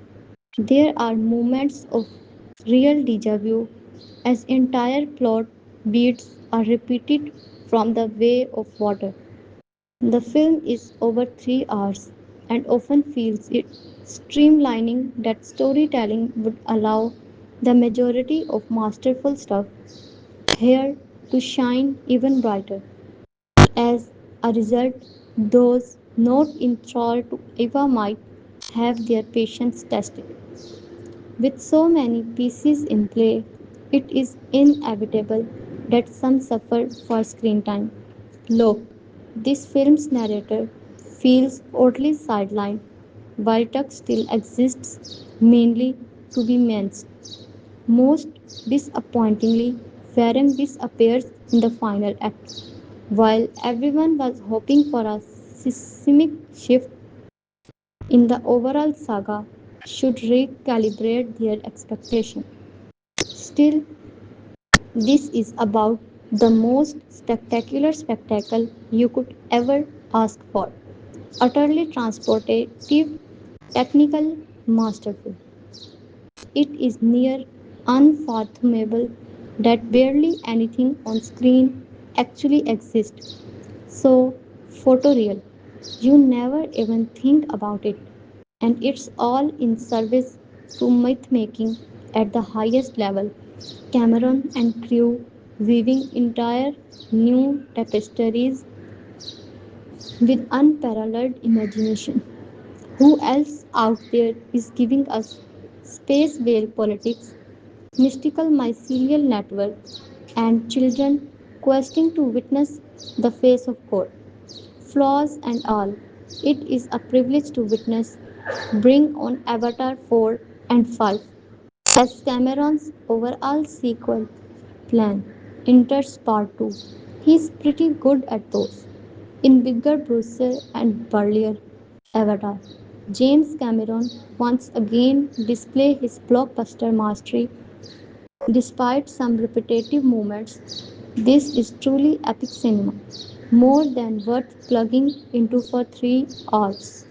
There are moments of real deja vu as entire plot beats are repeated from the way of water. The film is over 3 hours and often feels it streamlining that storytelling would allow the majority of masterful stuff here to shine even brighter. As a result, those not enthralled to Eva might have their patience tested. With so many pieces in play, it is inevitable that some suffer for screen time. Look, this film's narrator feels oddly sidelined, while Tuck still exists mainly to be mentioned. Most disappointingly, Farron disappears in the final act. While everyone was hoping for a seismic shift in the overall saga, should recalibrate their expectation. Still, this is about the most spectacular spectacle you could ever ask for. Utterly transportative, technical, masterful. It is near unfathomable that barely anything on screen actually exists. So photoreal. You never even think about it. And it's all in service to myth making at the highest level. Cameron and crew weaving entire new tapestries with unparalleled imagination. Who else out there is giving us space whale politics, mystical mycelial network, and children questing to witness the face of God? Flaws and all, it is a privilege to witness. Bring on Avatar 4 and 5 as Cameron's overall sequel plan enters part 2. He's pretty good at those. In bigger, brusher, and burlier Avatar, James Cameron once again displayed his blockbuster mastery despite some repetitive moments. This is truly epic cinema, more than worth plugging into for 3 hours.